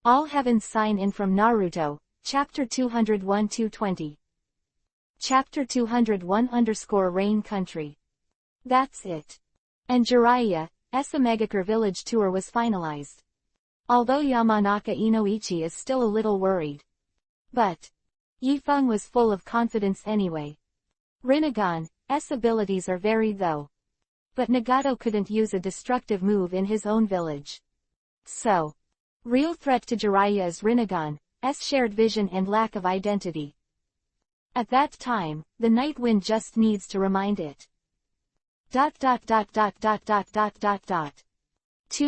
All heavens sign in from Naruto, Chapter 201-220. Chapter 201 _ Country. That's it. And Jiraiya's Megakure village tour was finalized. Although Yamanaka Inoichi is still a little worried. But Yifeng was full of confidence anyway. Rinnegan's abilities are varied though. But Nagato couldn't use a destructive move in his own village. So, real threat to Jiraiya is Rinnegan's shared vision and lack of identity. At that time, the night wind just needs to remind it. 2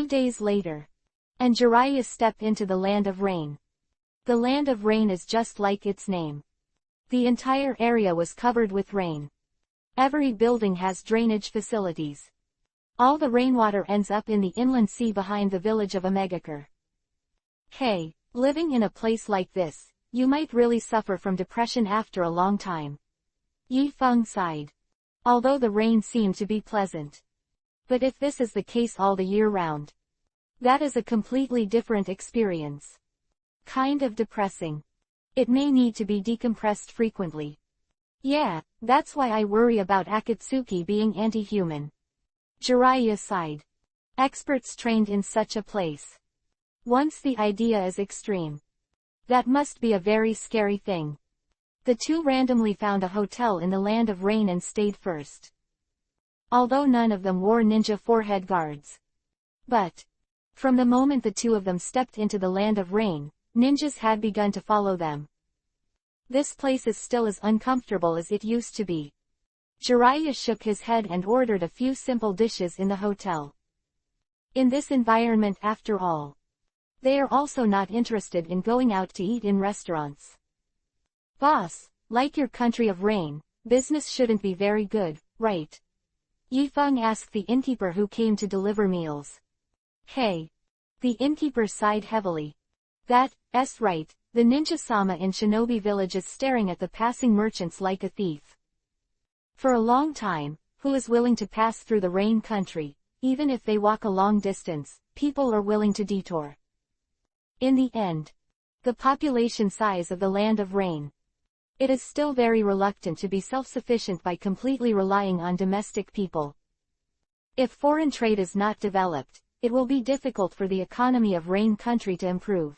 days later. And Jiraiya step into the Land of Rain. The Land of Rain is just like its name. The entire area was covered with rain. Every building has drainage facilities. All the rainwater ends up in the inland sea behind the village of Megakure. Hey, living in a place like this, you might really suffer from depression after a long time. Yifeng sighed. Although the rain seemed to be pleasant. But if this is the case all the year round, that is a completely different experience. Kind of depressing. It may need to be decompressed frequently. Yeah, that's why I worry about Akatsuki being anti-human. Jiraiya sighed. Experts trained in such a place. Once the idea is extreme. That must be a very scary thing. The two randomly found a hotel in the Land of Rain and stayed first. Although none of them wore ninja forehead guards. But from the moment the two of them stepped into the Land of Rain, ninjas had begun to follow them. This place is still as uncomfortable as it used to be. Jiraiya shook his head and ordered a few simple dishes in the hotel. In this environment after all. They are also not interested in going out to eat in restaurants. Boss, like your country of rain, business shouldn't be very good, right? Yifeng asked the innkeeper who came to deliver meals. Hey. The innkeeper sighed heavily. That's right, the ninja-sama in Shinobi Village is staring at the passing merchants like a thief. For a long time, who is willing to pass through the rain country, even if they walk a long distance, people are willing to detour. In the end, the population size of the Land of Rain. It is still very reluctant to be self-sufficient by completely relying on domestic people. If foreign trade is not developed, it will be difficult for the economy of Rain country to improve.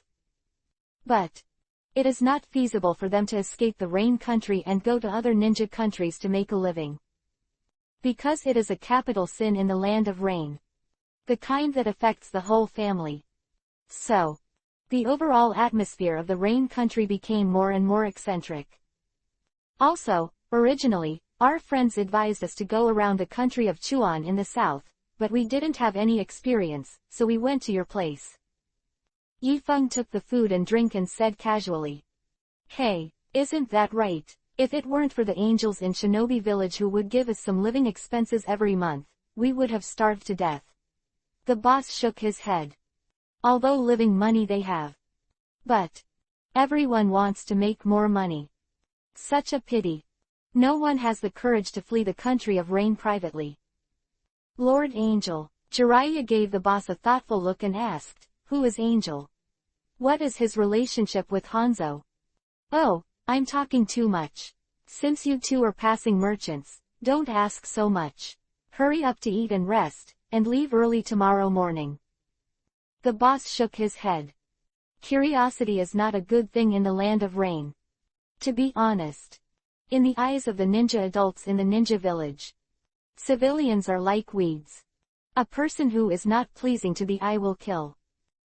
But it is not feasible for them to escape the Rain country and go to other ninja countries to make a living. Because it is a capital sin in the Land of Rain. The kind that affects the whole family. So, the overall atmosphere of the Rain country became more and more eccentric. Also, originally, our friends advised us to go around the country of Chuan in the south, but we didn't have any experience, so we went to your place. Yifeng took the food and drink and said casually. Hey, isn't that right? If it weren't for the angels in Shinobi Village who would give us some living expenses every month, we would have starved to death. The boss shook his head. Although living money they have. But everyone wants to make more money. Such a pity. No one has the courage to flee the country of rain privately. Lord Angel. Jiraiya gave the boss a thoughtful look and asked, who is Angel? What is his relationship with Hanzo? Oh, I'm talking too much. Since you two are passing merchants, don't ask so much. Hurry up to eat and rest, and leave early tomorrow morning. The boss shook his head. Curiosity is not a good thing in the Land of Rain. To be honest. In the eyes of the ninja adults in the ninja village. Civilians are like weeds. A person who is not pleasing to the eye will kill.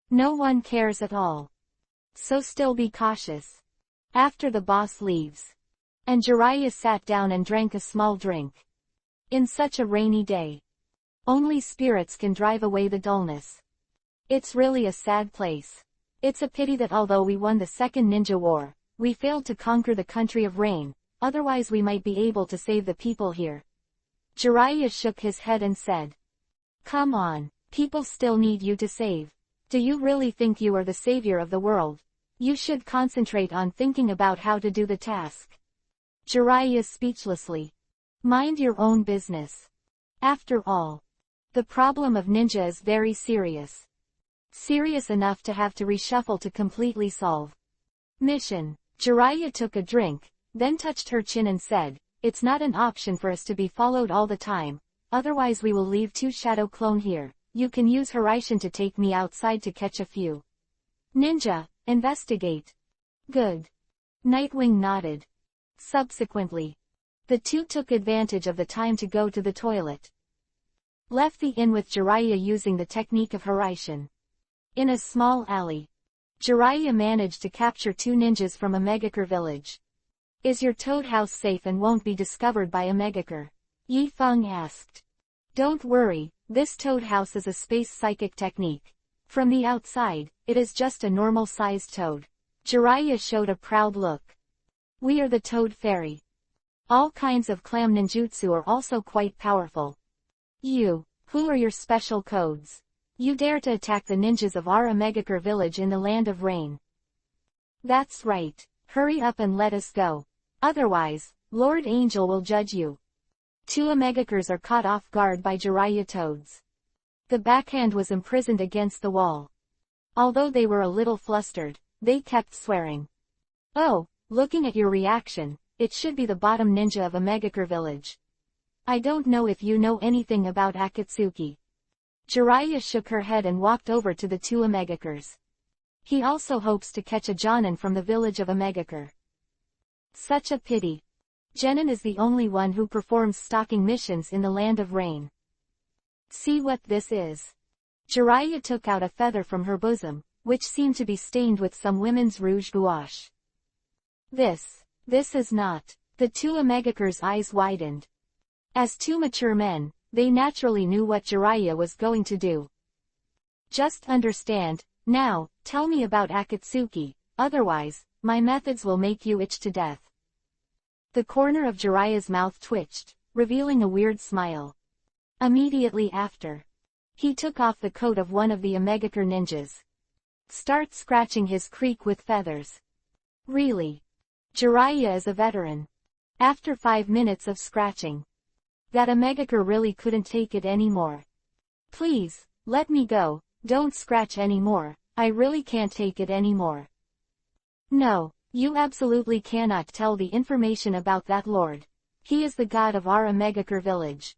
No one cares at all. So still be cautious. After the boss leaves. And Jiraiya sat down and drank a small drink. In such a rainy day. Only spirits can drive away the dullness. It's really a sad place. It's a pity that although we won the Second Ninja War, we failed to conquer the country of rain, otherwise we might be able to save the people here. Jiraiya shook his head and said. Come on, people still need you to save. Do you really think you are the savior of the world? You should concentrate on thinking about how to do the task. Jiraiya speechlessly. Mind your own business. After all, the problem of ninja is very serious. Serious enough to have to reshuffle to completely solve. Mission. Jiraiya took a drink, then touched her chin and said, "It's not an option for us to be followed all the time, otherwise we will leave 2 shadow clone here. You can use Horaishin to take me outside to catch a few ninja. Investigate." Good. Nightwing nodded. Subsequently, the two took advantage of the time to go to the toilet. Left the inn with Jiraiya using the technique of Horaishin. In a small alley, Jiraiya managed to capture 2 ninjas from a Megakure village. "Is your toad house safe and won't be discovered by a Megakure?" Yi Feng asked. "Don't worry, this toad house is a space psychic technique. From the outside, it is just a normal-sized toad." Jiraiya showed a proud look. "We are the Toad Fairy. All kinds of clam ninjutsu are also quite powerful. Who are your special codes? You dare to attack the ninjas of our Megakure village in the Land of Rain?" "That's right. Hurry up and let us go. Otherwise, Lord Angel will judge you." 2 Megakures are caught off guard by Jiraiya toads. The backhand was imprisoned against the wall. Although they were a little flustered, they kept swearing. "Oh, looking at your reaction, it should be the bottom ninja of a Megakure village. I don't know if you know anything about Akatsuki." Jiraiya shook her head and walked over to the 2 Megakures. He also hopes to catch a Jonin from the village of a Megakure. Such a pity. Genin is the only one who performs stalking missions in the Land of Rain. "See what this is." Jiraiya took out a feather from her bosom, which seemed to be stained with some women's rouge gouache. This is not." The 2 Megakures' eyes widened. As 2 mature men, they naturally knew what Jiraiya was going to do. "Just understand, now, tell me about Akatsuki, otherwise, my methods will make you itch to death." The corner of Jiraiya's mouth twitched, revealing a weird smile. Immediately after, he took off the coat of one of the Megakure ninjas. "Start scratching his creek with feathers." Really? Jiraiya is a veteran. After 5 minutes of scratching, that Megakure really couldn't take it anymore. "Please, let me go, don't scratch anymore, I really can't take it anymore." "No, you absolutely cannot tell the information about that lord. He is the god of our Megakure village."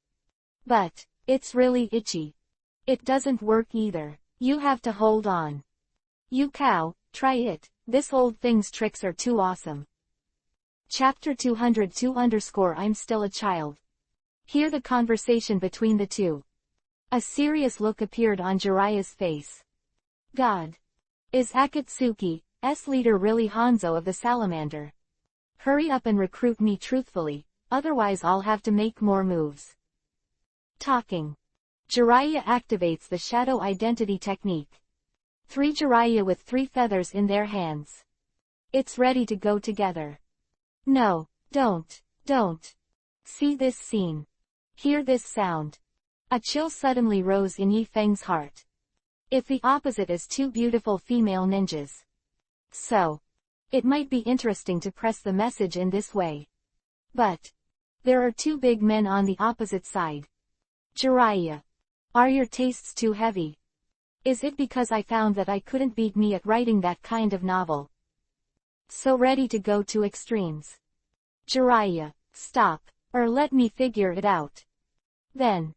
"But, it's really itchy." "It doesn't work either. You have to hold on." "You cow, try it, this old thing's tricks are too awesome." Chapter 202 I'm still a child. Hear the conversation between the two. A serious look appeared on Jiraiya's face. "God. Is Akatsuki's leader really Hanzo of the Salamander? Hurry up and recruit me truthfully, otherwise I'll have to make more moves." Talking. Jiraiya activates the shadow identity technique. 3 Jiraiya with 3 feathers in their hands. It's ready to go together. "No, don't. See this scene. Hear this sound." A chill suddenly rose in Yi Feng's heart. If the opposite is 2 beautiful female ninjas, so it might be interesting to press the message in this way. But there are 2 big men on the opposite side. "Jiraiya, are your tastes too heavy? Is it because I found that I couldn't beat me at writing that kind of novel? So ready to go to extremes?" "Jiraiya, stop, or let me figure it out." Then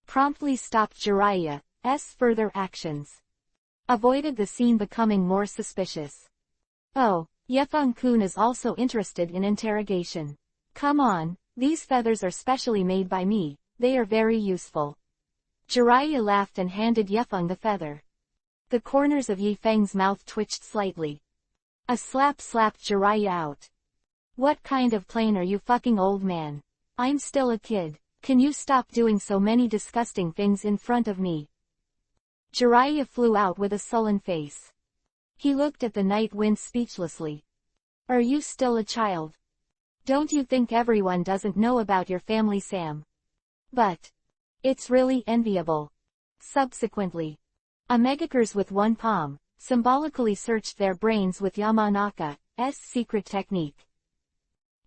promptly stopped Jiraiya's further actions. Avoided the scene becoming more suspicious. "Oh, Yefeng-kun is also interested in interrogation. Come on, these feathers are specially made by me, they are very useful." Jiraiya laughed and handed Yefeng the feather. The corners of Yi Feng's mouth twitched slightly. A slap slapped Jiraiya out. "What kind of plane are you fucking, old man? I'm still a kid. Can you stop doing so many disgusting things in front of me?" Jiraiya flew out with a sullen face. He looked at the night wind speechlessly. "Are you still a child? Don't you think everyone doesn't know about your family, Sam? But it's really enviable." Subsequently, Megakures with 1 palm symbolically searched their brains with Yamanaka's secret technique.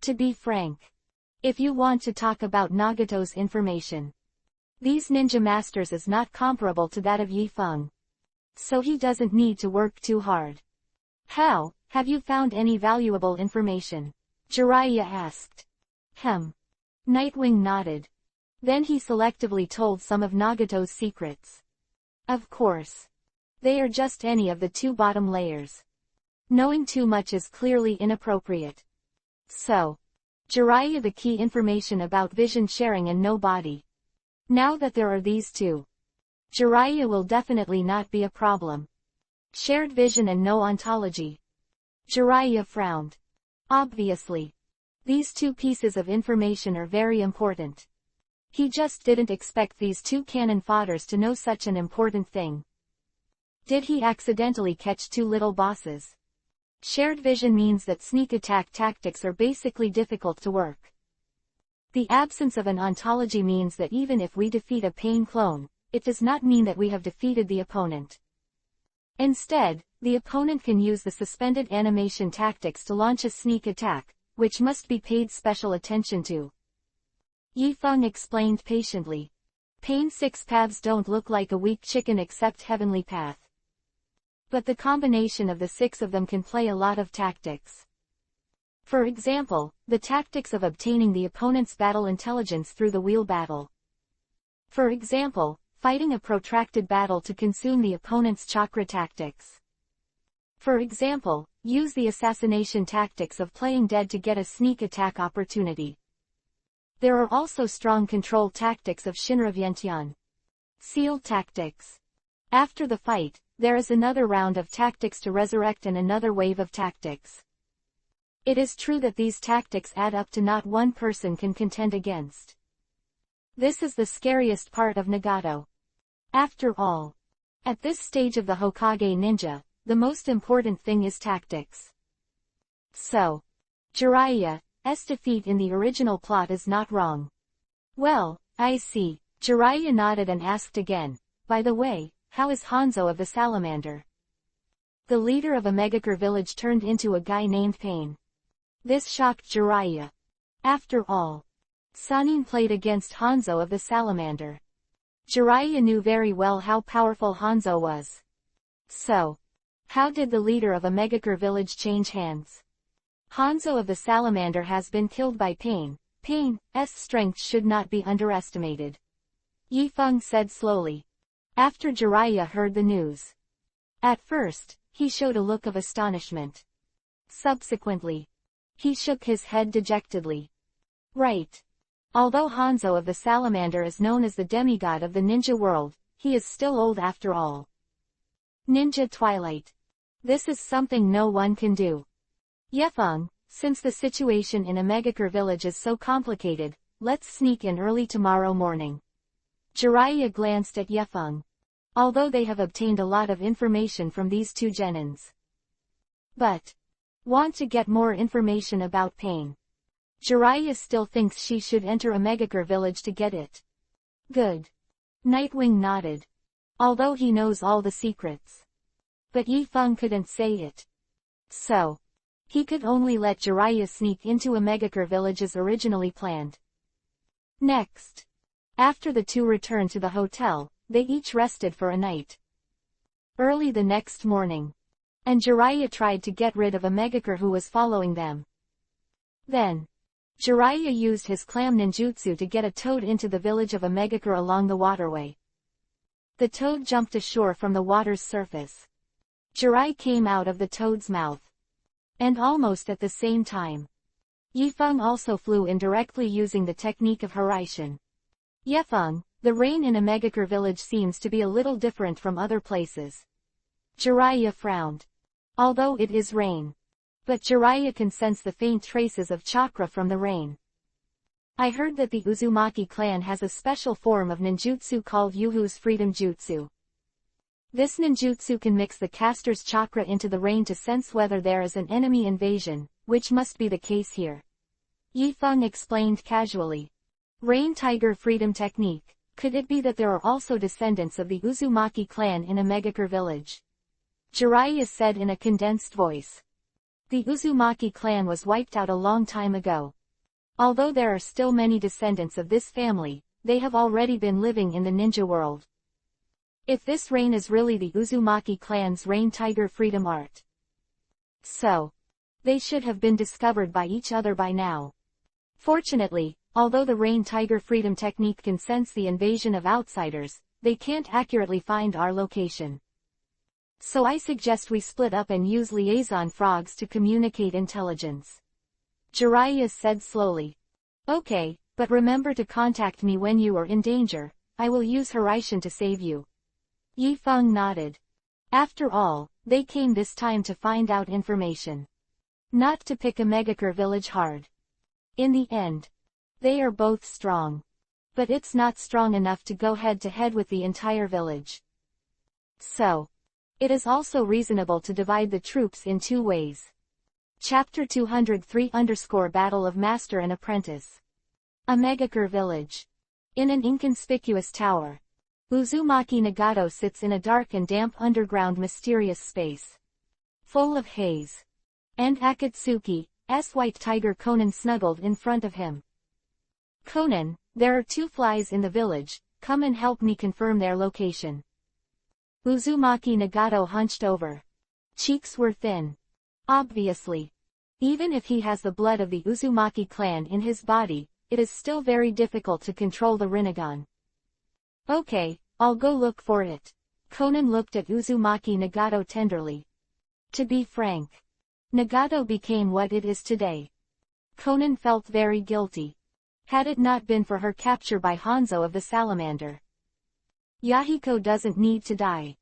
To be frank, if you want to talk about Nagato's information, these ninja masters is not comparable to that of Yi Feng. So he doesn't need to work too hard. How, have you found any valuable information? Jiraiya asked. Nightwing nodded. Then he selectively told some of Nagato's secrets. Of course. They are just any of the 2 bottom layers. Knowing too much is clearly inappropriate. So, Jiraiya, the key information about vision sharing and no body. Now that there are these 2, Jiraiya will definitely not be a problem. Shared vision and no ontology. Jiraiya frowned. Obviously. These 2 pieces of information are very important. He just didn't expect these 2 cannon fodders to know such an important thing. Did he accidentally catch 2 little bosses? Shared vision means that sneak attack tactics are basically difficult to work. The absence of an ontology means that even if we defeat a Pain clone, it does not mean that we have defeated the opponent. Instead, the opponent can use the suspended animation tactics to launch a sneak attack, which must be paid special attention to. Yifeng explained patiently. Pain 6 paths don't look like a weak chicken except Heavenly Path. But the combination of the 6 of them can play a lot of tactics. For example, the tactics of obtaining the opponent's battle intelligence through the wheel battle. For example, fighting a protracted battle to consume the opponent's chakra tactics. For example, use the assassination tactics of playing dead to get a sneak attack opportunity. There are also strong control tactics of Shinra Vientian. Sealed tactics. After the fight, there is another round of tactics to resurrect and another wave of tactics. It is true that these tactics add up to not one person can contend against. This is the scariest part of Nagato. After all, at this stage of the Hokage ninja, the most important thing is tactics. So, Jiraiya's defeat in the original plot is not wrong. Well, I see. Jiraiya nodded and asked again, by the way, how is Hanzo of the Salamander? The leader of a Megakure village turned into a guy named Pain. This shocked Jiraiya. After all, Sanin played against Hanzo of the Salamander. Jiraiya knew very well how powerful Hanzo was. So, how did the leader of a Megakure village change hands? Hanzo of the Salamander has been killed by Pain. Pain's strength should not be underestimated. Yifeng said slowly. After Jiraiya heard the news. At first, he showed a look of astonishment. Subsequently, he shook his head dejectedly. Right. Although Hanzo of the Salamander is known as the demigod of the ninja world, he is still old after all. Ninja Twilight. This is something no one can do. Yifeng, since the situation in a Megakure village is so complicated, let's sneak in early tomorrow morning. Jiraiya glanced at Yifeng. Although they have obtained a lot of information from these 2 genins. But, want to get more information about Pain. Jiraiya still thinks she should enter a Megakure village to get it. Good. Nightwing nodded. Although he knows all the secrets. But Yifeng couldn't say it. So, he could only let Jiraiya sneak into a Megakure village as originally planned. Next. After the 2 returned to the hotel, they each rested for a night. Early the next morning. And Jiraiya tried to get rid of a Megakure who was following them. Then, Jiraiya used his clam ninjutsu to get a toad into the village of a Megakure along the waterway. The toad jumped ashore from the water's surface. Jiraiya came out of the toad's mouth. And almost at the same time, Yifeng also flew in directly using the technique of Hiraishin. Yifeng, the rain in a Megakure village seems to be a little different from other places. Jiraiya frowned. Although it is rain. But Jiraiya can sense the faint traces of chakra from the rain. I heard that the Uzumaki clan has a special form of ninjutsu called Yuhu's Freedom Jutsu. This ninjutsu can mix the caster's chakra into the rain to sense whether there is an enemy invasion, which must be the case here. Yifeng explained casually. Rain Tiger Freedom Technique. Could it be that there are also descendants of the Uzumaki clan in a Megakure village? Jiraiya said in a condensed voice. The Uzumaki clan was wiped out a long time ago. Although there are still many descendants of this family, they have already been living in the ninja world. If this rain is really the Uzumaki clan's rain tiger freedom art. So, they should have been discovered by each other by now. Fortunately, although the rain tiger freedom technique can sense the invasion of outsiders, they can't accurately find our location. So I suggest we split up and use liaison frogs to communicate intelligence. Jiraiya said slowly. Okay, but remember to contact me when you are in danger. I will use Hiraishin to save you. Yifeng nodded. After all, they came this time to find out information. Not to pick a Megakure village hard. In the end, they are both strong. But it's not strong enough to go head-to-head with the entire village. So, it is also reasonable to divide the troops in two ways. Chapter 203 Battle of Master and Apprentice. A Megakure village. In an inconspicuous tower, Uzumaki Nagato sits in a dark and damp underground mysterious space. Full of haze. And Akatsuki's white tiger Konan snuggled in front of him. Konan, there are 2 flies in the village, come and help me confirm their location. Uzumaki Nagato hunched over. Cheeks were thin. Obviously. Even if he has the blood of the Uzumaki clan in his body, it is still very difficult to control the Rinnegan. Okay, I'll go look for it. Konan looked at Uzumaki Nagato tenderly. To be frank, Nagato became what it is today. Konan felt very guilty. Had it not been for her capture by Hanzo of the Salamander. Yahiko doesn't need to die.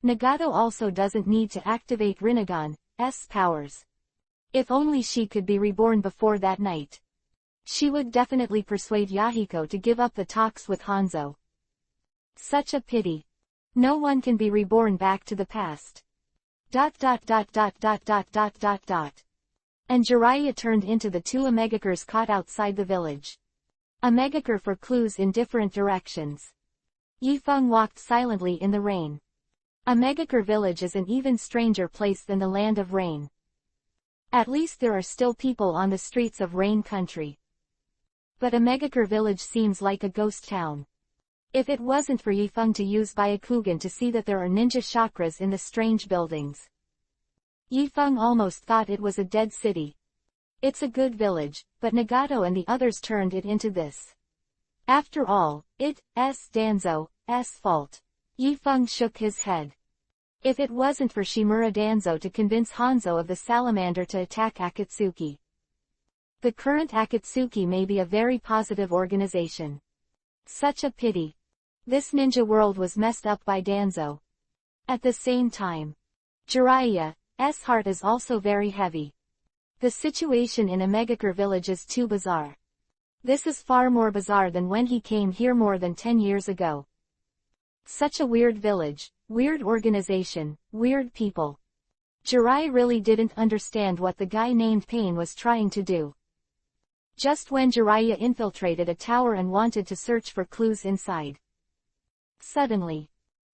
Nagato also doesn't need to activate Rinnegan's powers. If only she could be reborn before that night. She would definitely persuade Yahiko to give up the talks with Hanzo. Such a pity. No one can be reborn back to the past. ... And Jiraiya turned into the 2 Megakures caught outside the village. A Megakure for clues in different directions. Yifeng walked silently in the rain. A Megakure village is an even stranger place than the land of rain. At least there are still people on the streets of Rain Country. But a Megakure village seems like a ghost town. If it wasn't for Yifeng to use Byakugan to see that there are ninja chakras in the strange buildings. Yifeng almost thought it was a dead city. It's a good village, but Nagato and the others turned it into this. After all, it's Danzo's fault. Yifeng shook his head. If it wasn't for Shimura Danzo to convince Hanzo of the Salamander to attack Akatsuki. The current Akatsuki may be a very positive organization. Such a pity. This ninja world was messed up by Danzo. At the same time, Jiraiya's heart is also very heavy. The situation in a Megakure village is too bizarre. This is far more bizarre than when he came here more than 10 years ago. Such a weird village, weird organization, weird people. Jiraiya really didn't understand what the guy named Pain was trying to do. Just when Jiraiya infiltrated a tower and wanted to search for clues inside. Suddenly,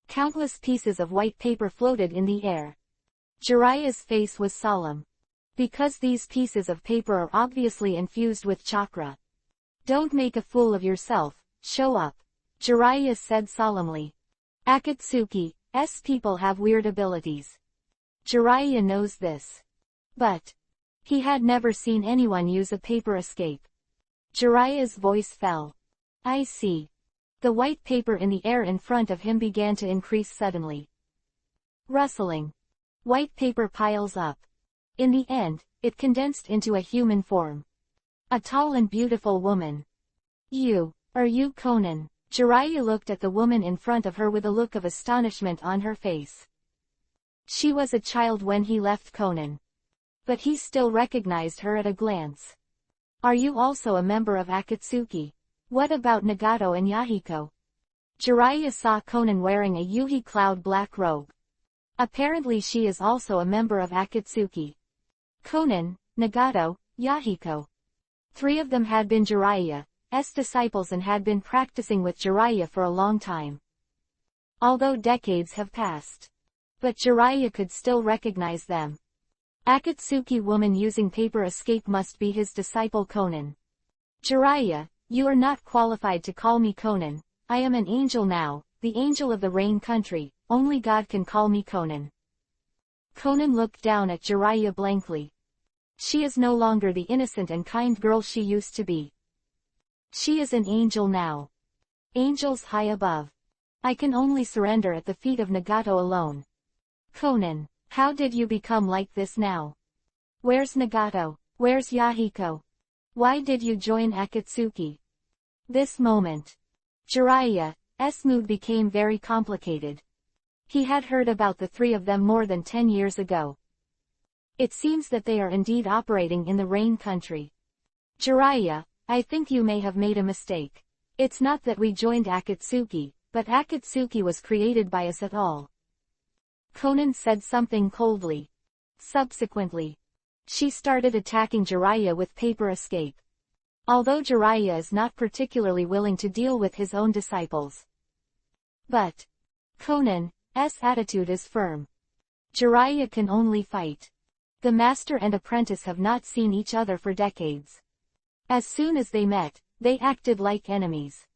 countless pieces of white paper floated in the air. Jiraiya's face was solemn. Because these pieces of paper are obviously infused with chakra. Don't make a fool of yourself, show up. Jiraiya said solemnly. Akatsuki's people have weird abilities. Jiraiya knows this. But he had never seen anyone use a paper escape. Jiraiya's voice fell. I see. The white paper in the air in front of him began to increase suddenly. Rustling. White paper piles up. In the end, it condensed into a human form. A tall and beautiful woman. Are you Konan? Jiraiya looked at the woman in front of her with a look of astonishment on her face. She was a child when he left Konan. But he still recognized her at a glance. Are you also a member of Akatsuki? What about Nagato and Yahiko? Jiraiya saw Konan wearing a Yuhi cloud black robe. Apparently she is also a member of Akatsuki. Konan, Nagato, Yahiko. 3 of them had been Jiraiya's disciples and had been practicing with Jiraiya for a long time. Although decades have passed. But Jiraiya could still recognize them. Akatsuki woman using paper escape must be his disciple Konan. Jiraiya, you are not qualified to call me Konan, I am an angel now, the angel of the rain country, only God can call me Conan. Conan looked down at Jiraiya blankly. She is no longer the innocent and kind girl she used to be. She is an angel now. Angels high above. I can only surrender at the feet of Nagato alone. Conan, how did you become like this now? Where's Nagato? Where's Yahiko? Why did you join Akatsuki? This moment. Jiraiya's mood became very complicated. He had heard about the three of them more than 10 years ago. It seems that they are indeed operating in the rain country. Jiraiya, I think you may have made a mistake. It's not that we joined Akatsuki, but Akatsuki was created by us at all. Conan said something coldly. Subsequently, she started attacking Jiraiya with paper escape. Although Jiraiya is not particularly willing to deal with his own disciples. But Conan's attitude is firm. Jiraiya can only fight. The master and apprentice have not seen each other for decades. As soon as they met, they acted like enemies.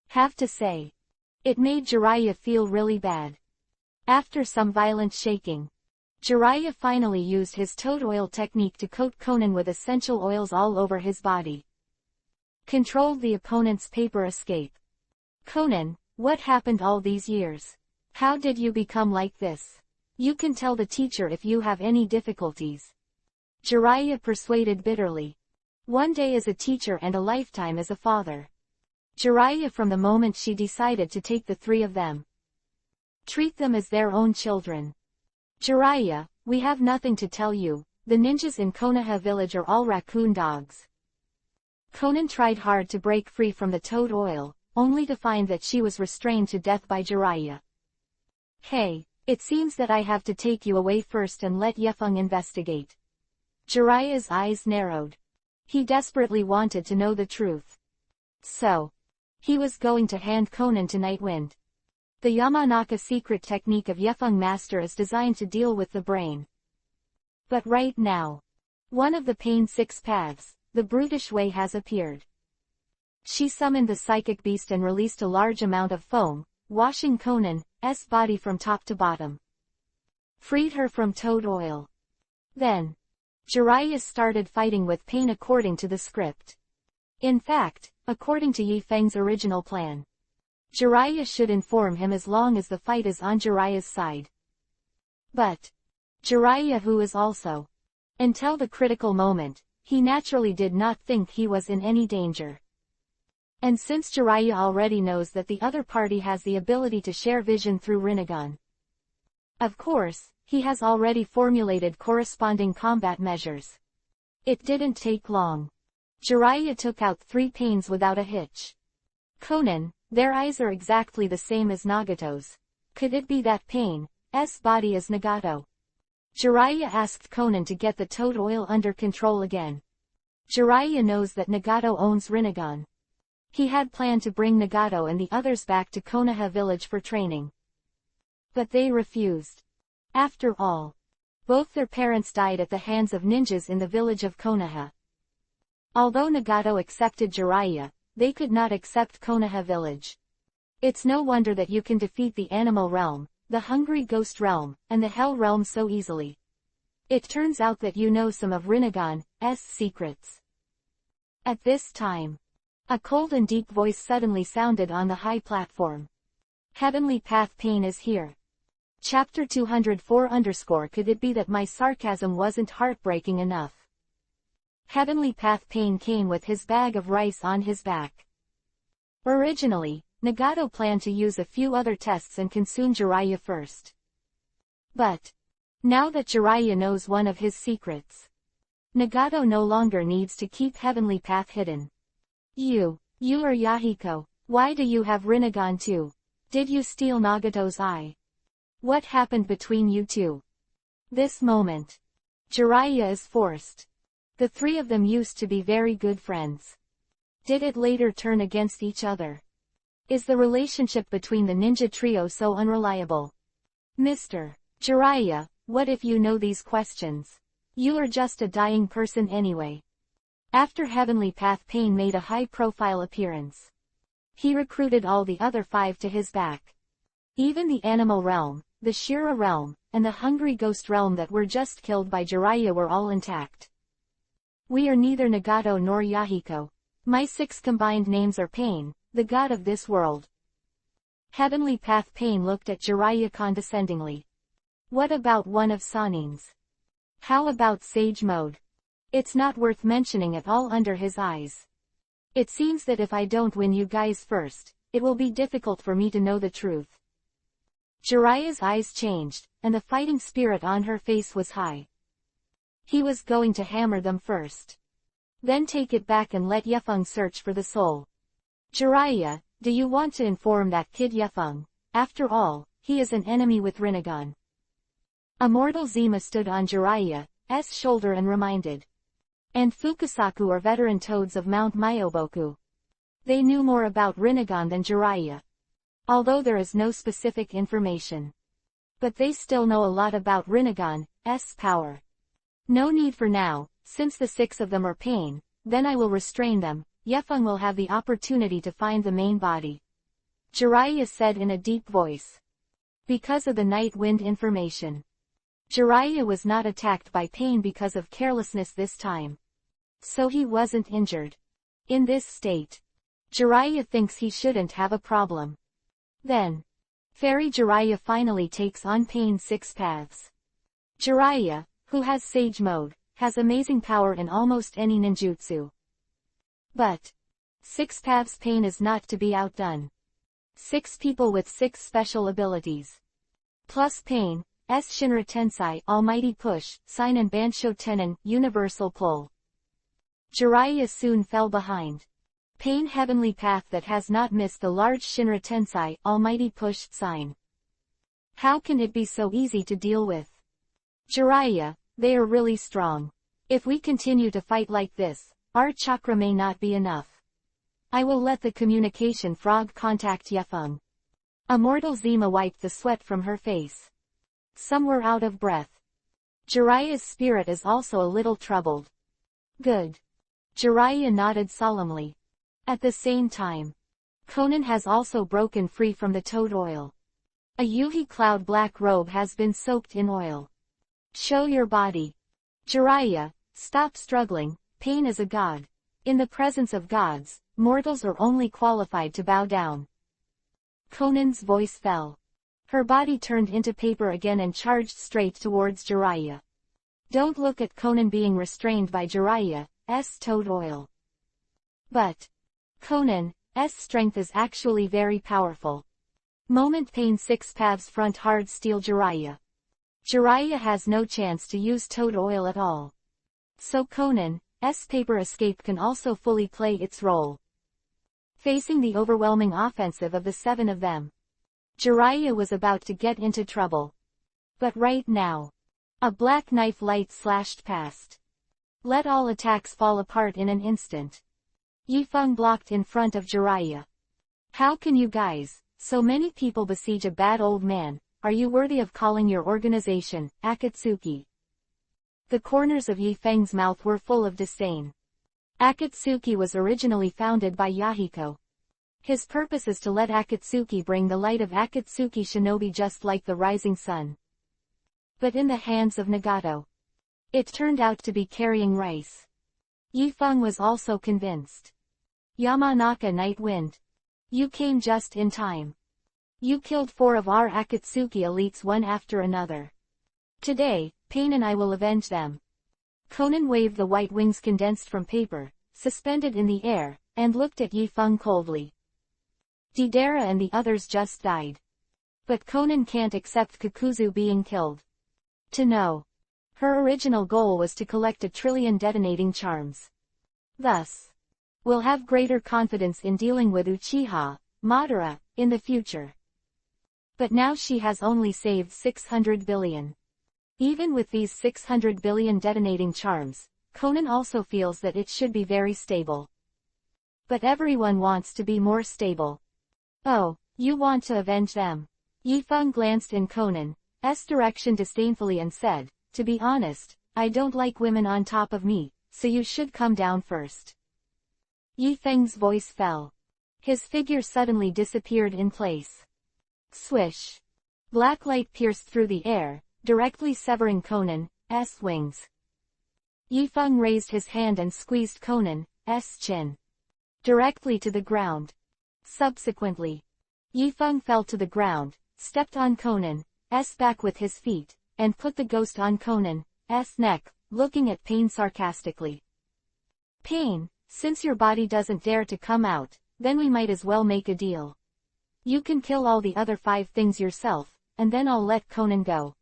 Have to say, it made Jiraiya feel really bad. After some violent shaking, Jiraiya finally used his toad oil technique to coat Conan with essential oils all over his body. Controlled the opponent's paper escape. Conan, what happened all these years? How did you become like this? You can tell the teacher if you have any difficulties. Jiraiya persuaded bitterly. One day as a teacher and a lifetime as a father. Jiraiya from the moment she decided to take the three of them. Treat them as their own children. Jiraiya, we have nothing to tell you, the ninjas in Konoha village are all raccoon dogs. Conan tried hard to break free from the toad oil, only to find that she was restrained to death by Jiraiya. Hey, it seems that I have to take you away first and let Yefeng investigate. Jiraiya's eyes narrowed. He desperately wanted to know the truth. So, he was going to hand Conan to Nightwind. The Yamanaka secret technique of Yefeng Master is designed to deal with the brain. But right now, one of the Pain Six Paths, the brutish way has appeared. She summoned the psychic beast and released a large amount of foam, washing Conan's body from top to bottom. Freed her from toad oil. Then, Jiraiya started fighting with pain according to the script. In fact, according to Yi Feng's original plan, Jiraiya should inform him as long as the fight is on Jiraiya's side. But Jiraiya, who is also, until the critical moment, he naturally did not think he was in any danger. And since Jiraiya already knows that the other party has the ability to share vision through Rinnegan, of course, he has already formulated corresponding combat measures. It didn't take long. Jiraiya took out 3 pains without a hitch. Conan, their eyes are exactly the same as Nagato's. Could it be that Pain's body is Nagato? Jiraiya asked Conan to get the toad oil under control again. Jiraiya knows that Nagato owns Rinnegan. He had planned to bring Nagato and the others back to Konoha village for training. But they refused. After all, both their parents died at the hands of ninjas in the village of Konoha. Although Nagato accepted Jiraiya, they could not accept Konoha village. It's no wonder that you can defeat the animal realm, the hungry ghost realm, and the hell realm so easily. It turns out that you know some of Rinnegan's secrets. At this time, a cold and deep voice suddenly sounded on the high platform. Heavenly Path Pain is here. Chapter 204 Could it be that my sarcasm wasn't heartbreaking enough? Heavenly Path Pain came with his bag of rice on his back. Originally, Nagato planned to use a few other tests and consume Jiraiya first. But now that Jiraiya knows one of his secrets, Nagato no longer needs to keep Heavenly Path hidden. You are Yahiko. Why do you have Rinnegan too? Did you steal Nagato's eye? What happened between you two? This moment, Jiraiya is forced. The three of them used to be very good friends. Did it later turn against each other? Is the relationship between the ninja trio so unreliable? Mr. Jiraiya, what if you know these questions? You are just a dying person anyway. After Heavenly Path Pain made a high-profile appearance, he recruited all the other 5 to his back. Even the animal realm, the Shira realm, and the hungry ghost realm that were just killed by Jiraiya were all intact. We are neither Nagato nor Yahiko. My 6 combined names are Pain, the god of this world. Heavenly Path Pain looked at Jiraiya condescendingly. What about one of Sanin's? How about Sage Mode? It's not worth mentioning at all under his eyes. It seems that if I don't win you guys first, it will be difficult for me to know the truth. Jiraiya's eyes changed, and the fighting spirit on her face was high. He was going to hammer them first. Then take it back and let Yefeng search for the soul. Jiraiya, do you want to inform that kid Yefeng? After all, he is an enemy with Rinnegan. Immortal Zima stood on Jiraiya's shoulder and reminded. And Fukusaku are veteran toads of Mount Myoboku. They knew more about Rinnegan than Jiraiya. Although there is no specific information. But they still know a lot about Rinnegan's power. No need for now, since the 6 of them are Pain, then I will restrain them. Yefeng will have the opportunity to find the main body. Jiraiya said in a deep voice. Because of the night wind information. Jiraiya was not attacked by Pain because of carelessness this time. So he wasn't injured. In this state, Jiraiya thinks he shouldn't have a problem. Then, Fairy Jiraiya finally takes on Pain's 6 paths. Jiraiya, who has Sage Mode, has amazing power in almost any ninjutsu. But 6 paths Pain is not to be outdone. 6 people with 6 special abilities. Plus Pain's Shinra Tensei, Almighty Push, Sign and Bansho Tenon, Universal Pull. Jiraiya soon fell behind. Pain Heavenly Path that has not missed the large Shinra Tensei, Almighty Push, sign. How can it be so easy to deal with? Jiraiya, they are really strong. If we continue to fight like this, our chakra may not be enough. I will let the communication frog contact Yefeng. Immortal Zima wiped the sweat from her face. Some were out of breath. Jiraiya's spirit is also a little troubled. Good. Jiraiya nodded solemnly. At the same time, Conan has also broken free from the toad oil. A Yuhi cloud black robe has been soaked in oil. Show your body. Jiraiya, stop struggling, Pain is a god. In the presence of gods, mortals are only qualified to bow down. Conan's voice fell. Her body turned into paper again and charged straight towards Jiraiya. Don't look at Conan being restrained by Jiraiya's toad oil. But Conan's strength is actually very powerful. Moment Pain 6 paths front hard steel Jiraiya. Jiraiya has no chance to use toad oil at all. So Conan's paper escape can also fully play its role. Facing the overwhelming offensive of the 7 of them, Jiraiya was about to get into trouble. But right now, a black knife light slashed past. Let all attacks fall apart in an instant. Yifeng blocked in front of Jiraiya. How can you guys, so many people besiege a bad old man? Are you worthy of calling your organization, Akatsuki? The corners of Yifeng's mouth were full of disdain. Akatsuki was originally founded by Yahiko. His purpose is to let Akatsuki bring the light of Akatsuki shinobi just like the rising sun. But in the hands of Nagato, it turned out to be carrying rice. Yifeng was also convinced. Yamanaka Night Wind. You came just in time. You killed 4 of our Akatsuki elites one after another. Today, Pain and I will avenge them. Conan waved the white wings condensed from paper, suspended in the air, and looked at Yifeng coldly. Deidara and the others just died. But Conan can't accept Kakuzu being killed. To know. Her original goal was to collect 1 trillion detonating charms. Thus, we'll have greater confidence in dealing with Uchiha, Madara, in the future. But now she has only saved 600 billion. Even with these 600 billion detonating charms, Conan also feels that it should be very stable. But everyone wants to be more stable. Oh, you want to avenge them? Yifeng glanced in Conan's direction disdainfully and said, to be honest, I don't like women on top of me, so you should come down first. Yifeng's voice fell. His figure suddenly disappeared in place. Swish. Black light pierced through the air, directly severing Conan's wings. Yifeng raised his hand and squeezed Conan's chin directly to the ground. Subsequently, Yifeng fell to the ground, stepped on Conan's back with his feet, and put the ghost on Conan's neck, looking at Pain sarcastically. Pain, since your body doesn't dare to come out, then we might as well make a deal. You can kill all the other 5 things yourself, and then I'll let Conan go.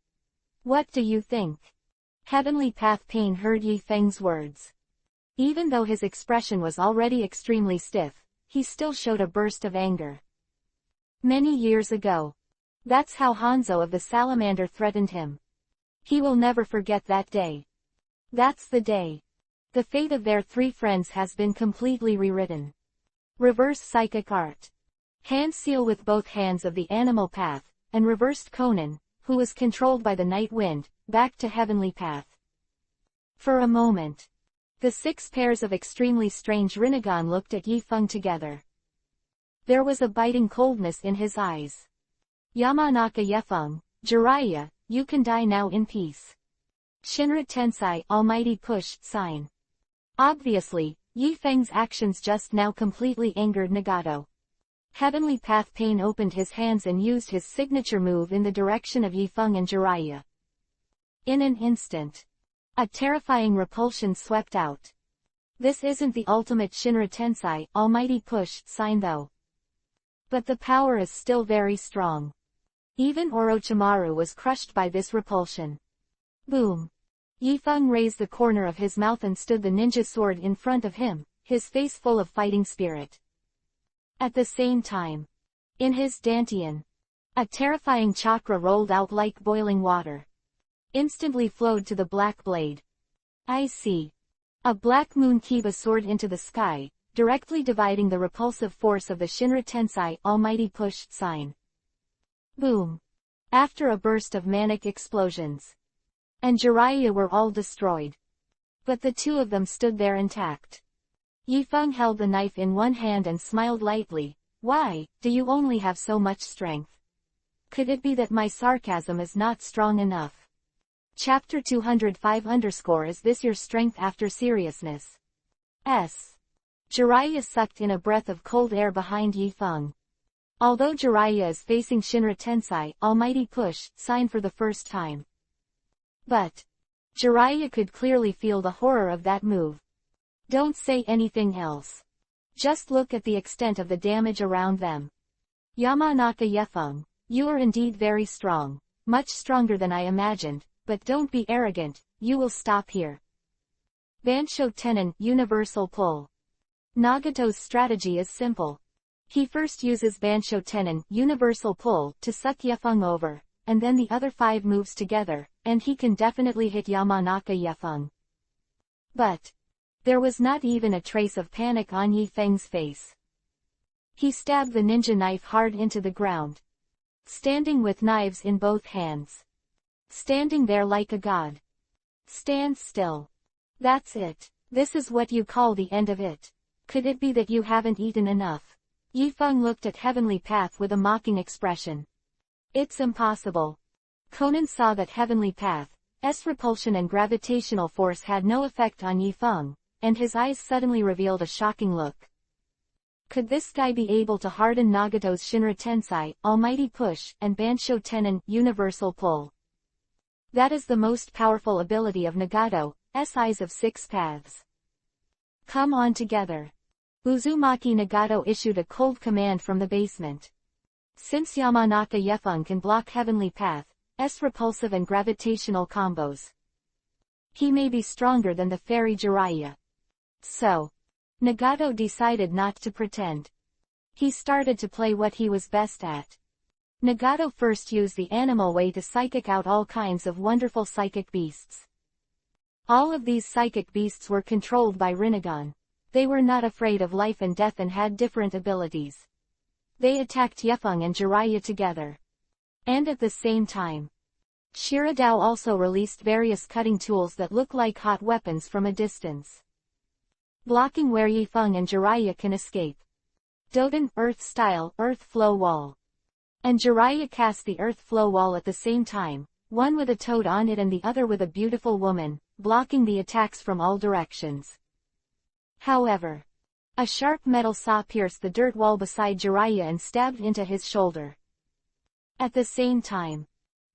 What do you think? Heavenly Path Pain heard Yifeng's words. Even though his expression was already extremely stiff, he still showed a burst of anger. Many years ago. That's how Hanzo of the Salamander threatened him. He will never forget that day. That's the day. The fate of their 3 friends has been completely rewritten. Reverse psychic art. Hand seal with both hands of the animal path, and reversed Conan, who was controlled by the night wind, back to heavenly path. For a moment, the 6 pairs of extremely strange Rinnegan looked at Yifeng together. There was a biting coldness in his eyes. Yamanaka Yifeng, Jiraiya, you can die now in peace. Shinra Tensei Almighty Push sign. Obviously, Yifeng's actions just now completely angered Nagato. Heavenly Path Pain opened his hands and used his signature move in the direction of Yifeng and Jiraiya. In an instant, a terrifying repulsion swept out. This isn't the ultimate Shinra Tensei Almighty Push sign though. But the power is still very strong. Even Orochimaru was crushed by this repulsion. Boom. Yifeng raised the corner of his mouth and stood the ninja sword in front of him, his face full of fighting spirit. At the same time, in his dantian, a terrifying chakra rolled out like boiling water. Instantly flowed to the black blade. I see. A black moon Kiba soared into the sky, directly dividing the repulsive force of the Shinra Tensei Almighty Push sign. Boom. After a burst of manic explosions, and Jiraiya were all destroyed. But the 2 of them stood there intact. Yifeng held the knife in one hand and smiled lightly. Why, do you only have so much strength? Could it be that my sarcasm is not strong enough? Chapter 205 Is this your strength after seriousness? Jiraiya sucked in a breath of cold air behind Yifeng. Although Jiraiya is facing Shinra Tensei Almighty Push sign for the first time. But Jiraiya could clearly feel the horror of that move. Don't say anything else. Just look at the extent of the damage around them. Yamanaka Yifeng, you are indeed very strong, much stronger than I imagined, but don't be arrogant, you will stop here. Bansho Tenon Universal Pull. Nagato's strategy is simple. He first uses Bansho Tenon Universal Pull to suck Yifeng over, and then the other 5 moves together, and he can definitely hit Yamanaka Yifeng. But there was not even a trace of panic on Yifeng's face. He stabbed the ninja knife hard into the ground. Standing with knives in both hands. Standing there like a god. Stand still. That's it. This is what you call the end of it. Could it be that you haven't eaten enough? Yifeng looked at Heavenly Path with a mocking expression. It's impossible. Conan saw that Heavenly Path's repulsion and gravitational force had no effect on Yifeng, and his eyes suddenly revealed a shocking look. Could this guy be able to harden Nagato's Shinra Tensei Almighty Push and Bansho Tenon Universal Pull? That is the most powerful ability of Nagato's Eyes of 6 Paths. Come on together. Uzumaki Nagato issued a cold command from the basement. Since Yamanaka Yifeng can block Heavenly Path's repulsive and gravitational combos, he may be stronger than the fairy Jiraiya. So, Nagato decided not to pretend. He started to play what he was best at. Nagato first used the animal way to psychic out all kinds of wonderful psychic beasts. All of these psychic beasts were controlled by Rinnegan. They were not afraid of life and death and had different abilities. They attacked Yifeng and Jiraiya together. And at the same time, Shiradao also released various cutting tools that look like hot weapons from a distance, blocking where Yifeng and Jiraiya can escape. Doden Earth Style Earth Flow Wall. And Jiraiya cast the earth flow wall at the same time, one with a toad on it and the other with a beautiful woman, blocking the attacks from all directions. However, a sharp metal saw pierced the dirt wall beside Jiraiya and stabbed into his shoulder. At the same time,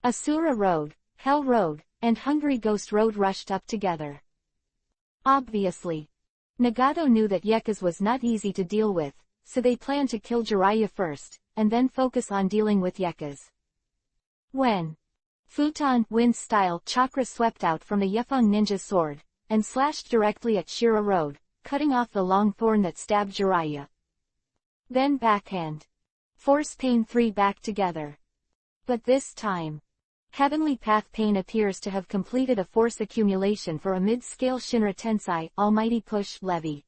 Asura Road, Hell Road, and Hungry Ghost Road rushed up together. Obviously, Nagato knew that Yekas was not easy to deal with, so they planned to kill Jiraiya first, and then focus on dealing with Yekas. When Futon Wind-style chakra swept out from the Yefeng ninja sword, and slashed directly at Shira Road, cutting off the long thorn that stabbed Jiraiya. Then backhand Force Pain 3 back together. But this time, Heavenly Path Pain appears to have completed a force accumulation for a mid-scale Shinra Tensei Almighty Push Levy.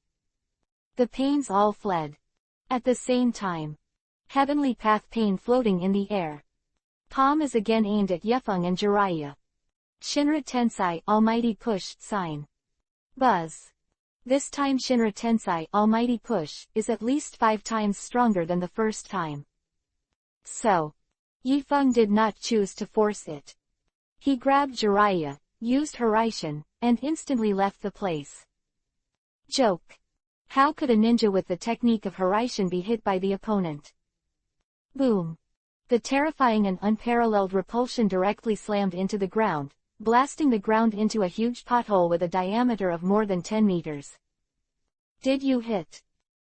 The pains all fled. At the same time, Heavenly Path Pain floating in the air. Palm is again aimed at Yefeng and Jiraiya. Shinra Tensei Almighty Push sign. Buzz. This time Shinra Tensei Almighty Push is at least 5 times stronger than the first time. So, Yifeng did not choose to force it. He grabbed Jiraiya, used Hiraishin, and instantly left the place. Joke. How could a ninja with the technique of Hiraishin be hit by the opponent? Boom. The terrifying and unparalleled repulsion directly slammed into the ground, blasting the ground into a huge pothole with a diameter of more than 10 meters. Did you hit?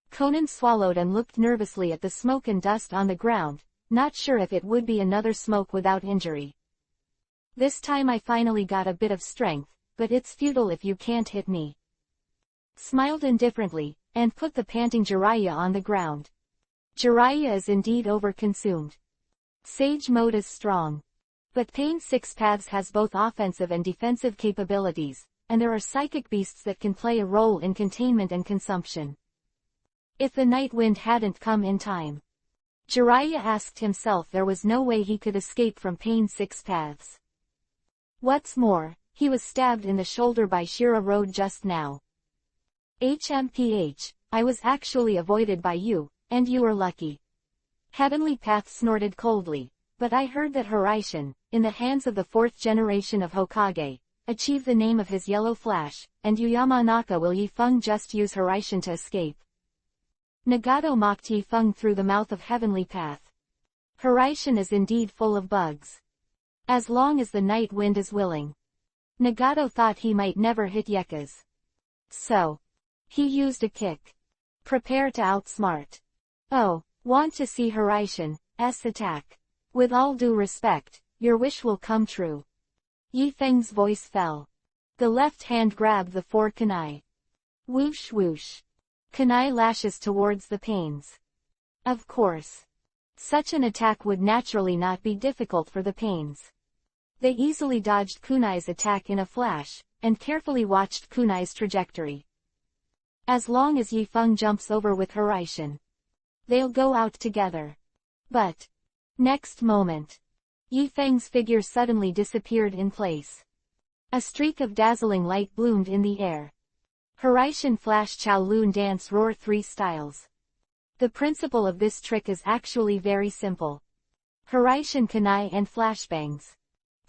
Conan swallowed and looked nervously at the smoke and dust on the ground, not sure if it would be another smoke without injury. This time I finally got a bit of strength, but it's futile if you can't hit me. Smiled indifferently, and put the panting Jiraiya on the ground. Jiraiya is indeed overconsumed. Sage mode is strong. But Pain 6 Paths has both offensive and defensive capabilities, and there are psychic beasts that can play a role in containment and consumption. If the night wind hadn't come in time, Jiraiya asked himself, there was no way he could escape from Pain 6 Paths. What's more, he was stabbed in the shoulder by Shira Road just now. HMPH, I was actually avoided by you, and you were lucky. Heavenly Path snorted coldly, but I heard that Hiraishin, in the hands of the 4th generation of Hokage, achieved the name of his yellow flash, and Yamanaka will Yifeng just use Hiraishin to escape. Nagato mocked Yifeng through the mouth of Heavenly Path. Hiraishin is indeed full of bugs. As long as the night wind is willing. Nagato thought he might never hit Yekas. So, he used a kick. Prepare to outsmart. Oh, want to see Hiraishin's attack? With all due respect, your wish will come true. Yifeng's voice fell. The left hand grabbed the 4 kunai. Whoosh whoosh. Kunai lashes towards the pains. Of course. Such an attack would naturally not be difficult for the pains. They easily dodged kunai's attack in a flash, and carefully watched kunai's trajectory. As long as Yifeng jumps over with Hiraishin, they'll go out together. But, next moment, Yifeng's figure suddenly disappeared in place. A streak of dazzling light bloomed in the air. Hiraishin Flash Chow Loon Dance Roar 3 styles. The principle of this trick is actually very simple. Hiraishin kunai and flashbangs.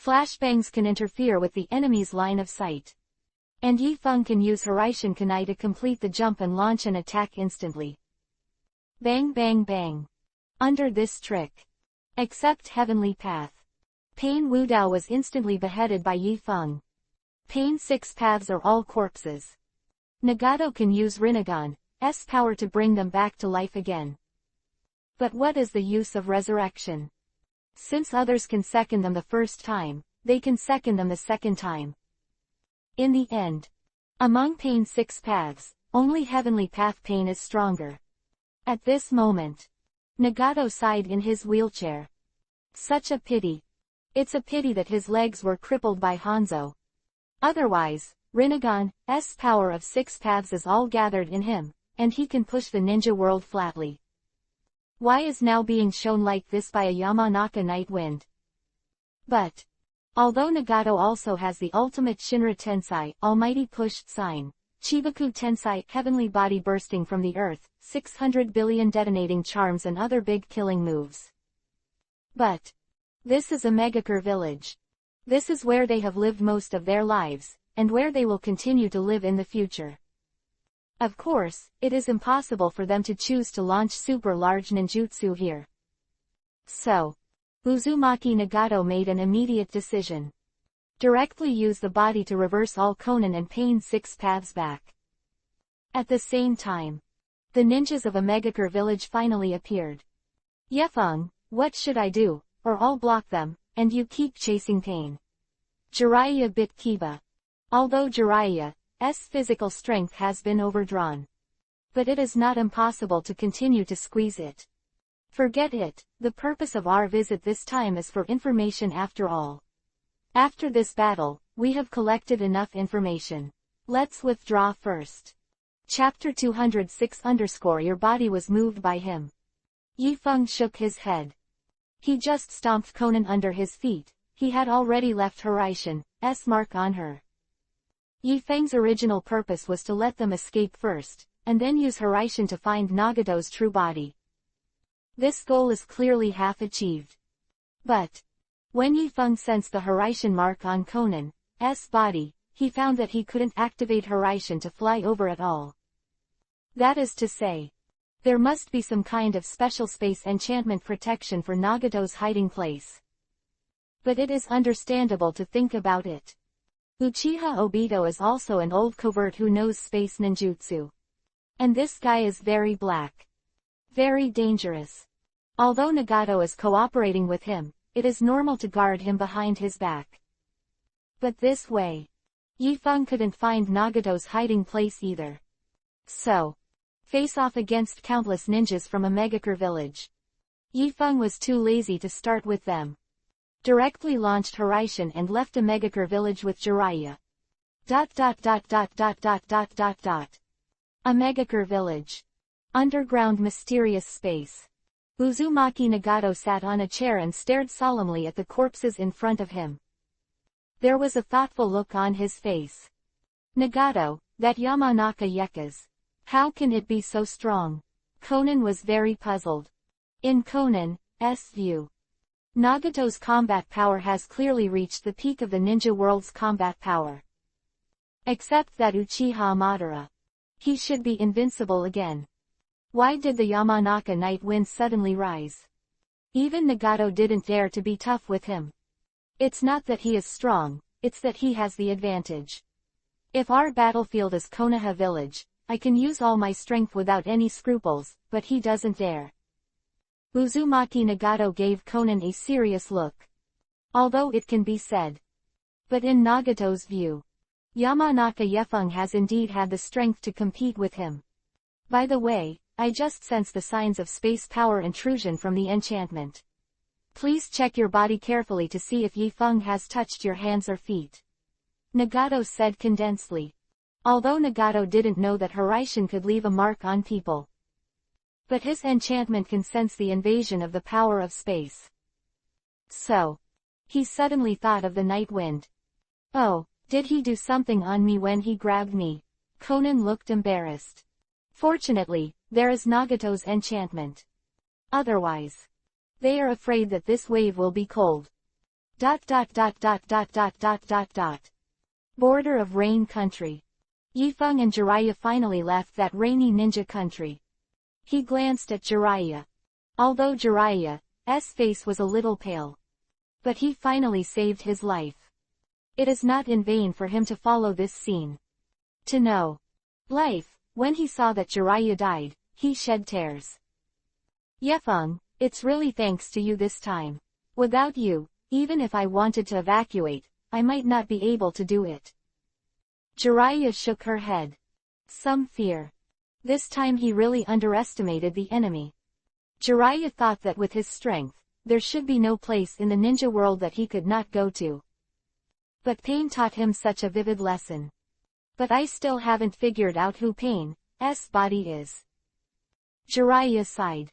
Flashbangs can interfere with the enemy's line of sight. And Yifeng can use Hiraishin kunai to complete the jump and launch an attack instantly. Bang bang bang. Under this trick. Except Heavenly Path. Pain Wudao was instantly beheaded by Yifeng. Pain 6 Paths are all corpses. Nagato can use Rinnegan's power to bring them back to life again. But what is the use of resurrection? Since others can second them the first time, they can second them the second time. In the end, among Pain 6 Paths, only Heavenly Path Pain is stronger. At this moment, Nagato sighed in his wheelchair. Such a pity. It's a pity that his legs were crippled by Hanzo. Otherwise, Rinnegan's power of 6 paths is all gathered in him, and he can push the ninja world flatly. Why is now being shown like this by a Yamanaka Night Wind? But, although Nagato also has the ultimate Shinra Tensei Almighty Push sign, Chibaku Tensei Heavenly Body bursting from the earth, 600 billion detonating charms and other big killing moves. But this is a Megakure village. This is where they have lived most of their lives, and where they will continue to live in the future. Of course, it is impossible for them to choose to launch super large ninjutsu here. So, Uzumaki Nagato made an immediate decision. Directly use the body to reverse all Konan and Pain 6 paths back. At the same time, the ninjas of a Megakure village finally appeared. Yefeng, what should I do, or I'll block them, and you keep chasing Pain. Jiraiya bit Kiba. Although Jiraiya's physical strength has been overdrawn. But it is not impossible to continue to squeeze it. Forget it, the purpose of our visit this time is for information after all. After this battle, we have collected enough information. Let's withdraw first. Chapter 206 _ Your body was moved by him. Yifeng shook his head. He just stomped Konan under his feet. He had already left Hiraishin's mark on her. Yifeng's original purpose was to let them escape first, and then use Hiraishin to find Nagato's true body. This goal is clearly half achieved. But when Yifeng sensed the Hiraishin mark on Konan's body, he found that he couldn't activate Hiraishin to fly over at all. That is to say, there must be some kind of special space enchantment protection for Nagato's hiding place. But it is understandable to think about it. Uchiha Obito is also an old covert who knows space ninjutsu. And this guy is very black. Very dangerous. Although Nagato is cooperating with him, it is normal to guard him behind his back. But this way, Yifeng couldn't find Nagato's hiding place either. So, face off against countless ninjas from a Megakure village. Yifeng was too lazy to start with them. Directly launched Hiraishin and left a Megakure village with Jiraiya. A Megakure village. Underground mysterious space. Uzumaki Nagato sat on a chair and stared solemnly at the corpses in front of him. There was a thoughtful look on his face. Nagato, that Yamanaka Yeka's. How can it be so strong? Konan was very puzzled. In Konan's view, Nagato's combat power has clearly reached the peak of the ninja world's combat power. Except that Uchiha Madara. He should be invincible again. Why did the Yamanaka Night Wind suddenly rise? Even Nagato didn't dare to be tough with him. It's not that he is strong, it's that he has the advantage. If our battlefield is Konoha village, I can use all my strength without any scruples, but he doesn't dare. Uzumaki Nagato gave Konan a serious look. Although it can be said. But in Nagato's view, Yamanaka Yefeng has indeed had the strength to compete with him. By the way, I just sense the signs of space power intrusion from the enchantment. Please check your body carefully to see if Yifeng has touched your hands or feet. Nagato said condensedly. Although Nagato didn't know that Hiraishin could leave a mark on people. But his enchantment can sense the invasion of the power of space. So, he suddenly thought of the night wind. Oh, did he do something on me when he grabbed me? Konan looked embarrassed. Fortunately, there is Nagato's enchantment. Otherwise, they are afraid that this wave will be cold. Border of Rain Country. Yifeng and Jiraiya finally left that rainy ninja country. He glanced at Jiraiya. Although Jiraiya's face was a little pale. But he finally saved his life. It is not in vain for him to follow this scene. To know life, when he saw that Jiraiya died, he shed tears. Yefeng, it's really thanks to you this time. Without you, even if I wanted to evacuate, I might not be able to do it. Jiraiya shook her head. Some fear. This time he really underestimated the enemy. Jiraiya thought that with his strength, there should be no place in the ninja world that he could not go to. But Pain taught him such a vivid lesson. But I still haven't figured out who Pain's body is. Jiraiya sighed.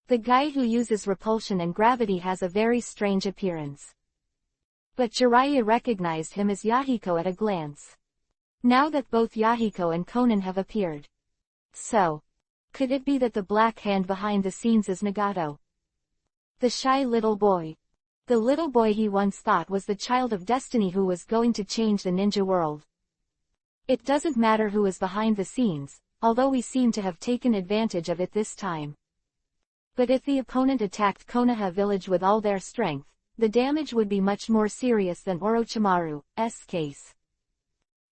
The guy who uses repulsion and gravity has a very strange appearance. But Jiraiya recognized him as Yahiko at a glance. Now that both Yahiko and Konan have appeared. So, could it be that the black hand behind the scenes is Nagato? The shy little boy. The little boy he once thought was the child of destiny who was going to change the ninja world. It doesn't matter who is behind the scenes, although we seem to have taken advantage of it this time. But if the opponent attacked Konoha village with all their strength, the damage would be much more serious than Orochimaru's case.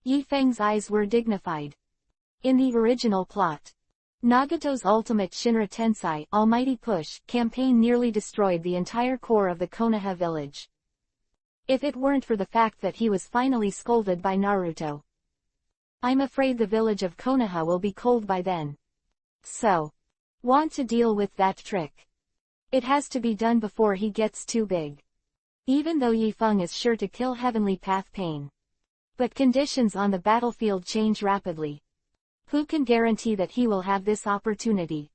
Yi Feng's eyes were dignified. In the original plot, Nagato's ultimate Shinra Tensei Almighty Push campaign nearly destroyed the entire core of the Konoha village. If it weren't for the fact that he was finally scolded by Naruto. I'm afraid the village of Konoha will be cold by then. So, want to deal with that trick. It has to be done before he gets too big. Even though Yi Feng is sure to kill Heavenly Path Pain. But conditions on the battlefield change rapidly. Who can guarantee that he will have this opportunity?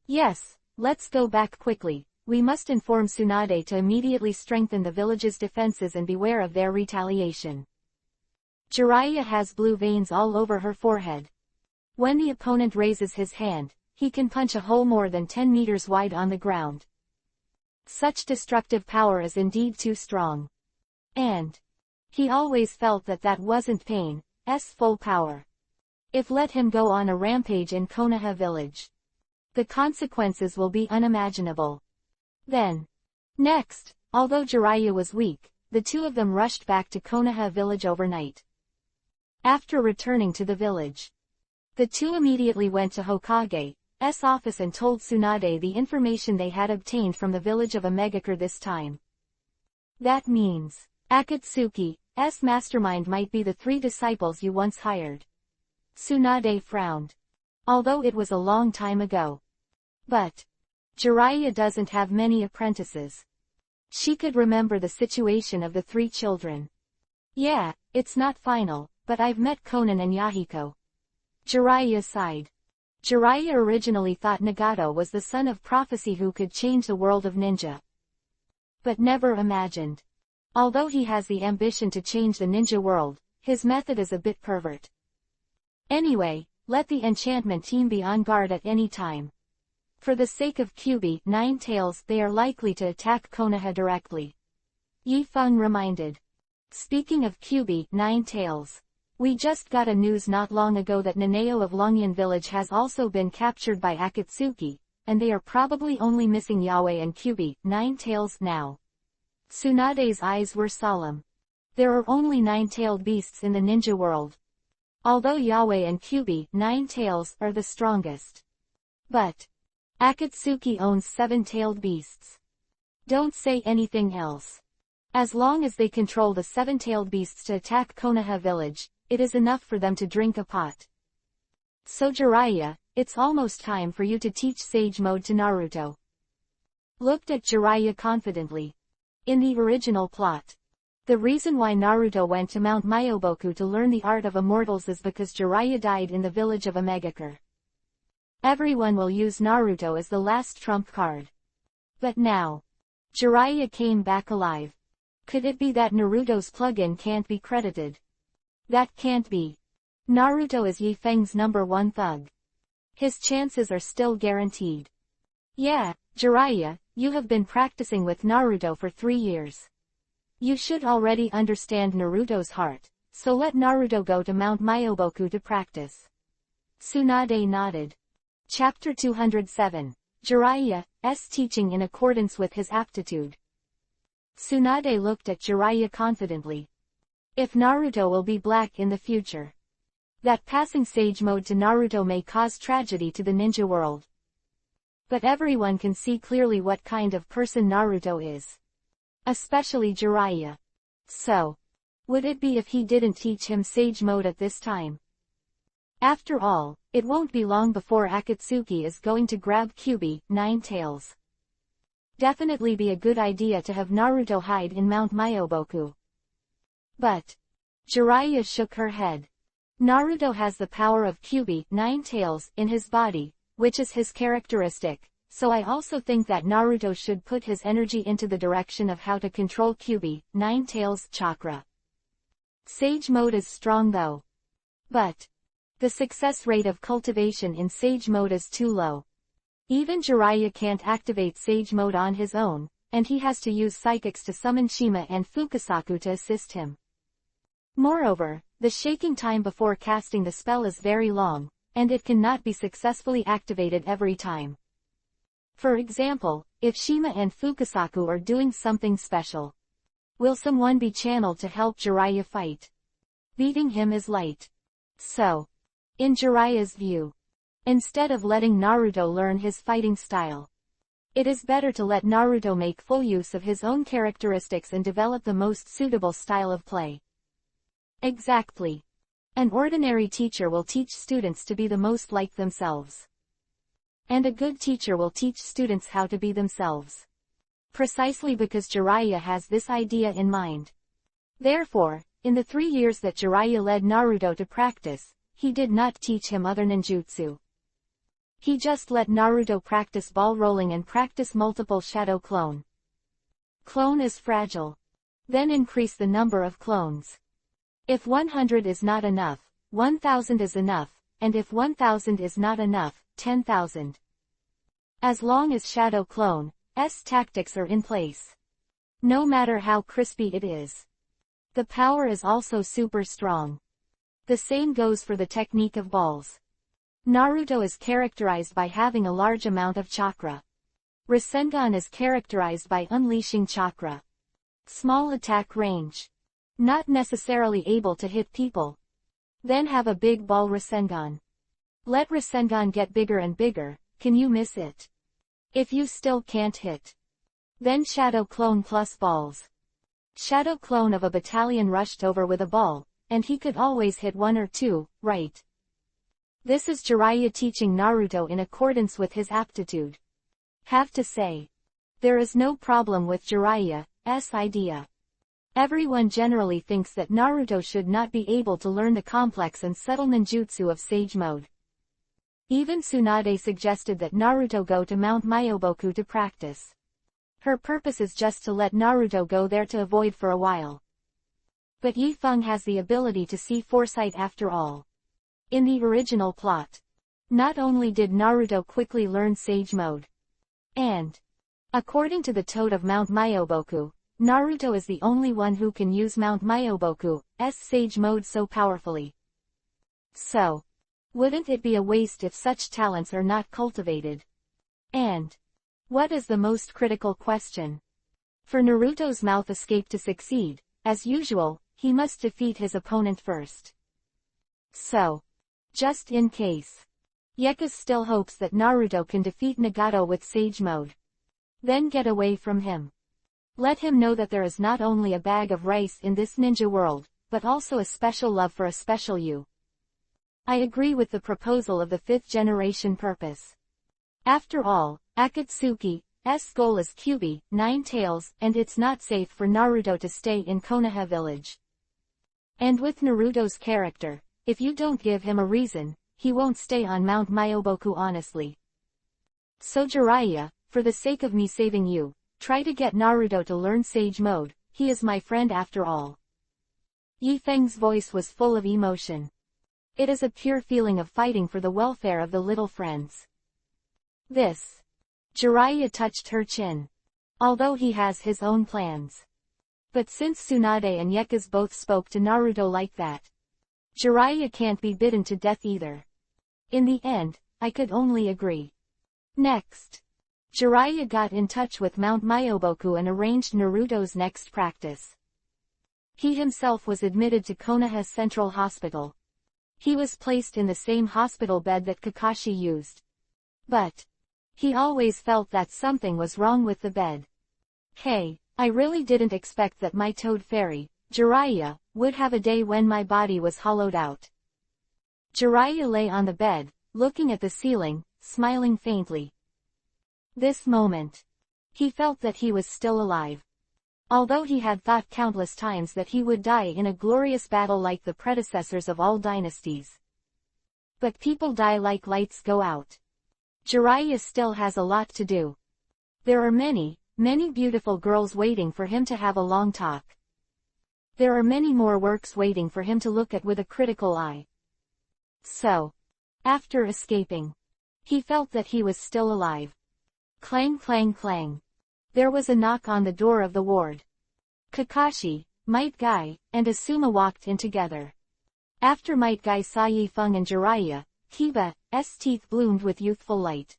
Yes, let's go back quickly. We must inform Tsunade to immediately strengthen the village's defenses and beware of their retaliation. Jiraiya has blue veins all over her forehead. When the opponent raises his hand, he can punch a hole more than 10 meters wide on the ground. Such destructive power is indeed too strong. And he always felt that that wasn't Pain's full power. If let him go on a rampage in Konoha village, the consequences will be unimaginable. Then, next, although Jiraiya was weak, the two of them rushed back to Konoha village overnight. After returning to the village, the two immediately went to Hokage's office and told Tsunade the information they had obtained from the village of Omegakure this time. That means, Akatsuki's mastermind might be the 3 disciples you once hired. Tsunade frowned. Although it was a long time ago. But Jiraiya doesn't have many apprentices. She could remember the situation of the 3 children. Yeah, it's not final, but I've met Konan and Yahiko. Jiraiya sighed. Jiraiya originally thought Nagato was the son of prophecy who could change the world of ninja. But never imagined. Although he has the ambition to change the ninja world, his method is a bit pervert. Anyway, let the enchantment team be on guard at any time. For the sake of QB 9 Tails, they are likely to attack Konoha directly. Yi Feng reminded. Speaking of QB 9 Tails, we just got a news not long ago that Naneo of Longyan village has also been captured by Akatsuki, and they are probably only missing Yaoi and QB 9 Tails now. Tsunade's eyes were solemn. There are only 9-tailed beasts in the ninja world. Although Yaoi and QB 9 Tails are the strongest. But Akatsuki owns 7-tailed beasts. Don't say anything else. As long as they control the 7-tailed beasts to attack Konoha village, it is enough for them to drink a pot. So Jiraiya, it's almost time for you to teach Sage Mode to Naruto. Looked at Jiraiya confidently. In the original plot, the reason why Naruto went to Mount Myoboku to learn the art of immortals is because Jiraiya died in the village of Omegakure. Everyone will use Naruto as the last trump card. But now, Jiraiya came back alive. Could it be that Naruto's plugin can't be credited? That can't be. Naruto is Yi Feng's #1 thug. His chances are still guaranteed. Yeah, Jiraiya, you have been practicing with Naruto for 3 years. You should already understand Naruto's heart, so let Naruto go to Mount Myoboku to practice. Tsunade nodded. Chapter 207. Jiraiya's teaching in accordance with his aptitude. Tsunade looked at Jiraiya confidently. If Naruto will be black in the future, that passing Sage Mode to Naruto may cause tragedy to the ninja world. But everyone can see clearly what kind of person Naruto is. Especially Jiraiya. So, would it be if he didn't teach him Sage Mode at this time? After all, it won't be long before Akatsuki is going to grab QB 9 Tails. Definitely be a good idea to have Naruto hide in Mount Myoboku. But Jiraiya shook her head. Naruto has the power of QB 9 Tails in his body, which is his characteristic, so I also think that Naruto should put his energy into the direction of how to control QB 9 Tails chakra. Sage Mode is strong though. But the success rate of cultivation in Sage Mode is too low. Even Jiraiya can't activate Sage Mode on his own, and he has to use psychics to summon Shima and Fukasaku to assist him. Moreover, the shaking time before casting the spell is very long, and it cannot be successfully activated every time. For example, if Shima and Fukasaku are doing something special, will someone be channeled to help Jiraiya fight? Beating him is light. So, in Jiraiya's view, instead of letting Naruto learn his fighting style, it is better to let Naruto make full use of his own characteristics and develop the most suitable style of play. Exactly. An ordinary teacher will teach students to be the most like themselves. And a good teacher will teach students how to be themselves. Precisely because Jiraiya has this idea in mind. Therefore, in the 3 years that Jiraiya led Naruto to practice, he did not teach him other ninjutsu. He just let Naruto practice ball rolling and practice multiple shadow clone. Clone is fragile. Then increase the number of clones. If 100 is not enough, 1000 is enough, and if 1000 is not enough, 10,000. As long as shadow clone's tactics are in place, no matter how crispy it is, the power is also super strong. The same goes for the technique of balls. Naruto is characterized by having a large amount of chakra. Rasengan is characterized by unleashing chakra. Small attack range. Not necessarily able to hit people. Then have a big ball Rasengan. Let Rasengan get bigger and bigger, can you miss it? If you still can't hit, then Shadow Clone plus balls. Shadow Clone of a battalion rushed over with a ball, and he could always hit 1 or 2, right? This is Jiraiya teaching Naruto in accordance with his aptitude. Have to say, there is no problem with Jiraiya's idea. Everyone generally thinks that Naruto should not be able to learn the complex and subtle ninjutsu of Sage Mode. Even Tsunade suggested that Naruto go to Mount Myoboku to practice. Her purpose is just to let Naruto go there to avoid for a while. But Yi Feng has the ability to see foresight after all. In the original plot, not only did Naruto quickly learn Sage Mode, and, according to the Toad of Mount Myoboku, Naruto is the only one who can use Mount Myoboku's Sage Mode so powerfully. So, wouldn't it be a waste if such talents are not cultivated? And, what is the most critical question? For Naruto's mouth escape to succeed, as usual, he must defeat his opponent first. So, just in case, Yakuza still hopes that Naruto can defeat Nagato with Sage Mode. Then get away from him. Let him know that there is not only a bag of rice in this ninja world, but also a special love for a special you. I agree with the proposal of the 5th generation purpose. After all, Akatsuki's goal is Kyuubi, 9 tails, and it's not safe for Naruto to stay in Konoha village. And with Naruto's character, if you don't give him a reason, he won't stay on Mount Myoboku honestly. So Jiraiya, for the sake of me saving you, try to get Naruto to learn Sage Mode, he is my friend after all. Yi Feng's voice was full of emotion. It is a pure feeling of fighting for the welfare of the little friends. This. Jiraiya touched her chin. Although he has his own plans. But since Tsunade and Yakuza both spoke to Naruto like that, Jiraiya can't be bitten to death either. In the end, I could only agree. Next, Jiraiya got in touch with Mount Myoboku and arranged Naruto's next practice. He himself was admitted to Konoha Central Hospital. He was placed in the same hospital bed that Kakashi used. But he always felt that something was wrong with the bed. Hey, I really didn't expect that my toad fairy, Jiraiya, would have a day when my body was hollowed out. Jiraiya lay on the bed, looking at the ceiling, smiling faintly. This moment, he felt that he was still alive. Although he had thought countless times that he would die in a glorious battle like the predecessors of all dynasties. But people die like lights go out. Jiraiya still has a lot to do. There are many, many beautiful girls waiting for him to have a long talk. There are many more works waiting for him to look at with a critical eye. So, after escaping, He felt that he was still alive. Clang clang clang. There was a knock on the door of the ward. Kakashi, Might Guy, and Asuma walked in together. After Might Guy saw Yifeng and Jiraiya, Kiba's teeth bloomed with youthful light.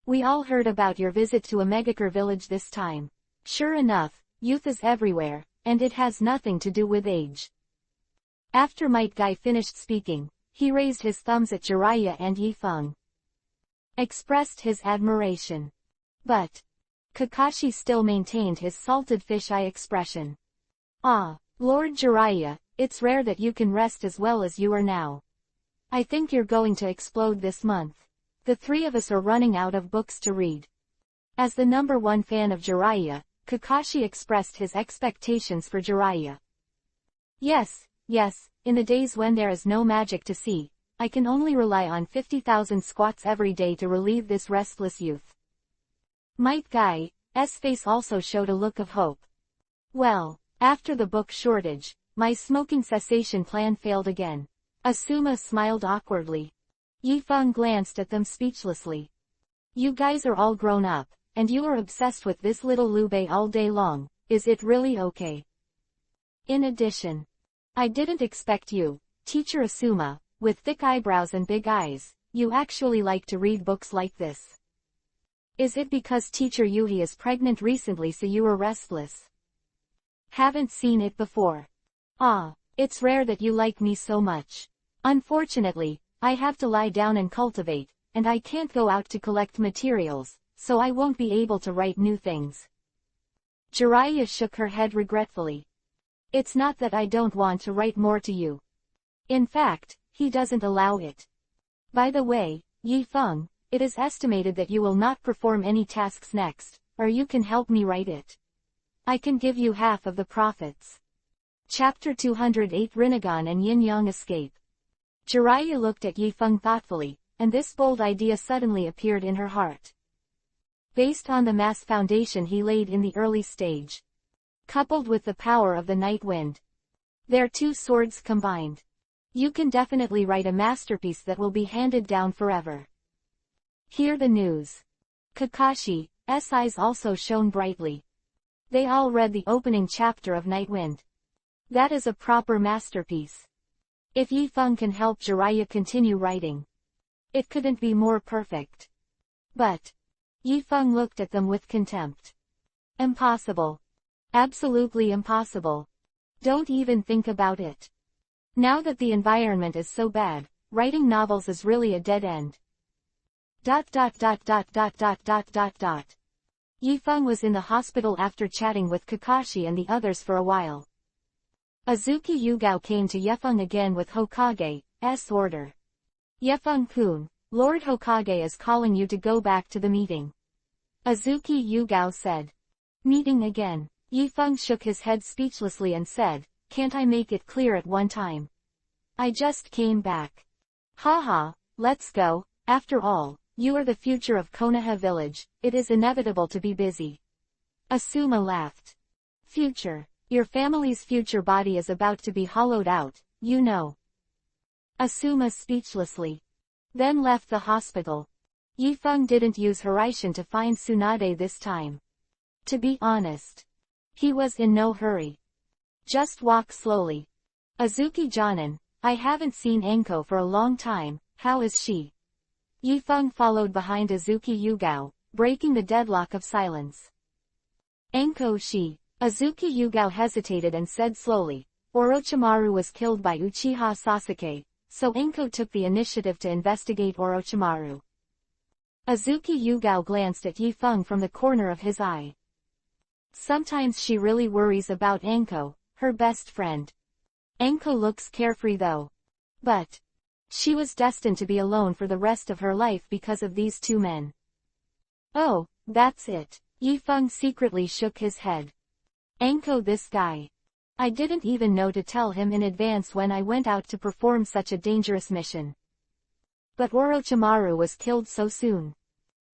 We all heard about your visit to a Megakure village this time. Sure enough, youth is everywhere, and it has nothing to do with age. After Might Guy finished speaking, he raised his thumbs at Jiraiya and Yifeng. Expressed his admiration. But Kakashi still maintained his salted fish eye expression. Ah, Lord Jiraiya, it's rare that you can rest as well as you are now. I think you're going to explode this month. The three of us are running out of books to read. As the #1 fan of Jiraiya, Kakashi expressed his expectations for Jiraiya. Yes, in the days when there is no magic to see, I can only rely on 50,000 squats every day to relieve this restless youth. Might Guy's face also showed a look of hope. Well, after the book shortage, my smoking cessation plan failed again. Asuma smiled awkwardly. Yifeng glanced at them speechlessly. You guys are all grown up, and you are obsessed with this little Lube all day long, is it really okay? In addition, I didn't expect you, Teacher Asuma, with thick eyebrows and big eyes, you actually like to read books like this. Is it because Teacher Yuhi is pregnant recently so you are restless? Haven't seen it before. Ah, it's rare that you like me so much. Unfortunately, I have to lie down and cultivate, and I can't go out to collect materials, so I won't be able to write new things. Jiraiya shook her head regretfully. It's not that I don't want to write more to you. In fact, he doesn't allow it. By the way, Yifeng, it is estimated that you will not perform any tasks next, or you can help me write it. I can give you half of the profits. Chapter 208 Rinnegan and Yin Yang Escape. Jiraiya looked at Yifeng thoughtfully, and this bold idea suddenly appeared in her heart. Based on the mass foundation he laid in the early stage, coupled with the power of the night wind, their two swords combined, you can definitely write a masterpiece that will be handed down forever. Hear the news. Kakashi's eyes also shone brightly. They all read the opening chapter of Nightwind. That is a proper masterpiece. If Yifeng can help Jiraiya continue writing, it couldn't be more perfect. But Yifeng looked at them with contempt. Impossible. Absolutely impossible. Don't even think about it. Now that the environment is so bad, writing novels is really a dead end. Yifeng was in the hospital after chatting with Kakashi and the others for a while. Azuki Yugao came to Yifeng again with Hokage's order. Yifeng-kun, Lord Hokage is calling you to go back to the meeting. Azuki Yugao said. Meeting again. Yifeng shook his head speechlessly and said, can't I make it clear at one time? I just came back. Haha, let's go, after all, you are the future of Konoha village, it is inevitable to be busy. Asuma laughed. Future. Your family's future body is about to be hollowed out, you know. Asuma speechlessly. Then left the hospital. Yifeng didn't use Hiraishin to find Tsunade this time. To be honest, he was in no hurry. Just walk slowly. Azuki Jonin, I haven't seen Enko for a long time, how is she? Yifeng followed behind Azuki Yugao, breaking the deadlock of silence. Enko she. Azuki Yugao hesitated and said slowly, Orochimaru was killed by Uchiha Sasuke, so Enko took the initiative to investigate Orochimaru. Azuki Yugao glanced at Yifeng from the corner of his eye. Sometimes she really worries about Enko, her best friend. Enko looks carefree though. But she was destined to be alone for the rest of her life because of these two men. Oh, that's it. Yifeng secretly shook his head. Enko this guy. I didn't even know to tell him in advance when I went out to perform such a dangerous mission. But Orochimaru was killed so soon.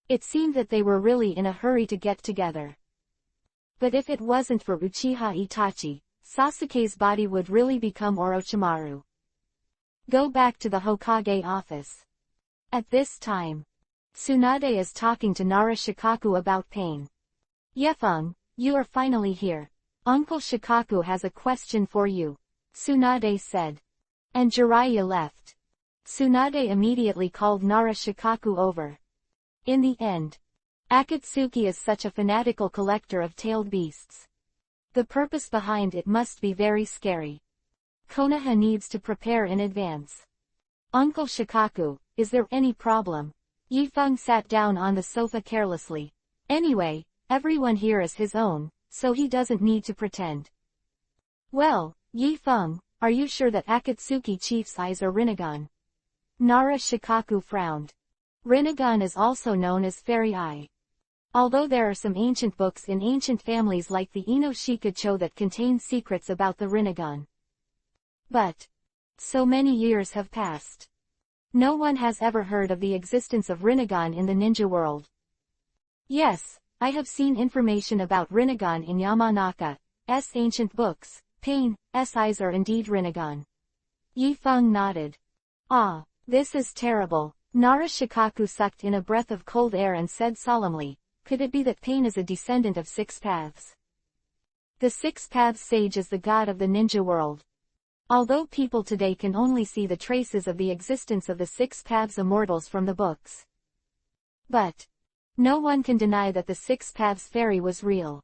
It seemed that they were really in a hurry to get together. But if it wasn't for Uchiha Itachi, Sasuke's body would really become Orochimaru. Go back to the Hokage office. At this time, Tsunade is talking to Nara Shikaku about pain. Yefeng, you are finally here. Uncle Shikaku has a question for you, Tsunade said. And Jiraiya left. Tsunade immediately called Nara Shikaku over. In the end, Akatsuki is such a fanatical collector of tailed beasts. The purpose behind it must be very scary. Konoha needs to prepare in advance. Uncle Shikaku, is there any problem? Yifeng sat down on the sofa carelessly. Anyway, everyone here is his own, so he doesn't need to pretend. Well, Yifeng, are you sure that Akatsuki Chief's eyes are Rinnegan? Nara Shikaku frowned. Rinnegan is also known as Fairy Eye. Although there are some ancient books in ancient families like the Ino Shikacho that contain secrets about the Rinnegan. But so many years have passed. No one has ever heard of the existence of Rinnegan in the ninja world. Yes, I have seen information about Rinnegan in Yamanaka's ancient books. Pain's eyes are indeed Rinnegan. Yifeng nodded. Ah, this is terrible. Nara Shikaku sucked in a breath of cold air and said solemnly, could it be that Pain is a descendant of Six Paths? The Six Paths sage is the god of the ninja world. Although people today can only see the traces of the existence of the Six Paths immortals from the books. But no one can deny that the Six Paths fairy was real.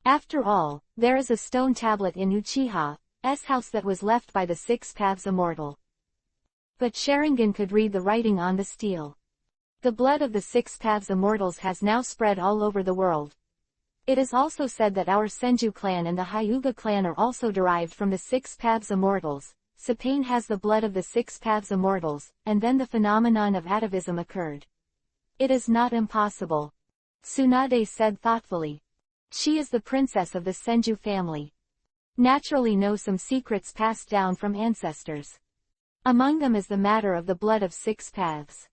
After all, there is a stone tablet in Uchiha's house that was left by the Six Paths immortal. But Sharingan could read the writing on the steel. The blood of the Six Paths immortals has now spread all over the world. It is also said that our Senju clan and the Hyuga clan are also derived from the Six Paths immortals, so Pain has the blood of the Six Paths immortals, and then the phenomenon of atavism occurred. It is not impossible. Tsunade said thoughtfully. She is the princess of the Senju family. Naturally knows some secrets passed down from ancestors. Among them is the matter of the blood of Six Paths.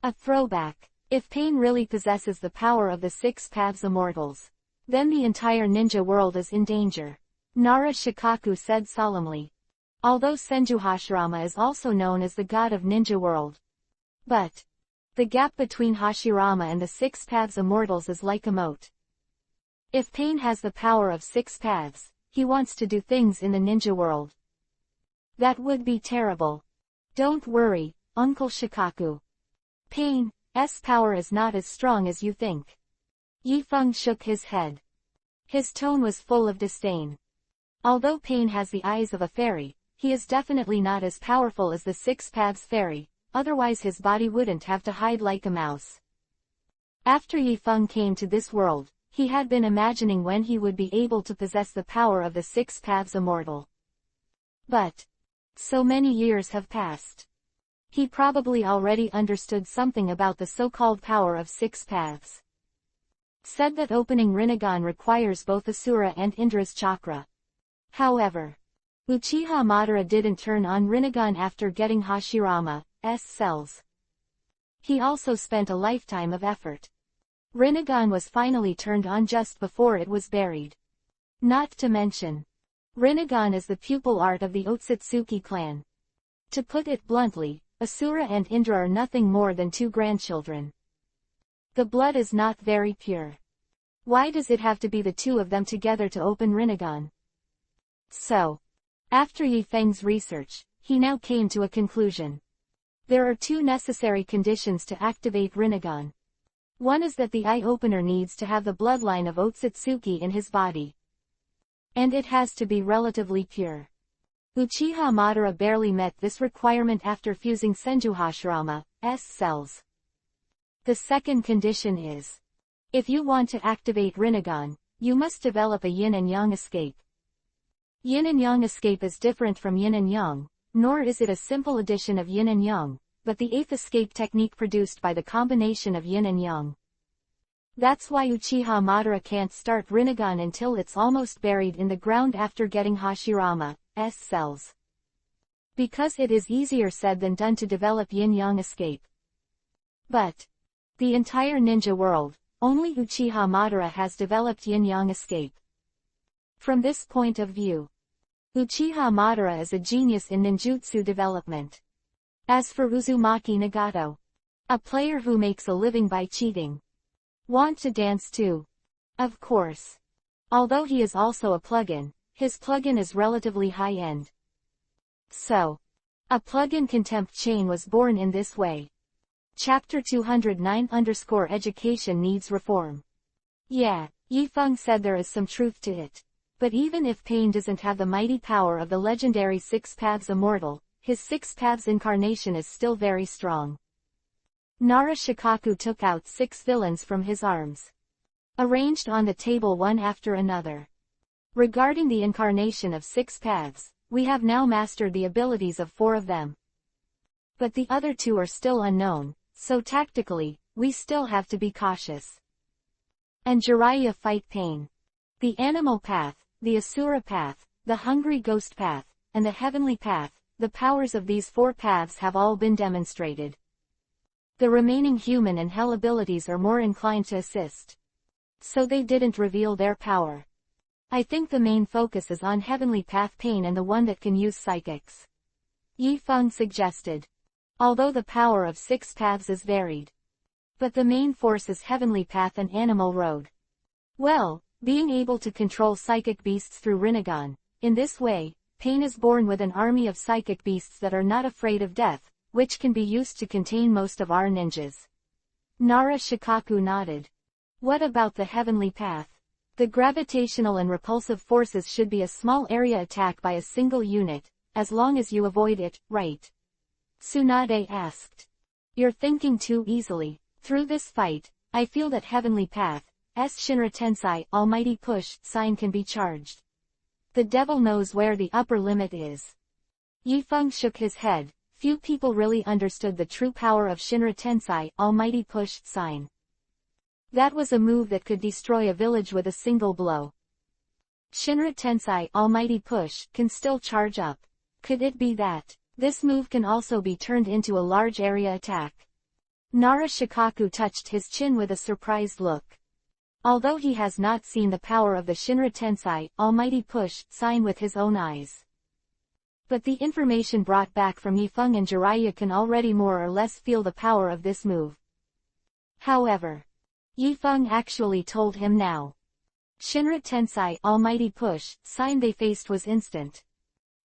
A throwback. If Pain really possesses the power of the Six Paths immortals, then the entire ninja world is in danger. Nara Shikaku said solemnly. Although Senju Hashirama is also known as the god of ninja world. But the gap between Hashirama and the Six Paths immortals is like a moat. If Pain has the power of Six Paths, he wants to do things in the ninja world. That would be terrible. Don't worry, Uncle Shikaku. Pain's power is not as strong as you think. Yifeng shook his head. His tone was full of disdain. Although Pain has the eyes of a fairy, he is definitely not as powerful as the Six Paths fairy, otherwise his body wouldn't have to hide like a mouse. After Yifeng came to this world, he had been imagining when he would be able to possess the power of the Six Paths immortal. But so many years have passed. He probably already understood something about the so-called power of Six Paths. Said that opening Rinnegan requires both Asura and Indra's chakra. However, Uchiha Madara didn't turn on Rinnegan after getting Hashirama's cells. He also spent a lifetime of effort. Rinnegan was finally turned on just before it was buried. Not to mention, Rinnegan is the pupil art of the Otsutsuki clan. To put it bluntly, Asura and Indra are nothing more than two grandchildren. The blood is not very pure. Why does it have to be the two of them together to open Rinnegan? So, after Yifeng's research, he now came to a conclusion. There are two necessary conditions to activate Rinnegan. One is that the eye opener needs to have the bloodline of Otsutsuki in his body. And it has to be relatively pure. Uchiha Madara barely met this requirement after fusing Senju Hashirama's cells. The second condition is, if you want to activate Rinnegan, you must develop a yin and yang escape. Yin and yang escape is different from yin and yang, nor is it a simple addition of yin and yang, but the eighth escape technique produced by the combination of yin and yang. That's why Uchiha Madara can't start Rinnegan until it's almost buried in the ground after getting Hashirama's cells. Because it is easier said than done to develop yin-yang escape. But the entire ninja world, only Uchiha Madara has developed yin-yang escape. From this point of view, Uchiha Madara is a genius in ninjutsu development. As for Uzumaki Nagato, A player who makes a living by cheating. Want to dance too? Of course. Although he is also a plugin, his plugin is relatively high-end. So, a plugin contempt chain was born in this way. Chapter 209_Education needs reform. Yeah, Yifeng said there is some truth to it. But even if Pain doesn't have the mighty power of the legendary Six Paths Immortal, his Six Paths incarnation is still very strong. Nara Shikaku took out 6 villains from his arms, arranged on the table one after another. Regarding the incarnation of 6 paths, we have now mastered the abilities of 4 of them. But the other 2 are still unknown, so tactically, we still have to be cautious. And Jiraiya fight Pain. The Animal Path, the Asura Path, the Hungry Ghost Path, and the Heavenly Path, the powers of these 4 paths have all been demonstrated. The remaining human and hell abilities are more inclined to assist. So they didn't reveal their power. I think the main focus is on Heavenly Path Pain and the one that can use psychics. Yifeng suggested. Although the power of 6 paths is varied. But the main force is Heavenly Path and Animal Road. Well, being able to control psychic beasts through Rinnegan, in this way, Pain is born with an army of psychic beasts that are not afraid of death, which can be used to contain most of our ninjas. Nara Shikaku nodded. What about the Heavenly Path? The gravitational and repulsive forces should be a small area attack by a single unit, as long as you avoid it, right? Tsunade asked. You're thinking too easily. Through this fight, I feel that Heavenly Path, Shinra Tensei Almighty Push sign can be charged. The devil knows where the upper limit is. Yifeng shook his head. Few people really understood the true power of Shinra Tensei Almighty Push sign. That was a move that could destroy a village with a single blow. Shinra Tensei Almighty Push can still charge up. Could it be that this move can also be turned into a large area attack? Nara Shikaku touched his chin with a surprised look. Although he has not seen the power of the Shinra Tensei Almighty Push sign with his own eyes. But the information brought back from Yifeng and Jiraiya can already more or less feel the power of this move. However, Yifeng actually told him now. Shinra Tensei Almighty Push sign they faced was instant.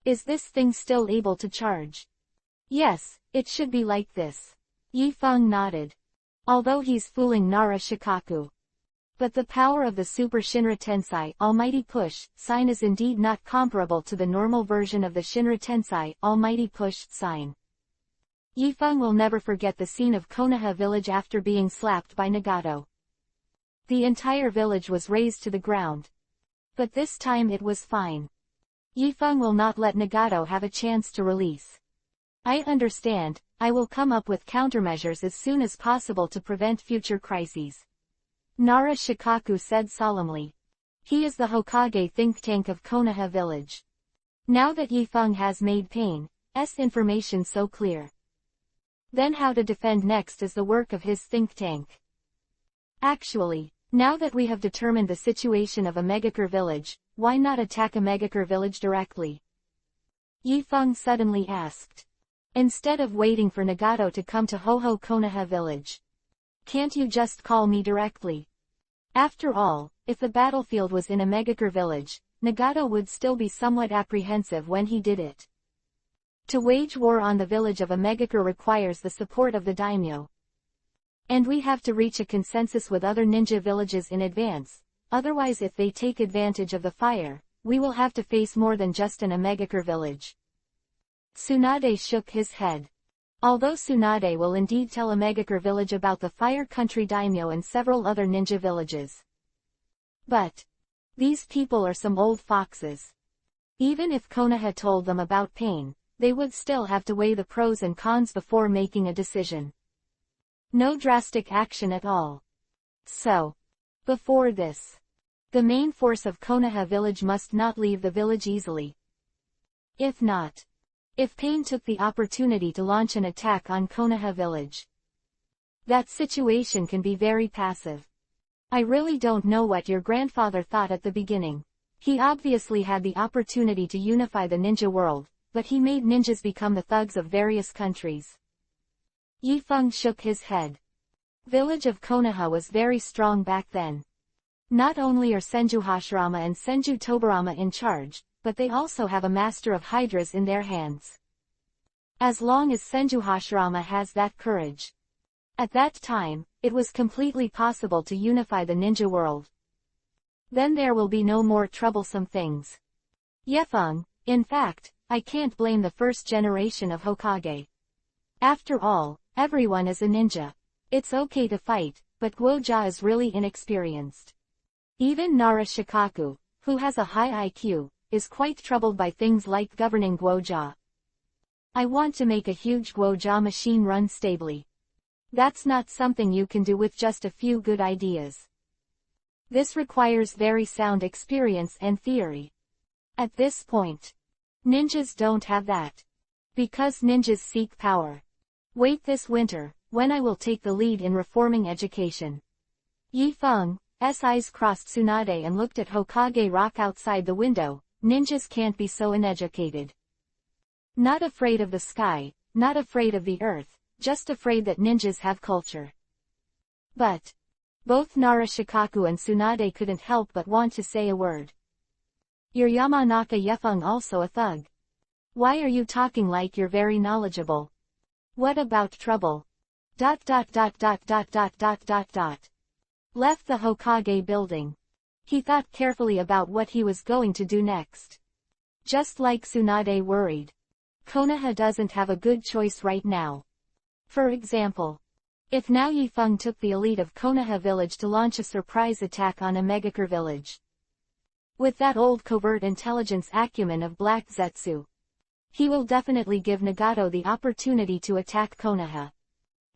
Is this thing still able to charge? Yes, it should be like this. Yifeng nodded. Although he's fooling Nara Shikaku. But the power of the Super Shinra Tensei Almighty Push sign is indeed not comparable to the normal version of the Shinra Tensei Almighty Push sign. Yifeng will never forget the scene of Konoha village after being slapped by Nagato. The entire village was razed to the ground. But this time it was fine. Yifeng will not let Nagato have a chance to release. I understand, I will come up with countermeasures as soon as possible to prevent future crises. Nara Shikaku said solemnly. He is the Hokage think tank of Konoha village. Now that Yifeng has made Pain's information so clear. Then how to defend next is the work of his think tank. Actually, now that we have determined the situation of a Megakure village, why not attack a Megakure village directly? Yifeng suddenly asked. Instead of waiting for Nagato to come to Ho-Ho Konoha village. Can't you just call me directly? After all, if the battlefield was in a Megakure village, Nagato would still be somewhat apprehensive when he did it. To wage war on the village of a Megakure requires the support of the daimyo. And we have to reach a consensus with other ninja villages in advance, otherwise if they take advantage of the fire, we will have to face more than just an Megakure village. Tsunade shook his head. Although Tsunade will indeed tell a Megakure village about the Fire Country Daimyo and several other ninja villages. But these people are some old foxes. Even if Konoha told them about Pain, they would still have to weigh the pros and cons before making a decision. No drastic action at all. So, before this, the main force of Konoha village must not leave the village easily. If not, if Pain took the opportunity to launch an attack on Konoha village, that situation can be very passive. I really don't know what your grandfather thought at the beginning. He obviously had the opportunity to unify the ninja world, but he made ninjas become the thugs of various countries. Yifeng shook his head. Village of Konoha was very strong back then. Not only are Senju Hashirama and Senju Tobarama in charge, but they also have a master of hydras in their hands. As long as Senju Hashirama has that courage. At that time, it was completely possible to unify the ninja world. Then there will be no more troublesome things. Yifeng, in fact, I can't blame the first generation of Hokage. After all, everyone is a ninja. It's okay to fight, but Guoja is really inexperienced. Even Nara Shikaku, who has a high IQ, is quite troubled by things like governing Guoja. I want to make a huge Guoja machine run stably. That's not something you can do with just a few good ideas. This requires very sound experience and theory. At this point, ninjas don't have that. Because ninjas seek power. Wait this winter, when I will take the lead in reforming education. Yifeng's eyes crossed Tsunade and looked at Hokage Rock outside the window. Ninjas can't be so uneducated. Not afraid of the sky, not afraid of the earth, just afraid that ninjas have culture. But both Nara Shikaku and Tsunade couldn't help but want to say a word. You're Yamanaka Yifeng also a thug. Why are you talking like you're very knowledgeable? What about trouble? Left the Hokage building. He thought carefully about what he was going to do next. Just like Tsunade worried. Konoha doesn't have a good choice right now. For example, if now Yifeng took the elite of Konoha village to launch a surprise attack on a Megakure village. With that old covert intelligence acumen of Black Zetsu, he will definitely give Nagato the opportunity to attack Konoha.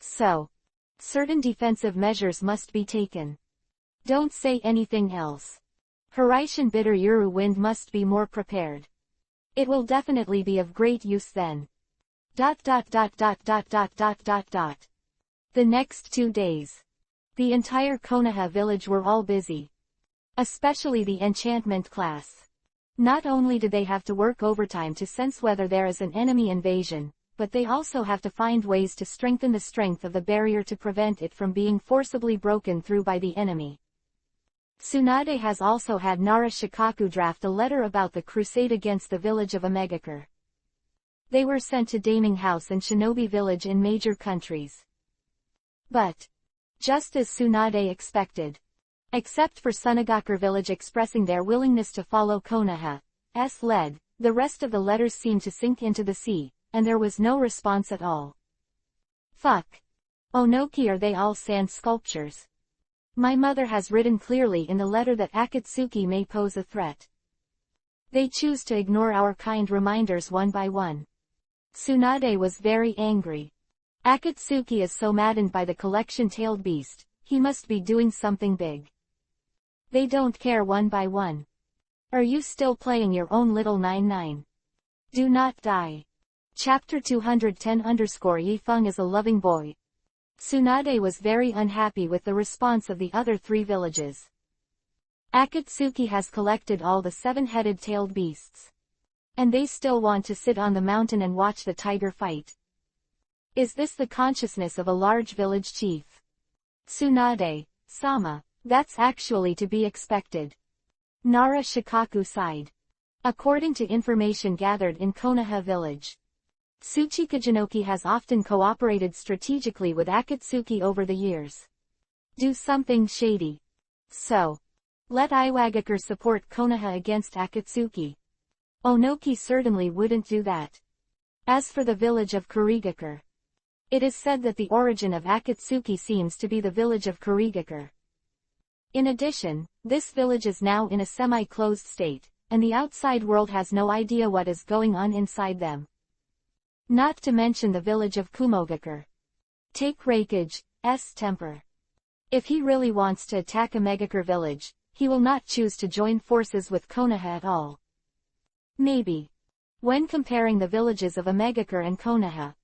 So, certain defensive measures must be taken. Don't say anything else. Hiraishin Bitter Yuru Wind must be more prepared. It will definitely be of great use then. The next 2 days. The entire Konoha village were all busy. Especially the enchantment class. Not only do they have to work overtime to sense whether there is an enemy invasion, but they also have to find ways to strengthen the strength of the barrier to prevent it from being forcibly broken through by the enemy. Tsunade has also had Nara Shikaku draft a letter about the crusade against the village of Megakure. They were sent to Daming House and Shinobi Village in major countries. But, just as Tsunade expected, except for Sunagakure Village expressing their willingness to follow Konoha's lead, the rest of the letters seemed to sink into the sea, and there was no response at all. Fuck. Onoki, are they all sand sculptures? My mother has written clearly in the letter that Akatsuki may pose a threat. They choose to ignore our kind reminders one by one. Tsunade was very angry. Akatsuki is so maddened by the collection-tailed beast, he must be doing something big. They don't care one by one. Are you still playing your own little 9-9? Do not die. Chapter 210 Yifeng is a loving boy. Tsunade was very unhappy with the response of the other 3 villages. Akatsuki has collected all the 7-headed tailed beasts. And they still want to sit on the mountain and watch the tiger fight. Is this the consciousness of a large village chief? Tsunade-sama, that's actually to be expected. Nara Shikaku sighed. According to information gathered in Konoha village, Tsuchikajinoki has often cooperated strategically with Akatsuki over the years. Do something shady. So, let Iwagakure support Konoha against Akatsuki. Onoki certainly wouldn't do that. As for the village of Kurigakure, it is said that the origin of Akatsuki seems to be the village of Kurigakure. In addition, this village is now in a semi-closed state, and the outside world has no idea what is going on inside them. Not to mention the village of Kumogakure. Take Raikage's temper. If he really wants to attack a Megakure village, he will not choose to join forces with Konoha at all. Maybe. When comparing the villages of Megakure and Konoha.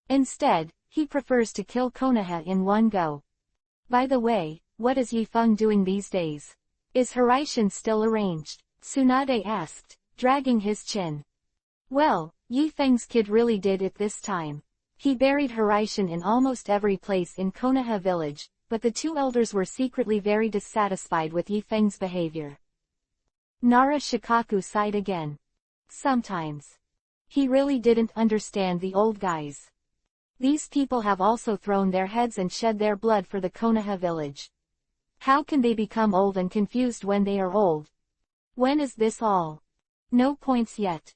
Instead, he prefers to kill Konoha in one go. By the way, what is Yifeng doing these days? Is Hiraishin still arranged? Tsunade asked, dragging his chin. Well, Yifeng's kid really did it this time. He buried Hiraishin in almost every place in Konoha village, but the two elders were secretly very dissatisfied with Yifeng's behavior. Nara Shikaku sighed again. Sometimes. He really didn't understand the old guys. These people have also thrown their heads and shed their blood for the Konoha village. How can they become old and confused when they are old? When is this all? No points yet.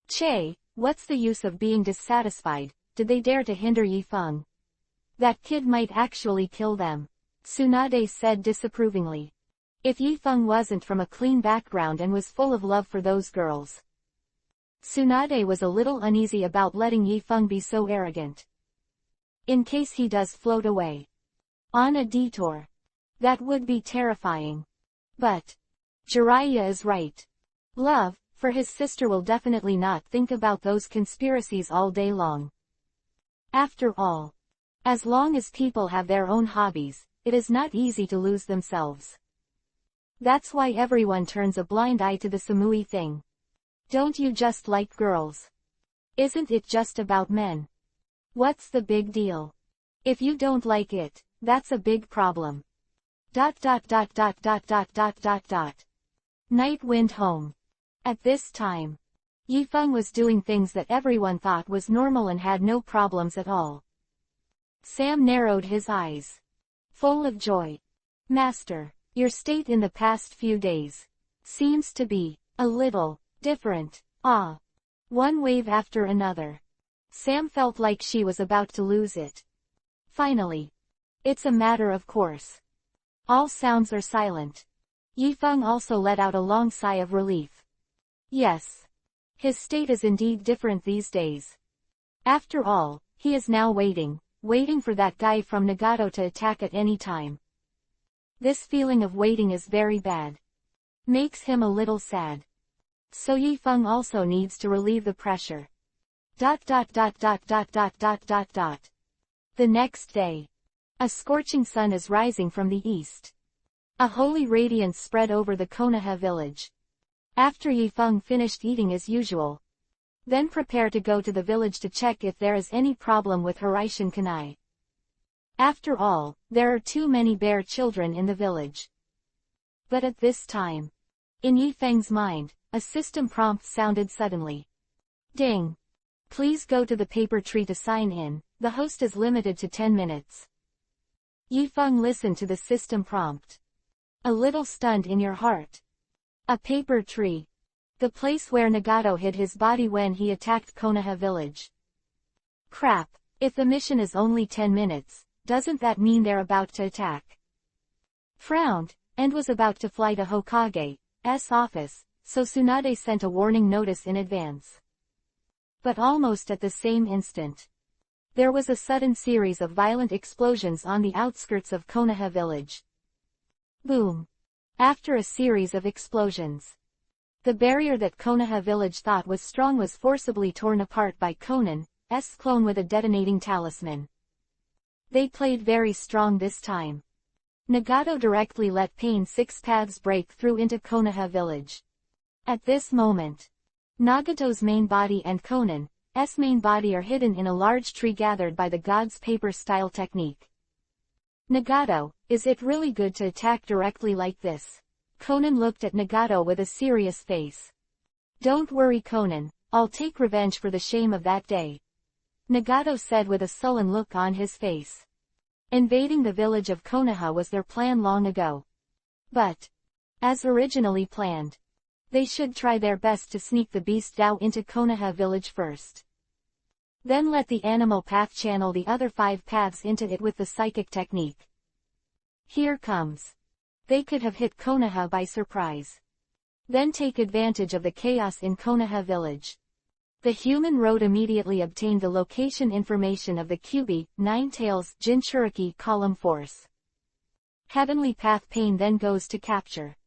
Che, what's the use of being dissatisfied? Did they dare to hinder Yifeng? That kid might actually kill them. Tsunade said disapprovingly. If Yifeng wasn't from a clean background and was full of love for those girls. Tsunade was a little uneasy about letting Yifeng be so arrogant. In case he does float away. On a detour. That would be terrifying. But Jiraiya is right. Love, for his sister will definitely not think about those conspiracies all day long. After all, as long as people have their own hobbies, it is not easy to lose themselves. That's why everyone turns a blind eye to the Samui thing. Don't you just like girls? Isn't it just about men? What's the big deal? If you don't like it, that's a big problem. ... Night went home. At this time, Yifeng was doing things that everyone thought was normal and had no problems at all. Sam narrowed his eyes. Full of joy. Master, your state in the past few days seems to be a little different. Ah. One wave after another. Sam felt like she was about to lose it. Finally. It's a matter of course. All sounds are silent. Yifeng also let out a long sigh of relief. Yes. His state is indeed different these days. After all, he is now waiting for that guy from Nagato to attack at any time. This feeling of waiting is very bad. Makes him a little sad. So Yifeng also needs to relieve the pressure. ... The next day. A scorching sun is rising from the east. A holy radiance spread over the Konoha village. After Yifeng finished eating as usual. Then prepare to go to the village to check if there is any problem with Hiraishin Kanai. After all, there are too many bear children in the village. But at this time, in Yifeng's mind, a system prompt sounded suddenly. Ding! Please go to the paper tree to sign in, the host is limited to 10 minutes. Yifeng listened to the system prompt. A little stunned in your heart. A paper tree. The place where Nagato hid his body when he attacked Konoha village. Crap, if the mission is only 10 minutes, doesn't that mean they're about to attack? Frowned, and was about to fly to Hokage's office, so Tsunade sent a warning notice in advance. But almost at the same instant, there was a sudden series of violent explosions on the outskirts of Konoha village. Boom. After a series of explosions, the barrier that Konoha village thought was strong was forcibly torn apart by Conan's clone with a detonating talisman. They played very strong this time. Nagato directly let Pain 6 paths break through into Konoha village. At this moment, Nagato's main body and Conan's main body are hidden in a large tree gathered by the god's paper style technique. Nagato, is it really good to attack directly like this? Conan looked at Nagato with a serious face. Don't worry Conan, I'll take revenge for the shame of that day. Nagato said with a sullen look on his face. Invading the village of Konoha was their plan long ago. But, as originally planned, they should try their best to sneak the beast Dao into Konoha village first. Then let the animal path channel the other 5 paths into it with the psychic technique. Here comes. They could have hit Konoha by surprise. Then take advantage of the chaos in Konoha village. The human road immediately obtained the location information of the Kyubi, Nine-Tails, Jinchuriki column force. Heavenly Path Pain then goes to capture.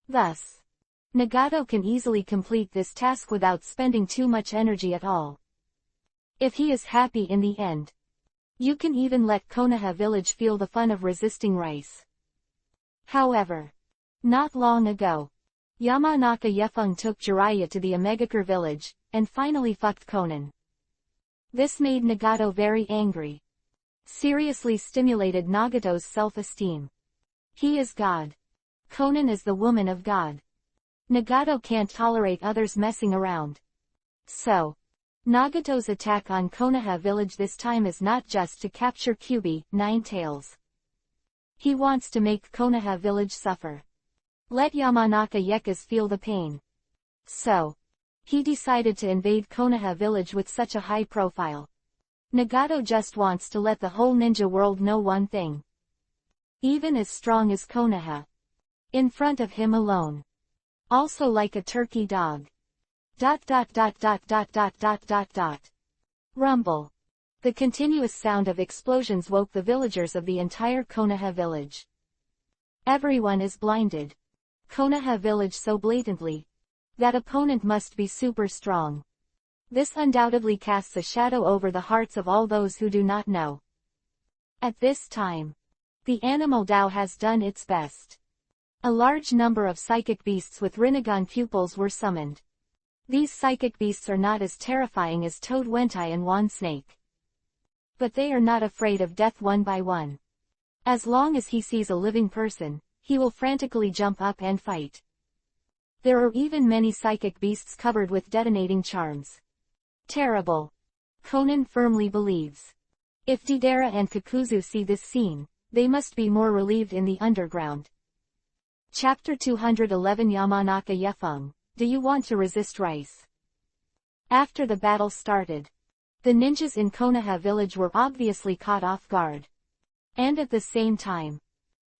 Thus, Nagato can easily complete this task without spending too much energy at all. If he is happy in the end, you can even let Konoha village feel the fun of resisting rice. However, not long ago, Yamanaka Yefeng took Jiraiya to the Omegakure village, and finally fucked Conan. This made Nagato very angry. Seriously stimulated Nagato's self-esteem. He is God. Konan is the woman of God. Nagato can't tolerate others messing around. So, Nagato's attack on Konoha village this time is not just to capture Kyubi, Nine Tails. He wants to make Konoha village suffer. Let Yamanaka Yekas feel the pain. So, he decided to invade Konoha village with such a high profile. Nagato just wants to let the whole ninja world know one thing. Even as strong as Konoha. In front of him alone. Also like a turkey dog. ... Rumble. The continuous sound of explosions woke the villagers of the entire Konoha village. Everyone is blinded. Konoha village so blatantly. That opponent must be super strong. This undoubtedly casts a shadow over the hearts of all those who do not know. At this time, the animal Dao has done its best. A large number of psychic beasts with Rinnegan pupils were summoned. These psychic beasts are not as terrifying as Toad Wentai and Wand Snake. But they are not afraid of death one by one. As long as he sees a living person, he will frantically jump up and fight. There are even many psychic beasts covered with detonating charms. Terrible. Konan firmly believes. If Deidara and Kakuzu see this scene, they must be more relieved in the underground. Chapter 211 Yamanaka Yefeng, do you want to resist Rice? After the battle started, the ninjas in Konoha village were obviously caught off guard. And at the same time,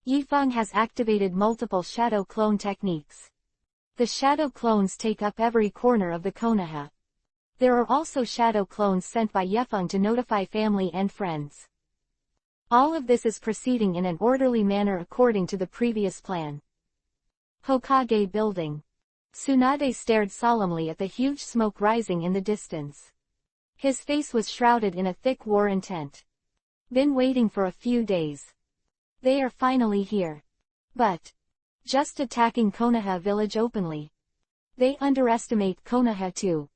Yifeng has activated multiple shadow clone techniques. The shadow clones take up every corner of the Konoha. There are also shadow clones sent by Yefeng to notify family and friends. All of this is proceeding in an orderly manner according to the previous plan. Hokage Building. Tsunade stared solemnly at the huge smoke rising in the distance. His face was shrouded in a thick war intent. Been waiting for a few days. They are finally here. But, just attacking Konoha village openly. They underestimate Konoha too.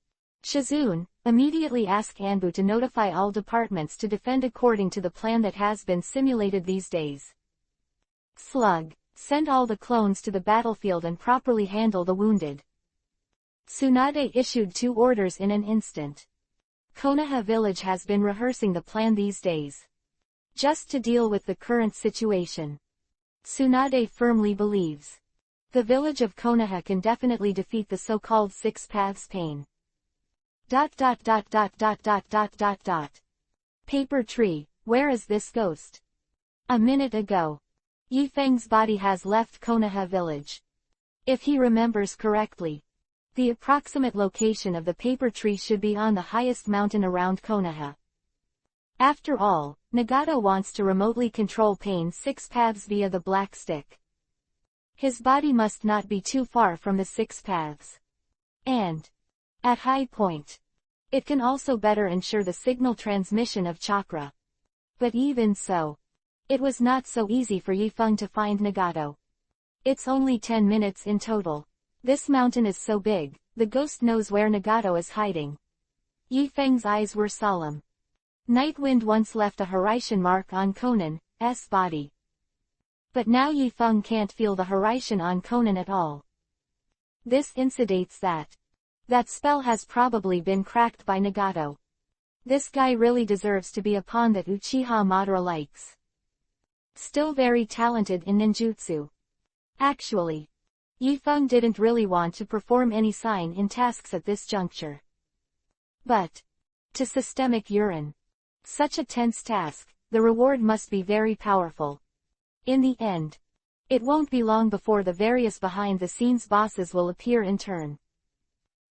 Shizune, immediately ask Anbu to notify all departments to defend according to the plan that has been simulated these days. Slug, send all the clones to the battlefield and properly handle the wounded. Tsunade issued 2 orders in an instant. Konoha village has been rehearsing the plan these days. Just to deal with the current situation. Tsunade firmly believes. The village of Konoha can definitely defeat the so-called Six Paths Pain. ... Paper tree, where is this ghost? A minute ago. Yifeng's body has left Konoha village. If he remembers correctly, the approximate location of the paper tree should be on the highest mountain around Konoha. After all, Nagato wants to remotely control Pain Six Paths via the black stick. His body must not be too far from the Six Paths. And, at high point, it can also better ensure the signal transmission of chakra. But even so, it was not so easy for Yifeng to find Nagato. It's only 10 minutes in total. This mountain is so big, the ghost knows where Nagato is hiding. Yifeng's eyes were solemn. Night Wind once left a Horaishin mark on Konan's body. But now Yifeng can't feel the Horaishin on Konan at all. This indicates that spell has probably been cracked by Nagato. This guy really deserves to be a pawn that Uchiha Madara likes. Still very talented in ninjutsu. Actually, Yifeng didn't really want to perform any sign-in tasks at this juncture. But, to systemic urine. Such a tense task, the reward must be very powerful. In the end, it won't be long before the various behind-the-scenes bosses will appear in turn.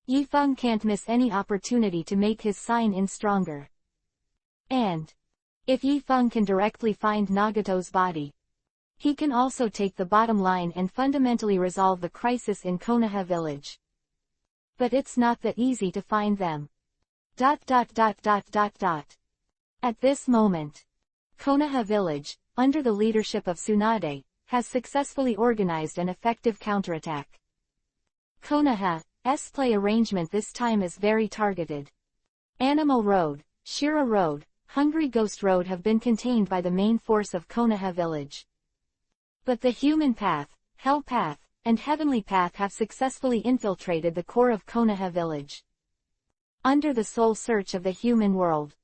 Yifeng can't miss any opportunity to make his sign-in stronger. And, if Yifeng can directly find Nagato's body, he can also take the bottom line and fundamentally resolve the crisis in Konoha village. But it's not that easy to find them. ... At this moment, Konoha village, under the leadership of Tsunade, has successfully organized an effective counterattack. Konoha's play arrangement this time is very targeted. Animal Road, Shira Road, Hungry Ghost Road have been contained by the main force of Konoha village. But the human path, hell path, and heavenly path have successfully infiltrated the core of Konoha village. Under the soul search of the human world,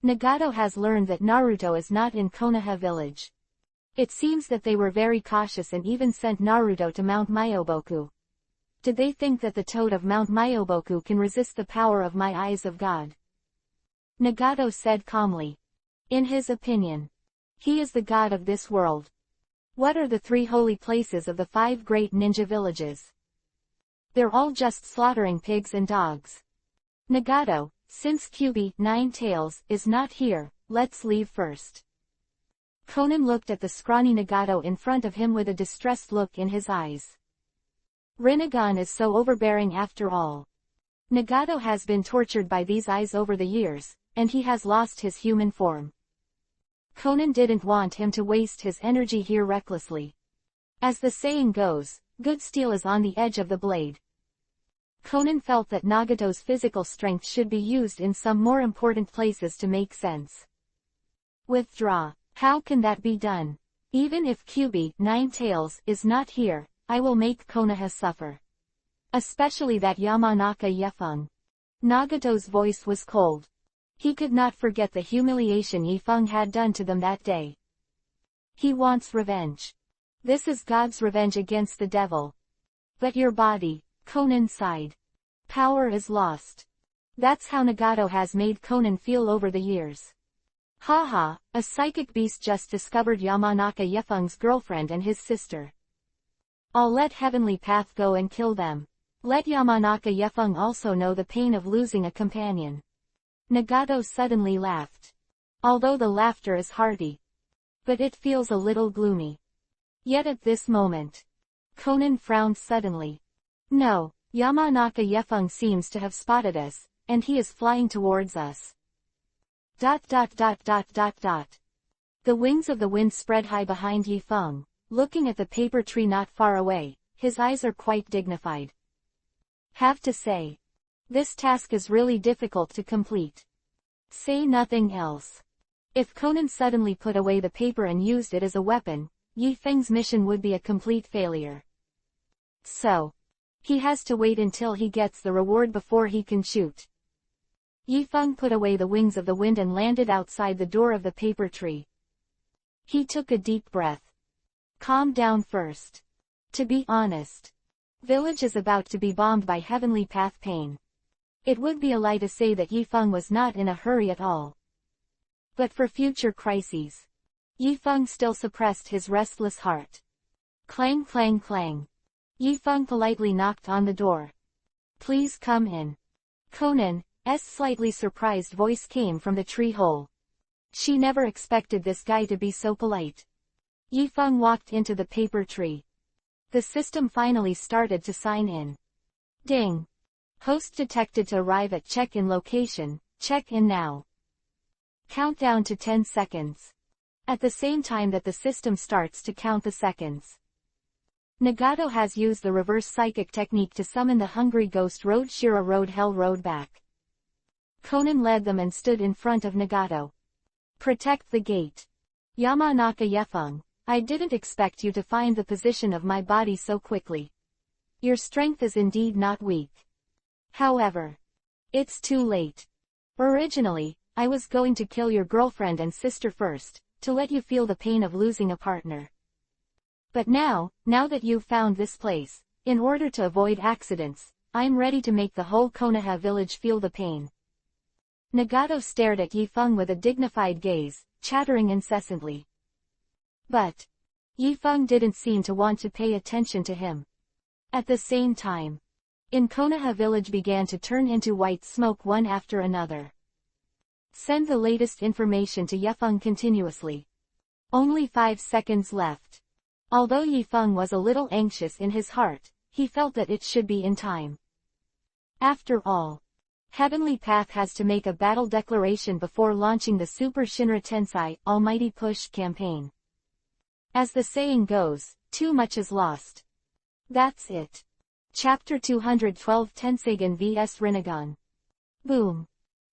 Nagato has learned that Naruto is not in Konoha village. It seems that they were very cautious and even sent Naruto to Mount Myoboku. Did they think that the toad of Mount Myoboku can resist the power of my eyes of God? Nagato said calmly. In his opinion, he is the god of this world. What are the 3 holy places of the 5 great ninja villages? They're all just slaughtering pigs and dogs. Nagato, since Kyuubi, 9 Tails, is not here, let's leave first. Conan looked at the scrawny Nagato in front of him with a distressed look in his eyes. Rinnegan is so overbearing after all. Nagato has been tortured by these eyes over the years, and he has lost his human form. Conan didn't want him to waste his energy here recklessly. As the saying goes, good steel is on the edge of the blade. Conan felt that Nagato's physical strength should be used in some more important places to make sense. Withdraw. How can that be done? Even if Kyuubi, 9 Tails, is not here, I will make Konoha suffer. Especially that Yamanaka Yefeng. Nagato's voice was cold. He could not forget the humiliation Yifeng had done to them that day. He wants revenge. This is God's revenge against the devil. But your body, Conan sighed. Power is lost. That's how Nagato has made Conan feel over the years. Haha, a psychic beast just discovered Yamanaka Yefeng's girlfriend and his sister. I'll let Heavenly Path go and kill them. Let Yamanaka Yefeng also know the pain of losing a companion. Nagato suddenly laughed. Although the laughter is hearty. But it feels a little gloomy. Yet at this moment, Conan frowned suddenly. No, Yamanaka Yefeng seems to have spotted us, and he is flying towards us. ... The wings of the wind spread high behind Yifeng, looking at the paper tree not far away, his eyes are quite dignified. Have to say, this task is really difficult to complete. Say nothing else. If Conan suddenly put away the paper and used it as a weapon, Yifeng's mission would be a complete failure. So, he has to wait until he gets the reward before he can shoot. Yifeng put away the wings of the wind and landed outside the door of the paper tree. He took a deep breath. Calm down first. To be honest, village is about to be bombed by Heavenly Path pain. It would be a lie to say that Yifeng was not in a hurry at all. But for future crises, Yifeng still suppressed his restless heart. Clang clang clang. Yifeng politely knocked on the door. Please come in. Conan's slightly surprised voice came from the tree hole. She never expected this guy to be so polite. Yifeng walked into the paper tree. The system finally started to sign in. Ding. Host detected to arrive at check-in location, check in now. Countdown to 10 seconds. At the same time that the system starts to count the seconds, Nagato has used the reverse psychic technique to summon the Hungry Ghost Road, Shira Road, Hell Road back. Conan led them and stood in front of Nagato. Protect the gate. Yamanaka Yefeng, I didn't expect you to find the position of my body so quickly. Your strength is indeed not weak. However, it's too late. Originally, I was going to kill your girlfriend and sister first, to let you feel the pain of losing a partner. But now that you've found this place, in order to avoid accidents, I'm ready to make the whole Konoha village feel the pain. Nagato stared at Yifeng with a dignified gaze, chattering incessantly. But Yifeng didn't seem to want to pay attention to him. At the same time, in Konoha village began to turn into white smoke one after another. Send the latest information to Yifeng continuously. Only 5 seconds left. Although Yifeng was a little anxious in his heart, he felt that it should be in time. After all, Heavenly Path has to make a battle declaration before launching the Super Shinra Tensei Almighty Push campaign. As the saying goes, too much is lost. That's it. Chapter 212 Tenseigan vs Rinnegan. Boom.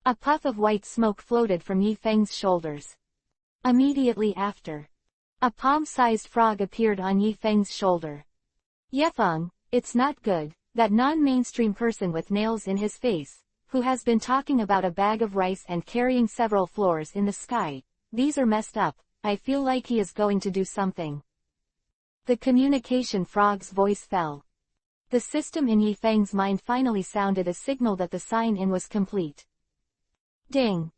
A puff of white smoke floated from Yi Feng's shoulders. Immediately after, a palm-sized frog appeared on Yi Feng's shoulder. Yifeng, it's not good, that non-mainstream person with nails in his face, who has been talking about a bag of rice and carrying several floors in the sky. These are messed up. I feel like he is going to do something. The communication frog's voice fell. The system in Yi Feng's mind finally sounded a signal that the sign-in was complete. Ding!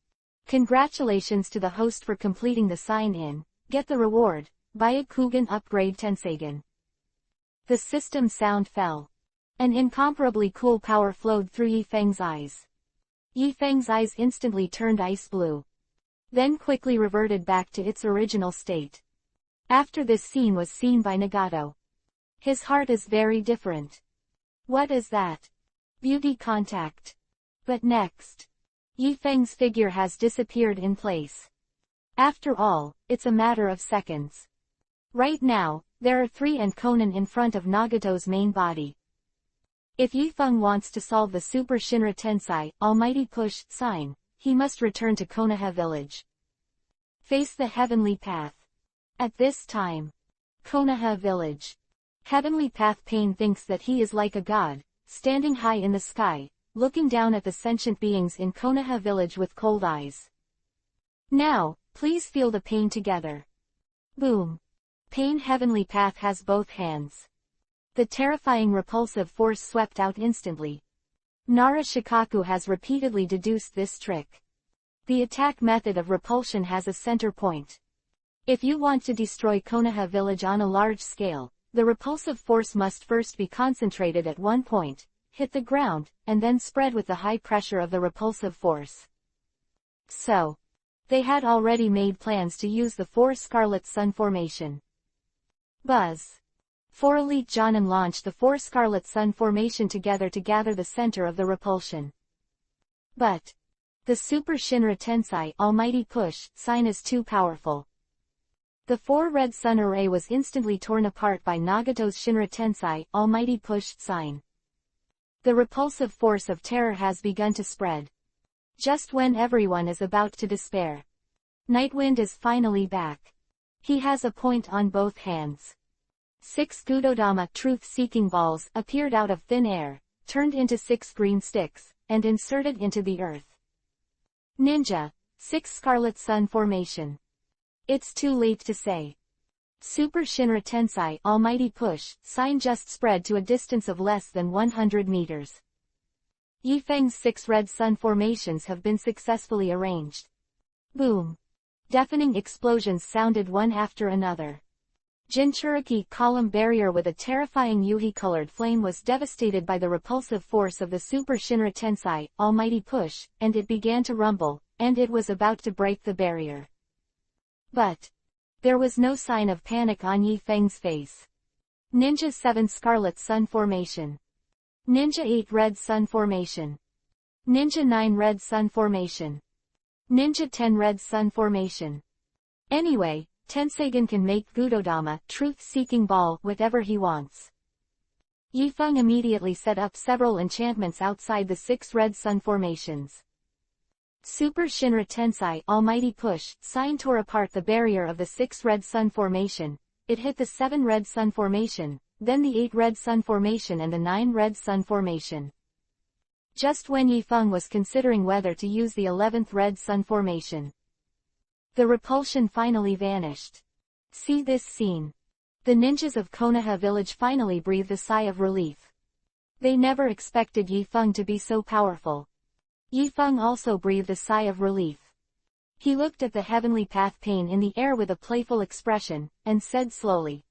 Congratulations to the host for completing the sign-in. Get the reward. Buy a Kugan upgrade Tensagen. The system sound fell. An incomparably cool power flowed through Yi Feng's eyes. Yi Feng's eyes instantly turned ice blue. Then quickly reverted back to its original state. After this scene was seen by Nagato. His heart is very different. What is that? Beauty contact. But next. Yi Feng's figure has disappeared in place. After all, it's a matter of seconds. Right now, there are 3 and Conan in front of Nagato's main body. If Yi Feng wants to solve the Super Shinra Tensei Almighty Push sign, he must return to Konoha village. Face the heavenly path. At this time, Konoha village. Heavenly Path Pain thinks that he is like a god, standing high in the sky, looking down at the sentient beings in Konoha village with cold eyes. Now, please feel the pain together. Boom. Pain Heavenly Path has both hands. The terrifying repulsive force swept out instantly. Nara Shikaku has repeatedly deduced this trick. The attack method of repulsion has a center point. If you want to destroy Konoha village on a large scale, the repulsive force must first be concentrated at one point, hit the ground, and then spread with the high pressure of the repulsive force. So, they had already made plans to use the 4 Scarlet Sun formation. Buzz. 4 Elite Jonin launched the 4 Scarlet Sun formation together to gather the center of the repulsion. But the Super Shinra Tensei Almighty Push sign is too powerful. The 4 Red Sun array was instantly torn apart by Nagato's Shinra Tensei Almighty Push sign. The repulsive force of terror has begun to spread. Just when everyone is about to despair, Nightwind is finally back. He has a point on both hands. 6 Gudodama truth-seeking balls appeared out of thin air, turned into 6 green sticks, and inserted into the earth. Ninja, 6 Scarlet Sun formation. It's too late to say. Super Shinra Tensei Almighty Push sign just spread to a distance of less than 100 meters. Yi Feng's 6 Red Sun formations have been successfully arranged. Boom. Deafening explosions sounded one after another. Jinchuriki column barrier with a terrifying Yuhi-colored flame was devastated by the repulsive force of the Super Shinra Tensei Almighty Push, and it began to rumble, and it was about to break the barrier. But there was no sign of panic on Yi Feng's face. Ninja 7 Scarlet Sun formation. Ninja 8 Red Sun formation. Ninja 9 Red Sun formation. Ninja 10 Red Sun formation. Anyway, Tensagen can make Gudodama truth-seeking ball whatever he wants. Yi Feng immediately set up several enchantments outside the 6 Red Sun formations. Super Shinra Tensei Almighty Push sign tore apart the barrier of the 6 Red Sun formation. It hit the 7 Red Sun formation, then the 8 Red Sun formation and the 9 Red Sun formation. Just when Yi Feng was considering whether to use the 11th Red Sun formation, the repulsion finally vanished. See this scene. The ninjas of Konoha village finally breathed a sigh of relief. They never expected Yi Feng to be so powerful. Yi Feng also breathed a sigh of relief. He looked at the heavenly path Pain in the air with a playful expression, and said slowly.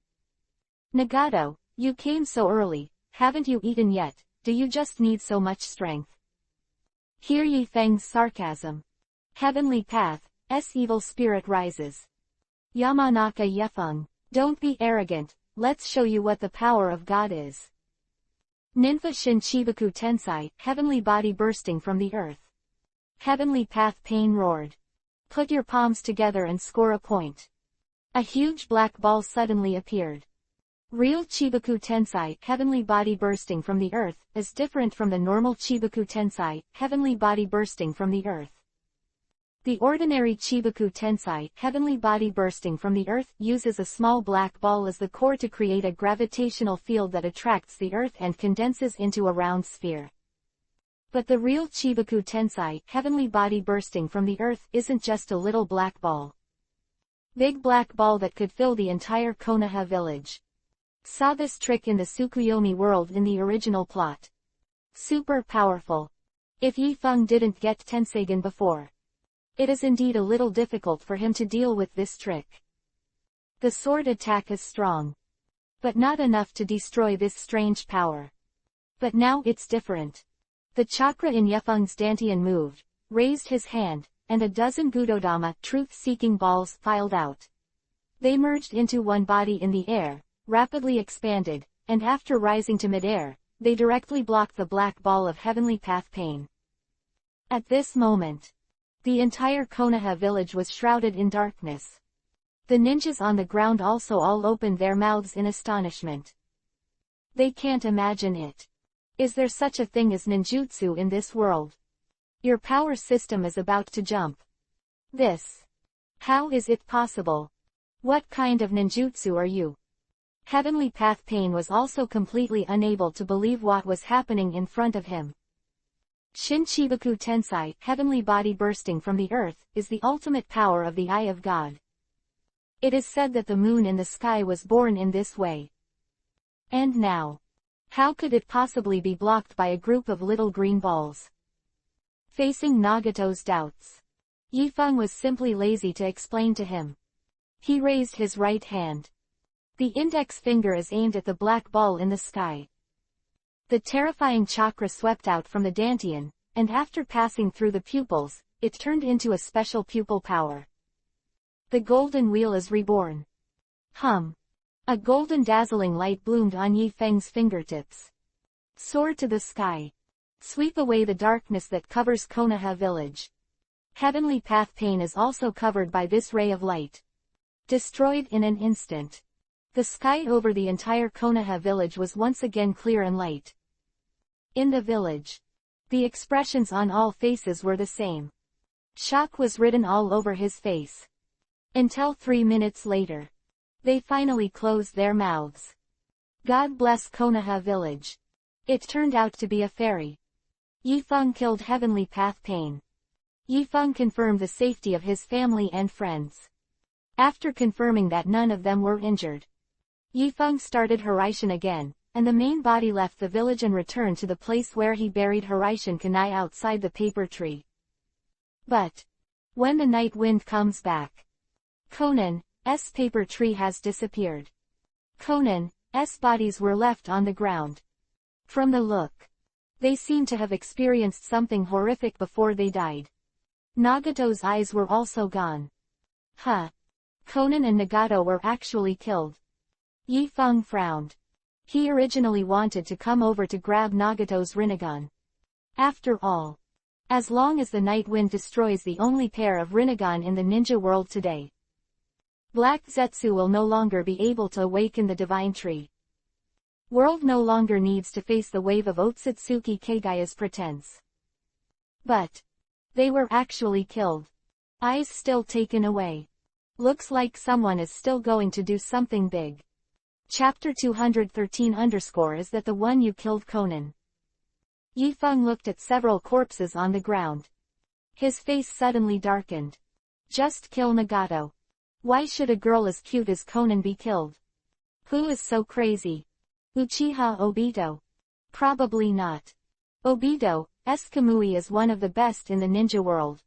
Nagato, you came so early, haven't you eaten yet, do you just need so much strength? Hear Yi Feng's sarcasm. Heavenly path, evil spirit rises. Yamanaka Yefeng, don't be arrogant, let's show you what the power of God is. Ninfa Shin Chibaku Tensei, heavenly body bursting from the earth. Heavenly path Pain roared. Put your palms together and score a point. A huge black ball suddenly appeared. Real Chibaku Tensai, heavenly body bursting from the earth, is different from the normal Chibaku Tensai, heavenly body bursting from the earth. The ordinary Chibaku Tensai, heavenly body bursting from the earth, uses a small black ball as the core to create a gravitational field that attracts the earth and condenses into a round sphere. But the real Chibaku Tensai, heavenly body bursting from the earth, isn't just a little black ball. Big black ball that could fill the entire Konoha village. Saw this trick in the Tsukuyomi world in the original plot. Super powerful. If Yifeng didn't get Tensegan before, it is indeed a little difficult for him to deal with this trick. The sword attack is strong, but not enough to destroy this strange power. But now it's different. The chakra in Yifeng's dantian moved, raised his hand, and a dozen Gudodama, truth-seeking balls, filed out. They merged into one body in the air, rapidly expanded, and after rising to mid-air, they directly blocked the black ball of heavenly path pain. At this moment, the entire Konoha village was shrouded in darkness. The ninjas on the ground also all opened their mouths in astonishment. They can't imagine it. Is there such a thing as ninjutsu in this world? Your power system is about to jump. This. How is it possible? What kind of ninjutsu are you? Heavenly Path Pain was also completely unable to believe what was happening in front of him. Shin Chibaku Tensai, heavenly body bursting from the earth, is the ultimate power of the Eye of God. It is said that the moon in the sky was born in this way. And now, how could it possibly be blocked by a group of little green balls? Facing Nagato's doubts, Yifeng was simply lazy to explain to him. He raised his right hand. The index finger is aimed at the black ball in the sky. The terrifying chakra swept out from the dantian, and after passing through the pupils, it turned into a special pupil power. The golden wheel is reborn. A golden dazzling light bloomed on Yifeng's fingertips. Soar to the sky. Sweep away the darkness that covers Konoha village. Heavenly Path Pain is also covered by this ray of light. Destroyed in an instant. The sky over the entire Konoha village was once again clear and light. In the village, the expressions on all faces were the same. Shock was written all over his face. Until 3 minutes later, they finally closed their mouths. God bless Konoha village. It turned out to be a fairy. Yifeng killed Heavenly Path Pain. Yifeng confirmed the safety of his family and friends. After confirming that none of them were injured, Yifeng started Hiraishin again, and the main body left the village and returned to the place where he buried Hiraishin Kunai outside the paper tree. But when the night wind comes back, Conan's paper tree has disappeared. Conan's bodies were left on the ground. From the look, they seem to have experienced something horrific before they died. Nagato's eyes were also gone. Conan and Nagato were actually killed. Yifeng frowned. He originally wanted to come over to grab Nagato's Rinnegan. After all, as long as the night wind destroys the only pair of Rinnegan in the ninja world today, Black Zetsu will no longer be able to awaken the divine tree. World no longer needs to face the wave of Otsutsuki Kagaya's pretense. But they were actually killed. Eyes still taken away. Looks like someone is still going to do something big. Chapter 213 Is that the one you killed Conan? Yifeng looked at several corpses on the ground. His face suddenly darkened. Just kill Nagato. Why should a girl as cute as Conan be killed? Who is so crazy? Uchiha Obito? Probably not. Obito's Kamui is one of the best in the ninja world.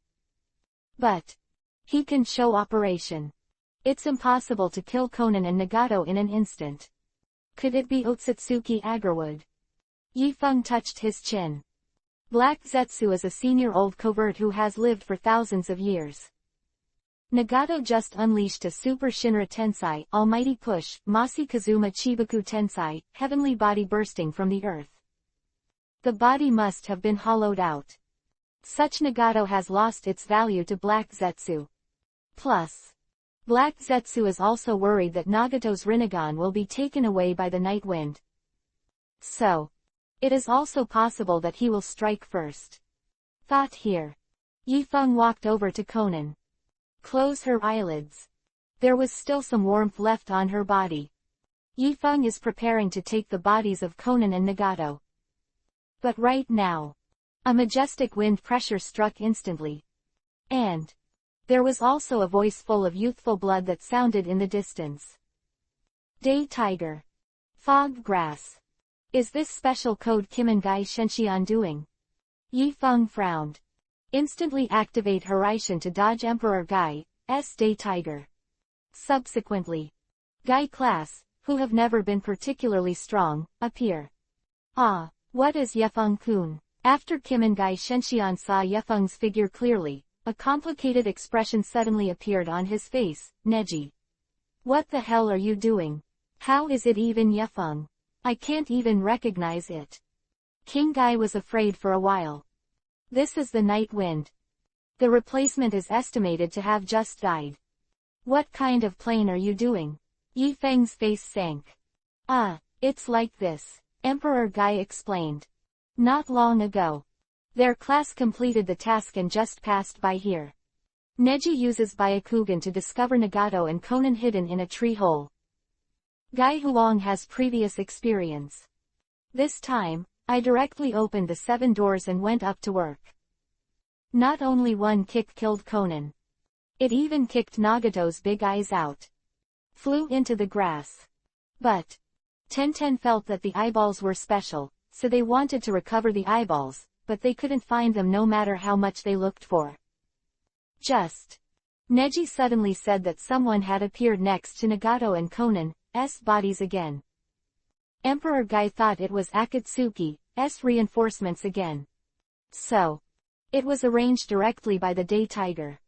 But he can show operation. It's impossible to kill Conan and Nagato in an instant. Could it be Otsutsuki Agarwood? Yifeng touched his chin. Black Zetsu is a senior old covert who has lived for thousands of years. Nagato just unleashed a Super Shinra Tensai, Almighty Push, Masi Kazuma Chibaku Tensai, heavenly body bursting from the earth. The body must have been hollowed out. Such Nagato has lost its value to Black Zetsu. Plus, Black Zetsu is also worried that Nagato's Rinnegan will be taken away by the night wind. So, it is also possible that he will strike first. Thought here. Yifeng walked over to Conan. Close her eyelids. There was still some warmth left on her body. Yifeng is preparing to take the bodies of Conan and Nagato. But right now, a majestic wind pressure struck instantly. And there was also a voice full of youthful blood that sounded in the distance. Day Tiger. Fog Grass. Is this special code Kimengai Shenxian doing? Yifeng frowned. Instantly activate Horaishin to dodge Emperor Gai's Day Tiger. Subsequently, Gai class, who have never been particularly strong, appear. Ah, what is Yefeng-kun? After Kimengai Shenxian saw Yefeng's figure clearly, a complicated expression suddenly appeared on his face. Neji. What the hell are you doing? How is it even Yefeng? I can't even recognize it. King Gai was afraid for a while. This is the night wind. The replacement is estimated to have just died. What kind of plane are you doing? Yifeng's face sank. It's like this, Emperor Gai explained. Not long ago, their class completed the task and just passed by here. Neji uses Byakugan to discover Nagato and Conan hidden in a tree hole. Gai Huang has previous experience. This time, I directly opened the 7 doors and went up to work. Not only one kick killed Conan. It even kicked Nagato's big eyes out. Flew into the grass. But Tenten felt that the eyeballs were special, so they wanted to recover the eyeballs, but they couldn't find them no matter how much they looked for. Neji suddenly said that someone had appeared next to Nagato and Conan's bodies again. Emperor Gai thought it was Akatsuki's reinforcements again. So, it was arranged directly by the Day Tiger.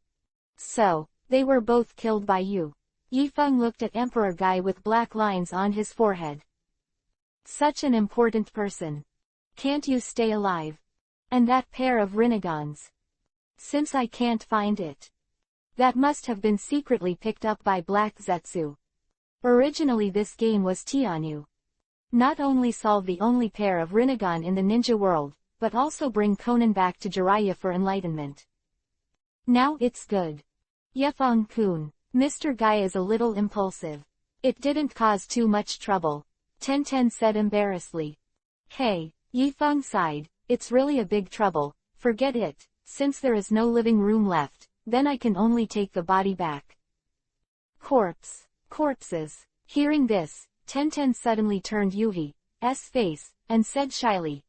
So, they were both killed by you. Yifeng looked at Emperor Gai with black lines on his forehead. Such an important person. Can't you stay alive? And that pair of Rinnegans. Since I can't find it. That must have been secretly picked up by Black Zetsu. Originally this game was Tianyu. Not only solve the only pair of Rinnegan in the ninja world, but also bring Conan back to Jiraiya for enlightenment. Now it's good. Yefeng-kun, Mr. Gai is a little impulsive. It didn't cause too much trouble. Tenten said embarrassedly. Hey, Yifeng sighed, it's really a big trouble, forget it, since there is no living room left, then I can only take the body back. Corpses. Hearing this, Tenten suddenly turned Yuhi's face, and said shyly,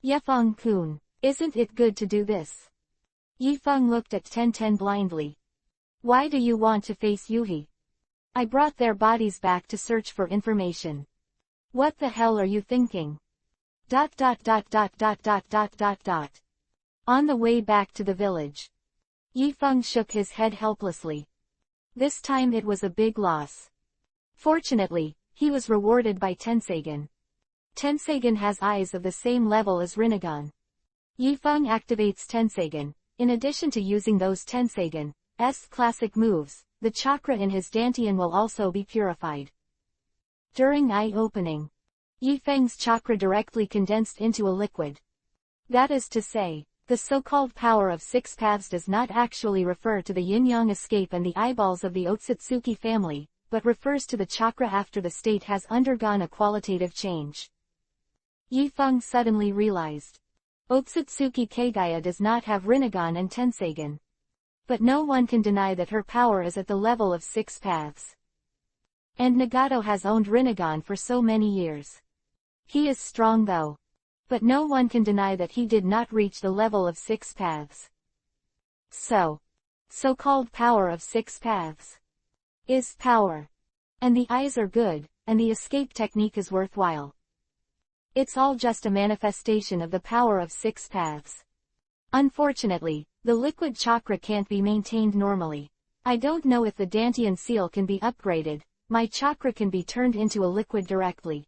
Yefeng-kun, isn't it good to do this? Yifeng looked at Tenten blindly. Why do you want to face Yuhi? I brought their bodies back to search for information. What the hell are you thinking? On the way back to the village, Yifeng shook his head helplessly. This time it was a big loss. Fortunately, he was rewarded by Tenseigan. Tenseigan has eyes of the same level as Rinnegan. Yifeng activates Tenseigan. In addition to using those Tenseigan's classic moves, the chakra in his dantian will also be purified. During eye-opening, Yifeng's chakra directly condensed into a liquid. That is to say, the so-called power of 6 paths does not actually refer to the yin-yang escape and the eyeballs of the Otsutsuki family, but refers to the chakra after the state has undergone a qualitative change. Yifeng suddenly realized. Otsutsuki Kagaya does not have Rinnegan and Tenseigan. But no one can deny that her power is at the level of 6 paths. And Nagato has owned Rinnegan for so many years. He is strong though. But no one can deny that he did not reach the level of 6 paths. So-called power of 6 paths is power. And the eyes are good, and the escape technique is worthwhile. It's all just a manifestation of the power of 6 paths. Unfortunately, the liquid chakra can't be maintained normally. I don't know if the Dantian seal can be upgraded, my chakra can be turned into a liquid directly.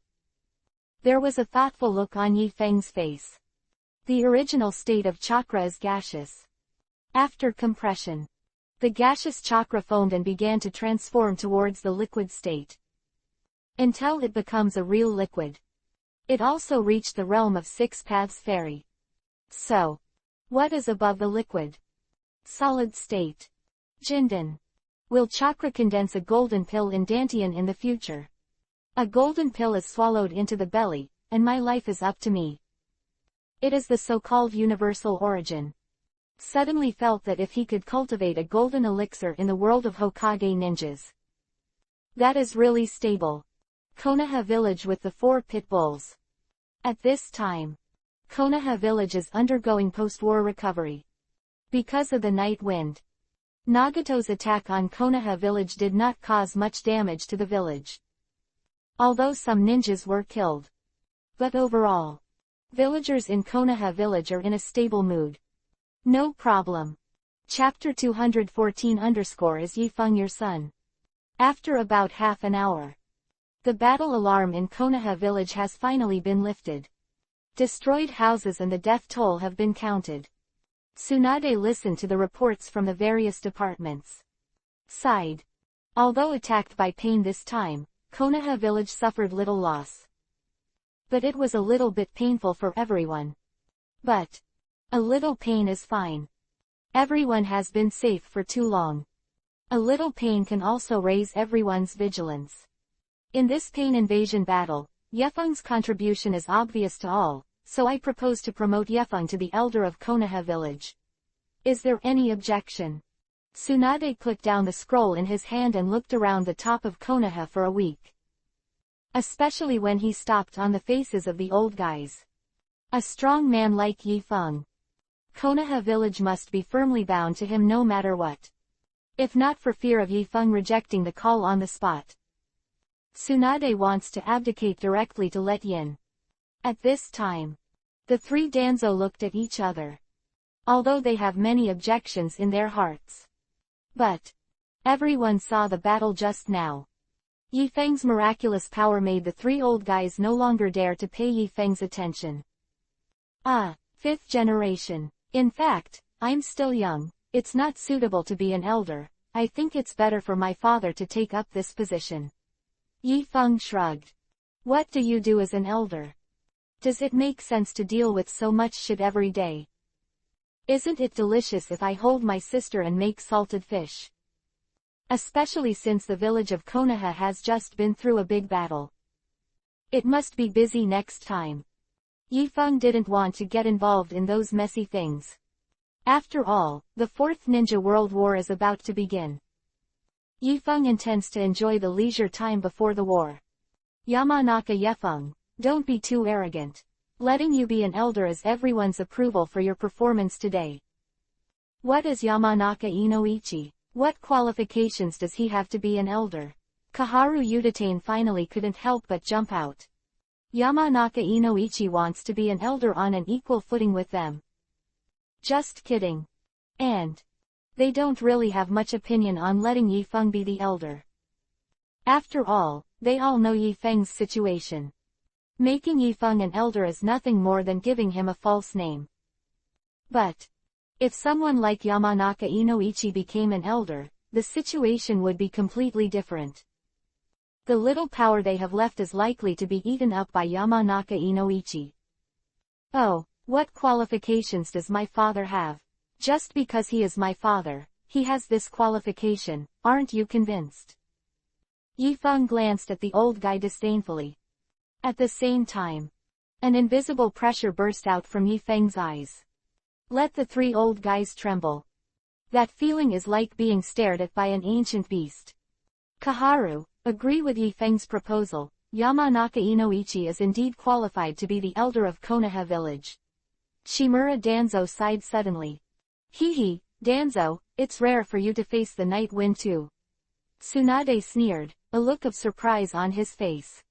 There was a thoughtful look on Yifeng's face. The original state of chakra is gaseous. After compression, The gaseous chakra foamed and began to transform towards the liquid state, until it becomes a real liquid. It also reached the realm of Six Paths Fairy. So, what is above the liquid? Solid state. Jindan. Will chakra condense a golden pill in Dantian in the future? A golden pill is swallowed into the belly, and my life is up to me. It is the so-called universal origin. Suddenly felt that if he could cultivate a golden elixir in the world of Hokage ninjas. That is really stable. Konoha village with the 4 pit bulls. At this time, Konoha village is undergoing post-war recovery. Because of the night wind, Nagato's attack on Konoha village did not cause much damage to the village, although some ninjas were killed. But overall, villagers in Konoha village are in a stable mood. No problem. Chapter 214 Is Yifeng your son? After about half an hour, the battle alarm in Konoha village has finally been lifted. Destroyed houses and the death toll have been counted. Tsunade listened to the reports from the various departments. Sighed. Although attacked by pain this time, Konoha village suffered little loss. But it was a little bit painful for everyone. But a little pain is fine. Everyone has been safe for too long. A little pain can also raise everyone's vigilance. In this pain invasion battle, Yefeng's contribution is obvious to all, so I propose to promote Yefeng to the elder of Konoha village. Is there any objection? Tsunade put down the scroll in his hand and looked around the top of Konoha for a week. Especially when he stopped on the faces of the old guys. A strong man like Yifeng. Konoha village must be firmly bound to him no matter what. If not for fear of Yifeng rejecting the call on the spot. Tsunade wants to abdicate directly to let Yin. At this time, the 3 Danzo looked at each other. Although they have many objections in their hearts. But everyone saw the battle just now. Yifeng's miraculous power made the 3 old guys no longer dare to pay Yifeng's attention. Ah, 5th generation. In fact, I'm still young, it's not suitable to be an elder, I think it's better for my father to take up this position. Yifeng shrugged. What do you do as an elder? Does it make sense to deal with so much shit every day? Isn't it delicious if I hold my sister and make salted fish? Especially since the village of Konoha has just been through a big battle. It must be busy next time. Yifeng didn't want to get involved in those messy things. After all, the 4th Ninja World War is about to begin. Yifeng intends to enjoy the leisure time before the war. Yamanaka Yefeng, don't be too arrogant. Letting you be an elder is everyone's approval for your performance today. What is Yamanaka Inoichi? What qualifications does he have to be an elder? Kaharu Udatane finally couldn't help but jump out. Yamanaka Inoichi wants to be an elder on an equal footing with them. Just kidding. And they don't really have much opinion on letting Yifeng be the elder. After all, they all know Yifeng's situation. Making Yifeng an elder is nothing more than giving him a false name. But if someone like Yamanaka Inoichi became an elder, the situation would be completely different. The little power they have left is likely to be eaten up by Yamanaka Inoichi. Oh, what qualifications does my father have? Just because he is my father, he has this qualification, aren't you convinced? Yifeng glanced at the old guy disdainfully. At the same time, an invisible pressure burst out from Yifeng's eyes. Let the 3 old guys tremble. That feeling is like being stared at by an ancient beast. Kaharu, agree with Yifeng's proposal. Yamanaka Inoichi is indeed qualified to be the elder of Konoha village. Shimura Danzo sighed suddenly. Hee, Danzo, it's rare for you to face the night wind too. Tsunade sneered, a look of surprise on his face.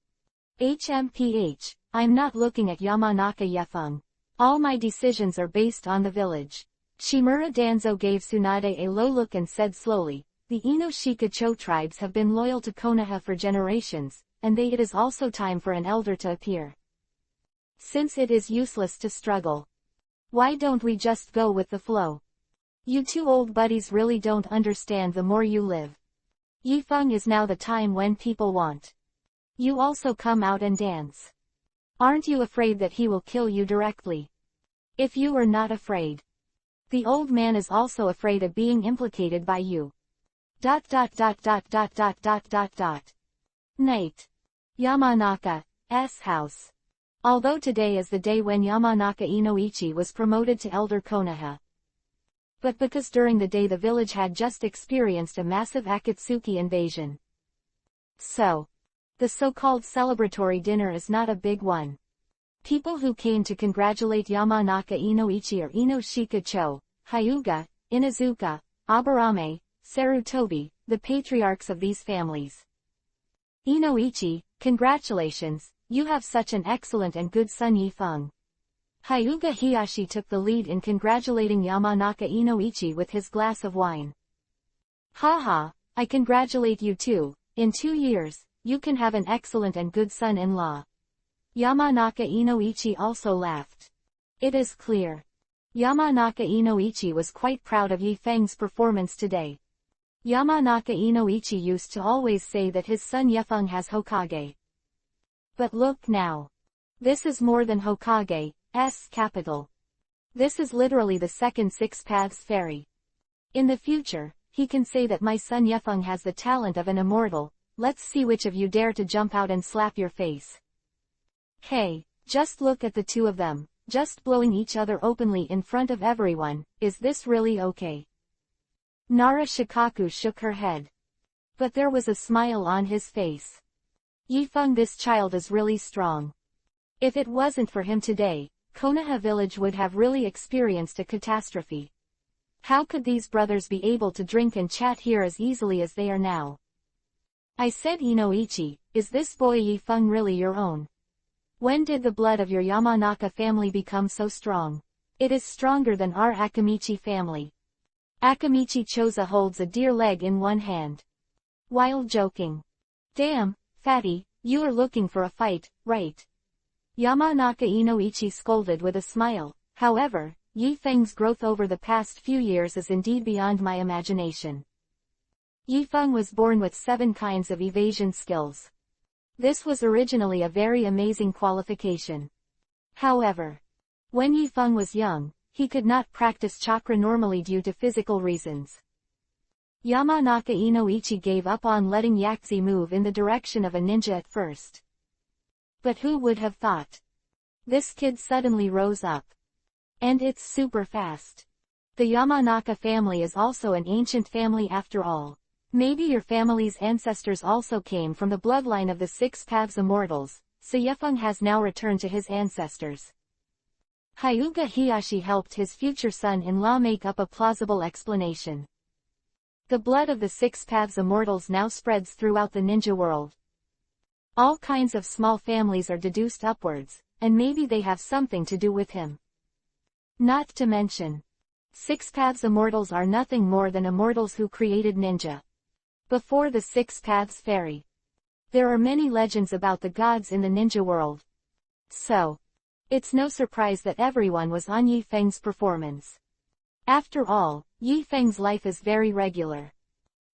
HMPH, I'm not looking at Yamanaka Yefeng. All my decisions are based on the village. Shimura Danzo gave Tsunade a low look and said slowly, the Ino-Shika-Cho tribes have been loyal to Konoha for generations, and it is also time for an elder to appear. Since it is useless to struggle, why don't we just go with the flow? You two old buddies really don't understand the more you live. Yifeng is now the time when people want. You also come out and dance. Aren't you afraid that he will kill you directly? If you are not afraid. The old man is also afraid of being implicated by you. ... Night. Yamanaka's house. Although today is the day when Yamanaka Inoichi was promoted to Elder Konoha. But because during the day the village had just experienced a massive Akatsuki invasion. So, the so-called celebratory dinner is not a big one. People who came to congratulate Yamanaka Inoichi are Inoshika Cho, Hyuga, Inazuka, Aburame, Sarutobi, the patriarchs of these families. Inoichi, congratulations, you have such an excellent and good son Yifeng. Hyuga Hiyashi took the lead in congratulating Yamanaka Inoichi with his glass of wine. Haha, I congratulate you too, in 2 years, you can have an excellent and good son-in-law. Yamanaka Inoichi also laughed. It is clear. Yamanaka Inoichi was quite proud of Yifeng's performance today. Yamanaka Inoichi used to always say that his son Yifeng has Hokage. But look now. This is more than Hokage's capital. This is literally the second Six Paths Fairy. In the future, he can say that my son Yifeng has the talent of an immortal. Let's see which of you dare to jump out and slap your face. Hey, just look at the two of them, just blowing each other openly in front of everyone. Is this really okay? Nara Shikaku shook her head. But there was a smile on his face. Yifeng, this child is really strong. If it wasn't for him today, Konoha village would have really experienced a catastrophe. How could these brothers be able to drink and chat here as easily as they are now? I said, Inoichi, is this boy Yifeng really your own? When did the blood of your Yamanaka family become so strong? It is stronger than our Akamichi family. Akamichi Choza holds a deer leg in one hand. While joking. Damn, fatty, you are looking for a fight, right? Yamanaka Inoichi scolded with a smile. However, Yifeng's growth over the past few years is indeed beyond my imagination. Yifeng was born with 7 kinds of evasion skills. This was originally a very amazing qualification. However, when Yifeng was young, he could not practice chakra normally due to physical reasons. Yamanaka Inoichi gave up on letting Yakuza move in the direction of a ninja at first. But who would have thought? This kid suddenly rose up. And it's super fast. The Yamanaka family is also an ancient family after all. Maybe your family's ancestors also came from the bloodline of the Six Paths Immortals, so Yifeng has now returned to his ancestors. Hyuga Hiyashi helped his future son-in-law make up a plausible explanation. The blood of the Six Paths Immortals now spreads throughout the ninja world. All kinds of small families are deduced upwards, and maybe they have something to do with him. Not to mention, Six Paths Immortals are nothing more than immortals who created ninja. Before the Six Paths Fairy. There are many legends about the gods in the ninja world. So, it's no surprise that everyone was on Yifeng's performance. After all, Yifeng's life is very regular.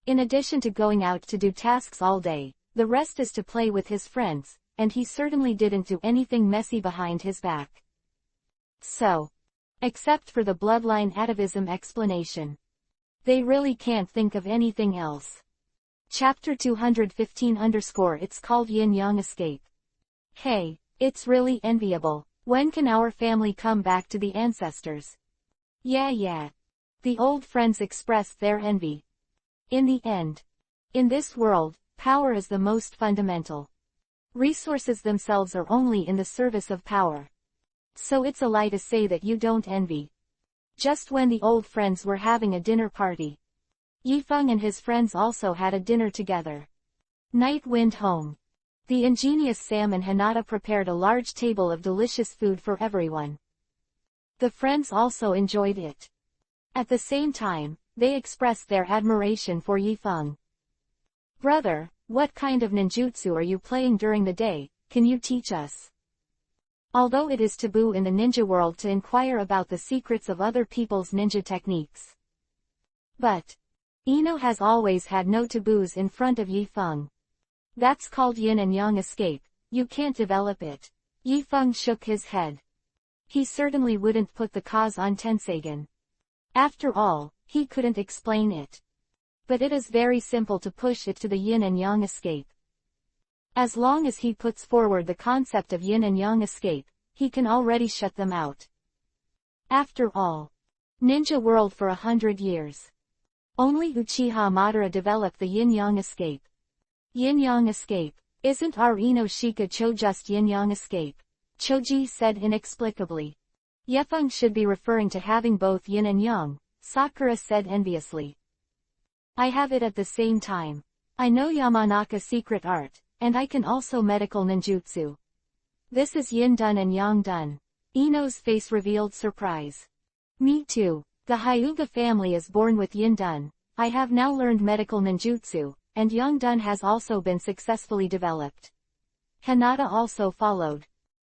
In addition to going out to do tasks all day, the rest is to play with his friends, and he certainly didn't do anything messy behind his back. So, except for the bloodline atavism explanation, they really can't think of anything else. Chapter 215 _ It's called Yin Yang Escape. Hey, it's really enviable. When can our family come back to the ancestors? Yeah. The old friends expressed their envy. In the end, in this world, power is the most fundamental. Resources themselves are only in the service of power. So it's a lie to say that you don't envy. Just when the old friends were having a dinner party, Yifeng and his friends also had a dinner together. Night went home. The ingenious Sam and Hinata prepared a large table of delicious food for everyone. The friends also enjoyed it. At the same time, they expressed their admiration for Yifeng. Brother, what kind of ninjutsu are you playing during the day? Can you teach us? Although it is taboo in the ninja world to inquire about the secrets of other people's ninja techniques, But Ino has always had no taboos in front of Yifeng. That's called yin and yang escape, you can't develop it. Yifeng shook his head. He certainly wouldn't put the cause on Tensagen. After all, he couldn't explain it. But it is very simple to push it to the yin and yang escape. As long as he puts forward the concept of yin and yang escape, he can already shut them out. After all, ninja world for 100 years. Only Uchiha Madara developed the yin-yang escape. Yin-yang escape. Isn't our Ino Shika Cho just yin-yang escape? Choji said inexplicably. Yefeng should be referring to having both yin and yang, Sakura said enviously. I have it at the same time. I know Yamanaka secret art, and I can also medical ninjutsu. This is yin done and yang done. Ino's face revealed surprise. Me too. The Hyuga family is born with yin done. I have now learned medical ninjutsu, and yang done has also been successfully developed. Hinata also followed.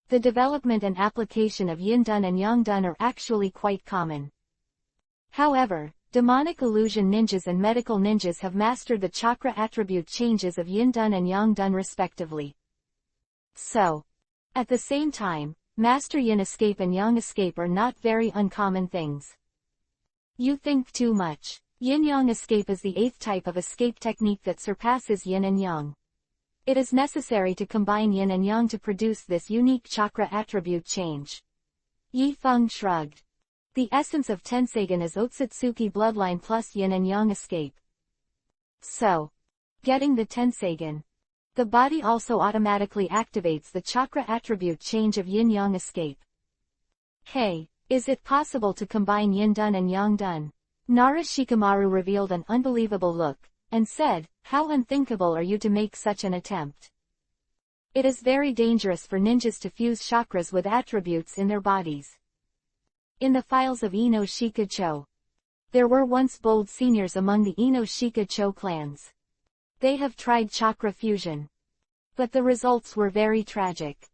The development and application of yin done and yang done are actually quite common. However, demonic illusion ninjas and medical ninjas have mastered the chakra attribute changes of yin done and yang done respectively. So, at the same time, master yin escape and yang escape are not very uncommon things. You think too much. Yin-yang escape is the 8th type of escape technique that surpasses yin and yang. It is necessary to combine yin and yang to produce this unique chakra attribute change. Yifeng shrugged. The essence of Tensagen is Otsutsuki bloodline plus yin and yang escape. So, getting the Tensagen, the body also automatically activates the chakra attribute change of yin-yang escape. Hey, is it possible to combine yin done and yang done? Nara Shikamaru revealed an unbelievable look, and said, how unthinkable are you to make such an attempt? It is very dangerous for ninjas to fuse chakras with attributes in their bodies. In the files of Ino Shikacho, there were once bold seniors among the Ino Shikacho clans. They have tried chakra fusion. But the results were very tragic.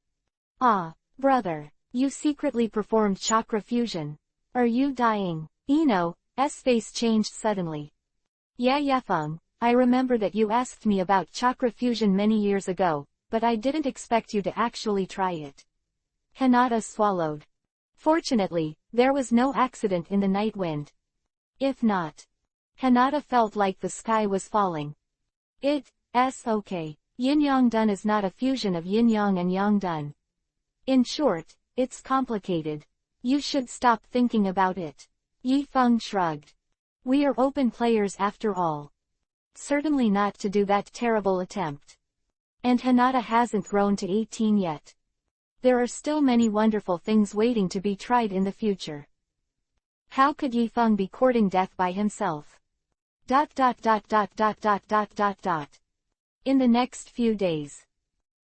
Ah, brother, you secretly performed chakra fusion. Are you dying? Ino's face changed suddenly. Yeah, Yefeng, I remember that you asked me about chakra fusion many years ago, but I didn't expect you to actually try it. Hinata swallowed. Fortunately, there was no accident in the night wind. If not, Hinata felt like the sky was falling. It's okay. Yin-yang done is not a fusion of yin-yang and yang done. In short, it's complicated. You should stop thinking about it. Yifeng shrugged. We are open players after all. Certainly not to do that terrible attempt. And Hinata hasn't grown to 18 yet. There are still many wonderful things waiting to be tried in the future. How could Yifeng be courting death by himself? In the next few days,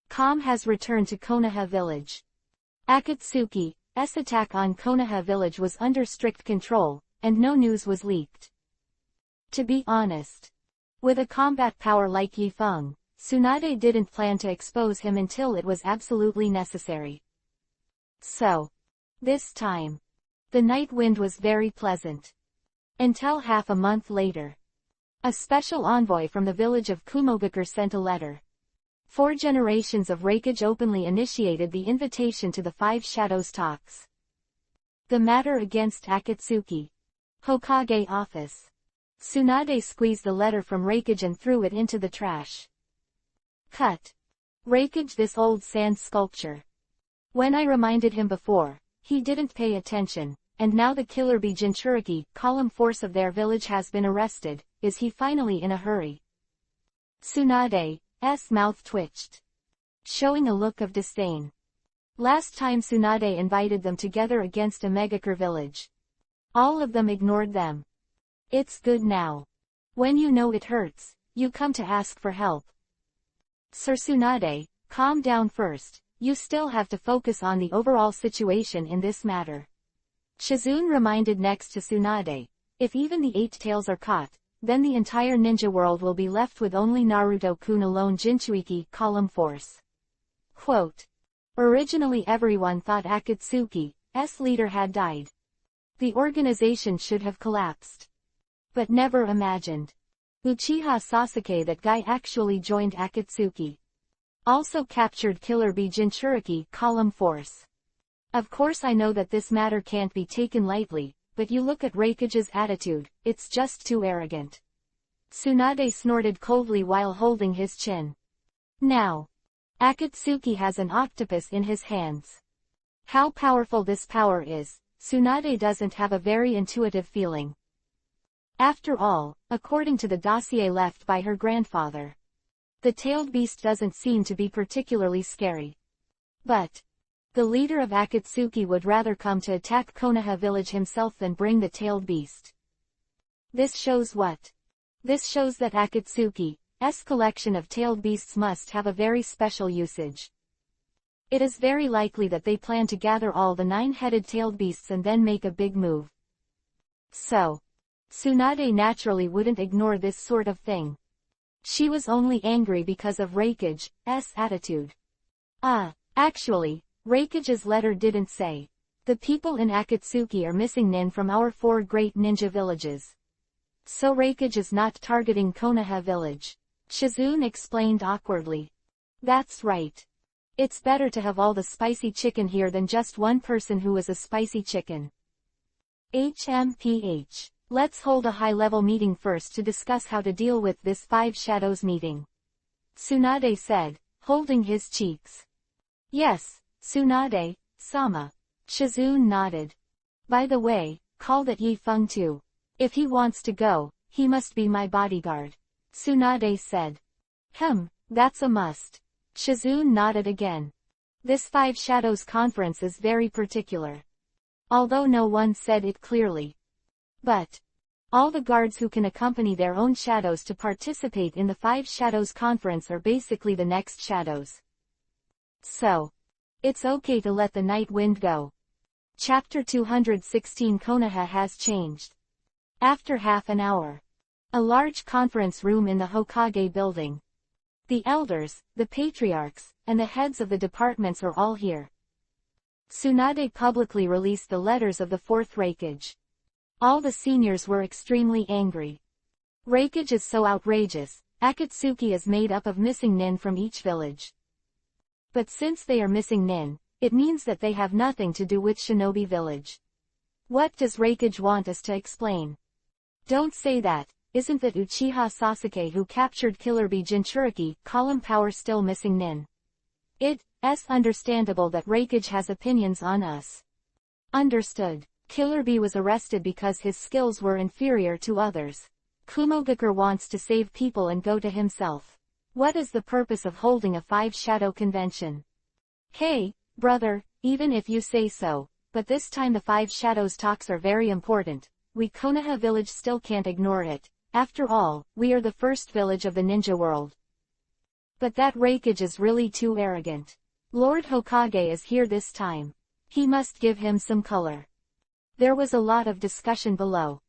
Calm has returned to Konoha village. Akatsuki's attack on Konoha village was under strict control, and no news was leaked. To be honest, with a combat power like Yifeng, Tsunade didn't plan to expose him until it was absolutely necessary. So, this time, the night wind was very pleasant. Until half a month later, a special envoy from the village of Kumogakure sent a letter. 4 generations of Reikage openly initiated the invitation to the 5 Shadows talks. The matter against Akatsuki. Hokage office. Tsunade squeezed the letter from Reikage and threw it into the trash. Cut. Reikage, this old sand sculpture. When I reminded him before, he didn't pay attention, and now the killer bee Jinchuriki, column force of their village has been arrested. Is he finally in a hurry? Tsunade's mouth twitched, showing a look of disdain. Last time Tsunade invited them together against a Megakure village. All of them ignored them. It's good now. When you know it hurts, you come to ask for help. Sir Tsunade, calm down first, you still have to focus on the overall situation in this matter. Shizune reminded next to Tsunade, if even the 8 tails are caught, then the entire ninja world will be left with only Naruto-kun alone. Jinchuiki, column force. Quote. Originally everyone thought Akatsuki's leader had died. The organization should have collapsed. But never imagined Uchiha Sasuke that guy actually joined Akatsuki. Also captured Killer Bee Jinchuriki, Column Force. Of course I know that this matter can't be taken lightly, but you look at Reikage's attitude, it's just too arrogant. Tsunade snorted coldly while holding his chin. Now, Akatsuki has an octopus in his hands. How powerful this power is, Tsunade doesn't have a very intuitive feeling. After all, according to the dossier left by her grandfather, the tailed beast doesn't seem to be particularly scary. But the leader of Akatsuki would rather come to attack Konoha village himself than bring the tailed beast. This shows what? This shows that Akatsuki's collection of tailed beasts must have a very special usage. It is very likely that they plan to gather all the 9-headed tailed beasts and then make a big move. So, Tsunade naturally wouldn't ignore this sort of thing. She was only angry because of Reikage's attitude. Actually, Reikage's letter didn't say. The people in Akatsuki are missing nin from our 4 great ninja villages. So Reikage is not targeting Konoha village. Shizune explained awkwardly. That's right. It's better to have all the spicy chicken here than just one person who is a spicy chicken. HMPH. Let's hold a high-level meeting first to discuss how to deal with this 5 shadows meeting. Tsunade said, holding his cheeks. Yes, Tsunade-sama. Shizune nodded. By the way, call that Yifeng too. If he wants to go, he must be my bodyguard. Tsunade said. That's a must. Shizune nodded again. This 5 shadows conference is very particular. Although no one said it clearly. But all the guards who can accompany their own shadows to participate in the 5 shadows conference are basically the next shadows. So, it's okay to let the night wind go. Chapter 216 Konoha has changed. After half an hour. A large conference room in the Hokage building. The elders, the patriarchs, and the heads of the departments are all here. Tsunade publicly released the letters of the 4th Reikage. All the seniors were extremely angry. Reikage is so outrageous, Akatsuki is made up of missing nin from each village. But since they are missing nin, it means that they have nothing to do with Shinobi village. What does Reikage want us to explain? Don't say that, isn't that Uchiha Sasuke who captured Killer Bee Jinchuriki, column power still missing nin? It's understandable that Reikage has opinions on us. Understood. Killer Bee was arrested because his skills were inferior to others. Kumogakure wants to save people and go to himself. What is the purpose of holding a 5-shadow convention? Hey, brother, even if you say so, but this time the 5 shadows talks are very important. We Konoha village still can't ignore it. After all, we are the first village of the ninja world. But that Reikage is really too arrogant. Lord Hokage is here this time. He must give him some color. There was a lot of discussion below.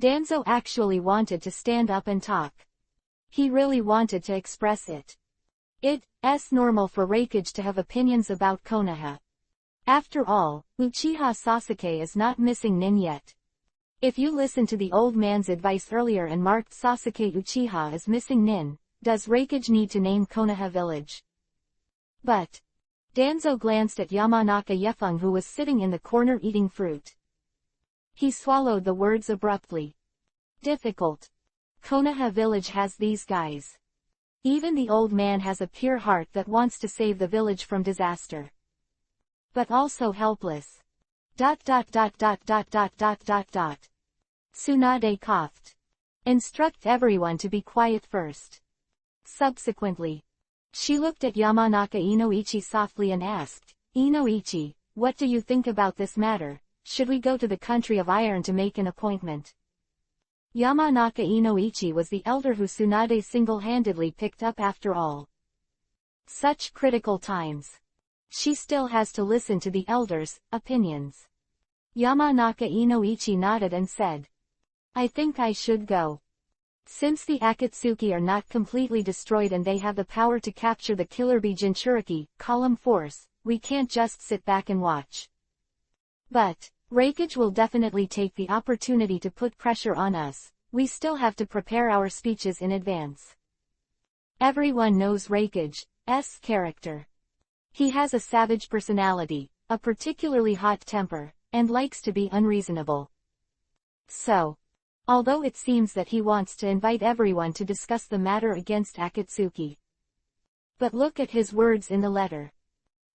Danzo actually wanted to stand up and talk. He really wanted to express it. It's normal for Reikage to have opinions about Konoha. After all, Uchiha Sasuke is not missing nin yet. If you listened to the old man's advice earlier and marked Sasuke Uchiha as missing nin, does Reikage need to name Konoha village? But Danzo glanced at Yamanaka Yefeng who was sitting in the corner eating fruit. He swallowed the words abruptly. Difficult. Konoha village has these guys. Even the old man has a pure heart that wants to save the village from disaster. But also helpless. Tsunade coughed. Instruct everyone to be quiet first. Subsequently, she looked at Yamanaka Inoichi softly and asked, Inoichi, what do you think about this matter? Should we go to the country of iron to make an appointment? Yamanaka Inoichi was the elder who Tsunade single-handedly picked up after all. Such critical times. She still has to listen to the elders' opinions. Yamanaka Inoichi nodded and said, I think I should go. Since the Akatsuki are not completely destroyed and they have the power to capture the Killer Bee Jinchuriki, column force, we can't just sit back and watch. But Reikage will definitely take the opportunity to put pressure on us. we still have to prepare our speeches in advance. Everyone knows Raikage's character. He has a savage personality, a particularly hot temper, and likes to be unreasonable. So, although it seems that he wants to invite everyone to discuss the matter against Akatsuki. But look at his words in the letter.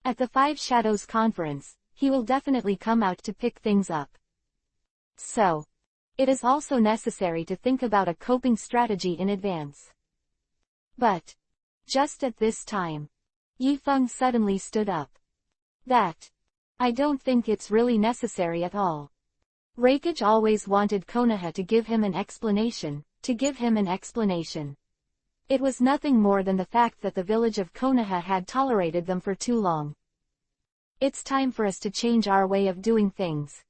At the Five Shadows conference, he will definitely come out to pick things up. So, it is also necessary to think about a coping strategy in advance. But, just at this time, Yifeng suddenly stood up. I don't think it's really necessary at all. Raikage always wanted Konoha to give him an explanation, It was nothing more than the fact that the village of Konoha had tolerated them for too long. It's time for us to change our way of doing things.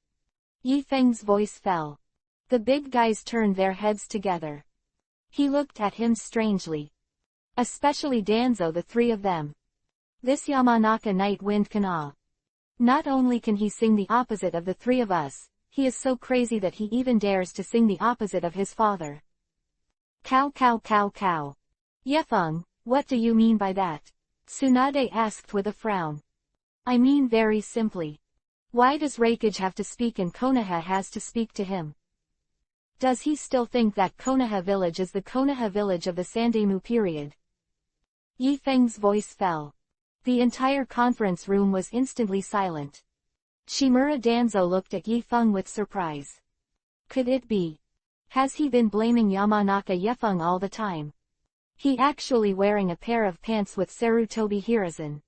Yifeng's voice fell. The big guys turned their heads together. He looked at him strangely. Especially Danzo, the three of them. This Yamanaka Night Wind Kana. Not only can he sing the opposite of the three of us, he is so crazy that he even dares to sing the opposite of his father. Cow cow cow cow. Yifeng, what do you mean by that? Tsunade asked with a frown. I mean very simply. Why does Raikage have to speak and Konoha has to speak to him? Does he still think that Konoha village is the Konoha village of the Sandemu period? Yifeng's voice fell. The entire conference room was instantly silent. Shimura Danzo looked at Yifeng with surprise. Could it be? Has he been blaming Yamanaka Yifeng all the time? He actually wearing a pair of pants with Sarutobi Hiruzen.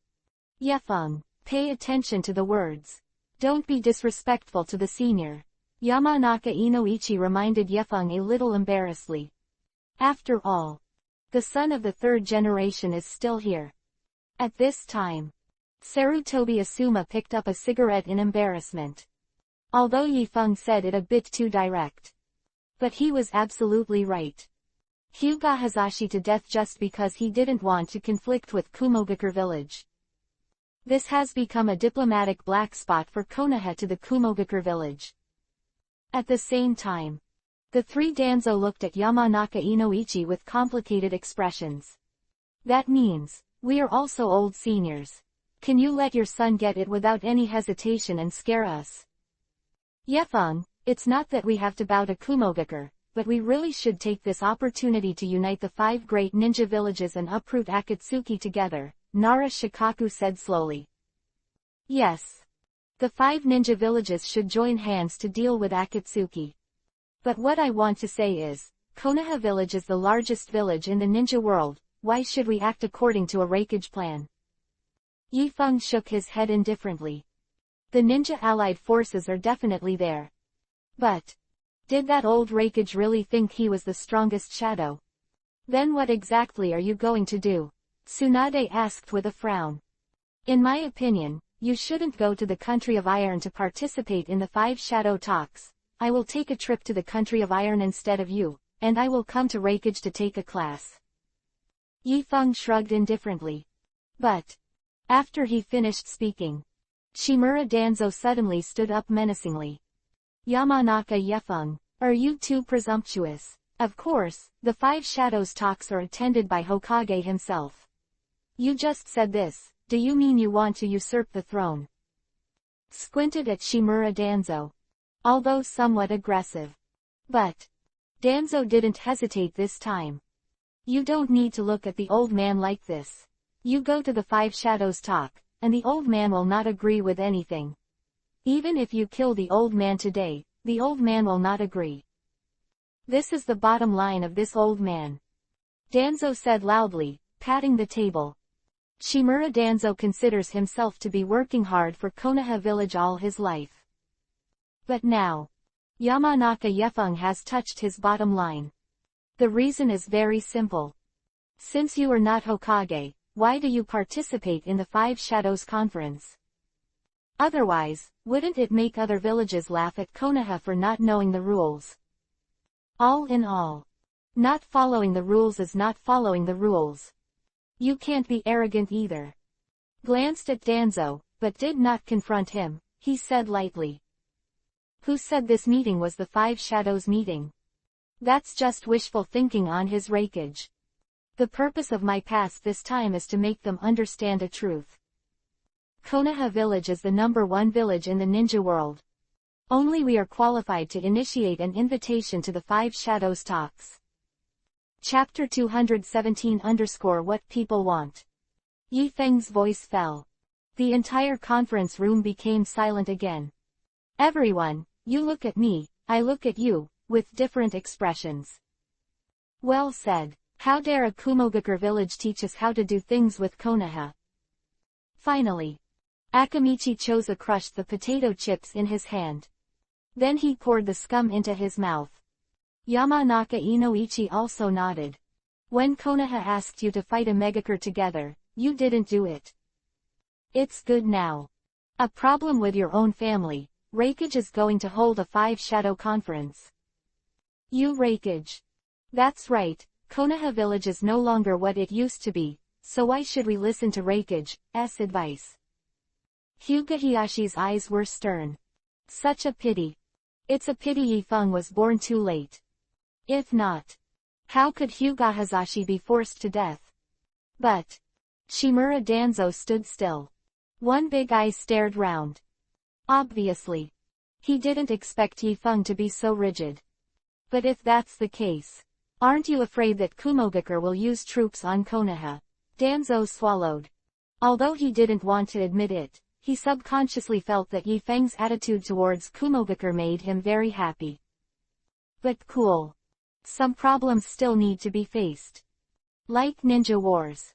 Yifeng, pay attention to the words. Don't be disrespectful to the senior. Yamanaka Inoichi reminded Yifeng a little embarrassedly. After all, the son of the third generation is still here. At this time, Sarutobi Asuma picked up a cigarette in embarrassment. Although Yifeng said it a bit too direct. But he was absolutely right. Hyuga Hazashi to death just because he didn't want to conflict with Kumogakure village. This has become a diplomatic black spot for Konoha to the Kumogakure village. At the same time, the three Danzo looked at Yamanaka Inoichi with complicated expressions. That means, we are also old seniors. Can you let your son get it without any hesitation and scare us? Yifeng, it's not that we have to bow to Kumogakure, but we really should take this opportunity to unite the 5 great ninja villages and uproot Akatsuki together, Nara Shikaku said slowly. Yes. The 5 ninja villages should join hands to deal with Akatsuki. But what I want to say is, Konoha village is the largest village in the ninja world, why should we act according to a Raikage plan? Yifeng shook his head indifferently. The ninja allied forces are definitely there. But, did that old Raikage really think he was the strongest shadow? Then what exactly are you going to do? Tsunade asked with a frown. In my opinion, you shouldn't go to the country of Iron to participate in the 5 shadow talks. I will take a trip to the country of Iron instead of you, and I will come to Raikage to take a class. Yifeng shrugged indifferently. But, after he finished speaking, Shimura Danzo suddenly stood up menacingly. Yamanaka Yifeng, are you too presumptuous? Of course, the 5 shadows talks are attended by Hokage himself. You just said this, do you mean you want to usurp the throne? Squinted at Shimura Danzo. Although somewhat aggressive. But, Danzo didn't hesitate this time. You don't need to look at the old man like this. You go to the 5 shadows talk, and the old man will not agree with anything. Even if you kill the old man today, the old man will not agree. This is the bottom line of this old man. Danzo said loudly, patting the table. Shimura Danzo considers himself to be working hard for Konoha village all his life. But now, Yamanaka Yifeng has touched his bottom line. The reason is very simple. Since you are not Hokage, why do you participate in the 5 Shadows conference? Otherwise, wouldn't it make other villages laugh at Konoha for not knowing the rules? All in all, not following the rules is not following the rules. You can't be arrogant either. Glanced at Danzo, but did not confront him, he said lightly. Who said this meeting was the 5 Shadows meeting? That's just wishful thinking on his rakage. The purpose of my past this time is to make them understand a truth. Konoha village is the _1 village in the ninja world. Only we are qualified to initiate an invitation to the 5 Shadows talks. Chapter 217 What people want. Yi Feng's voice fell. The entire conference room became silent again. Everyone, you look at me, I look at you, with different expressions. Well said. How dare a Kumogakure village teach us how to do things with Konoha? Finally, Akamichi Choza crushed the potato chips in his hand. Then he poured the scum into his mouth. Yamanaka Inoichi also nodded. When Konoha asked you to fight a Megakure together, you didn't do it. It's good now. A problem with your own family. Rakage is going to hold a 5 Shadow conference. You Rakage. That's right, Konoha village is no longer what it used to be, so why should we listen to Rakage's advice? Hyuga Hiyashi's eyes were stern. Such a pity. It's a pity Yi Feng was born too late. If not, how could Hyuga Hazashi be forced to death? But Shimura Danzo stood still. One big eye stared round. Obviously, he didn't expect Yi Feng to be so rigid. But if that's the case, aren't you afraid that Kumogakure will use troops on Konoha? Danzo swallowed. Although he didn't want to admit it, he subconsciously felt that Yi Feng's attitude towards Kumogakure made him very happy. But cool. Some problems still need to be faced. Like ninja wars.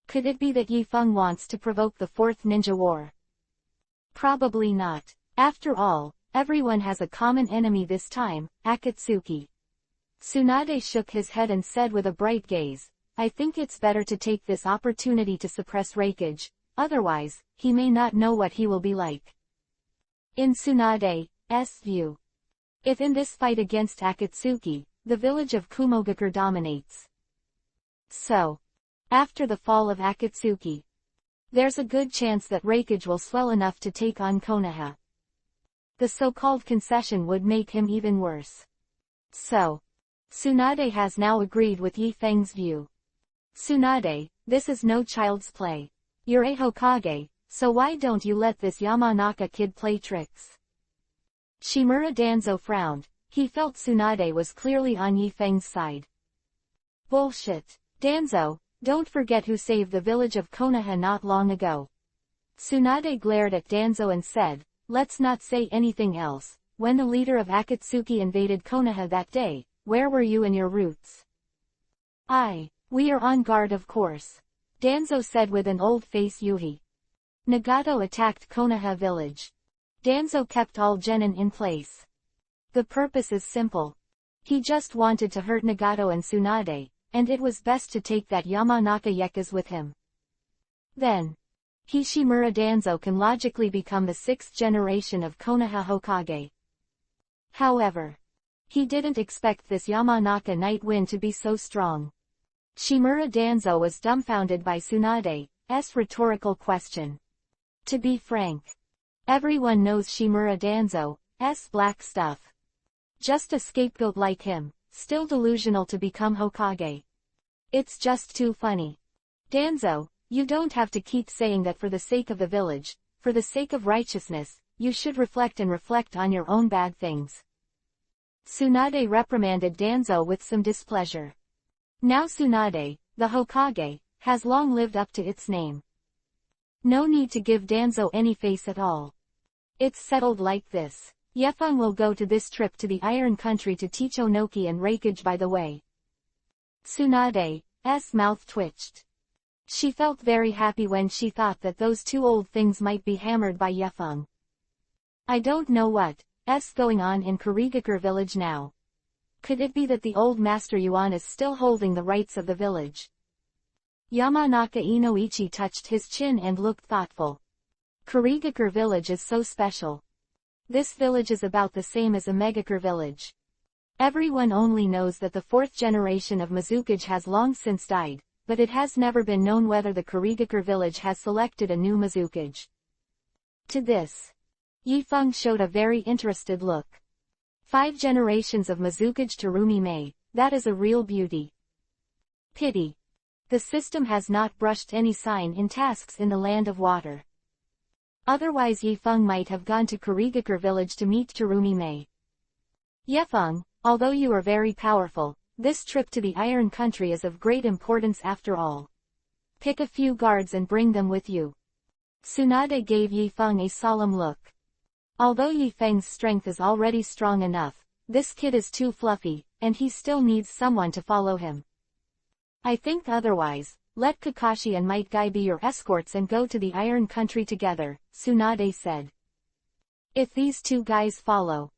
Could it be that Yi Feng wants to provoke the 4th ninja war? Probably not. After all, everyone has a common enemy this time, Akatsuki. Tsunade shook his head and said with a bright gaze, I think it's better to take this opportunity to suppress Rakage, otherwise, he may not know what he will be like. In Tsunade's view, if in this fight against Akatsuki, the village of Kumogakure dominates. So, after the fall of Akatsuki, there's a good chance that Rakage will swell enough to take on Konoha. The so-called concession would make him even worse. So, Tsunade has now agreed with Yi Feng's view. Tsunade, this is no child's play. You're a Hokage, so why don't you let this Yamanaka kid play tricks? Shimura Danzo frowned. He felt Tsunade was clearly on Yi Feng's side. Bullshit. Danzo, don't forget who saved the village of Konoha not long ago. Tsunade glared at Danzo and said, let's not say anything else. When the leader of Akatsuki invaded Konoha that day, where were you and your roots? We are on guard of course. Danzo said with an old-face Yuhi. Nagato attacked Konoha village. Danzo kept all genin in place. The purpose is simple. He just wanted to hurt Nagato and Tsunade, and it was best to take that Yamanaka Yakuza with him. Then, Shimura Danzo can logically become the 6th generation of Konoha Hokage. However, he didn't expect this Yamanaka Night Wind to be so strong. Shimura Danzo was dumbfounded by Tsunade's rhetorical question. To be frank, everyone knows Shimura Danzo's black stuff. Just a scapegoat like him, still delusional to become Hokage. It's just too funny. Danzo, you don't have to keep saying that for the sake of the village, for the sake of righteousness, you should reflect on your own bad things. Tsunade reprimanded Danzo with some displeasure. Now Tsunade, the Hokage, has long lived up to its name. No need to give Danzo any face at all. It's settled like this. Yi Feng will go to this trip to the Iron Country to teach Onoki and Rakage by the way. Tsunade's mouth twitched. She felt very happy when she thought that those two old things might be hammered by Yi Feng. I don't know what's going on in Kurigakure village now. Could it be that the old master Yuan is still holding the rights of the village? Yamanaka Inoichi touched his chin and looked thoughtful. Kurigakure village is so special. This village is about the same as a Megakure village. Everyone only knows that the 4th generation of Mizukage has long since died, but it has never been known whether the Kurigakure village has selected a new Mizukage. To this, Yi Feng showed a very interested look. 5 generations of Mizukage Terumi Mei, that is a real beauty. Pity. The system has not brushed any sign in tasks in the land of water. Otherwise Yifeng might have gone to Kurigakure village to meet Terumi Mei. Yifeng, although you are very powerful, this trip to the Iron Country is of great importance after all. Pick a few guards and bring them with you. Tsunade gave Yifeng a solemn look. Although Yifeng's strength is already strong enough, this kid is too fluffy, and he still needs someone to follow him. I think otherwise. Let Kakashi and Might Guy be your escorts and go to the Iron Country together, Tsunade said. If these two guys follow.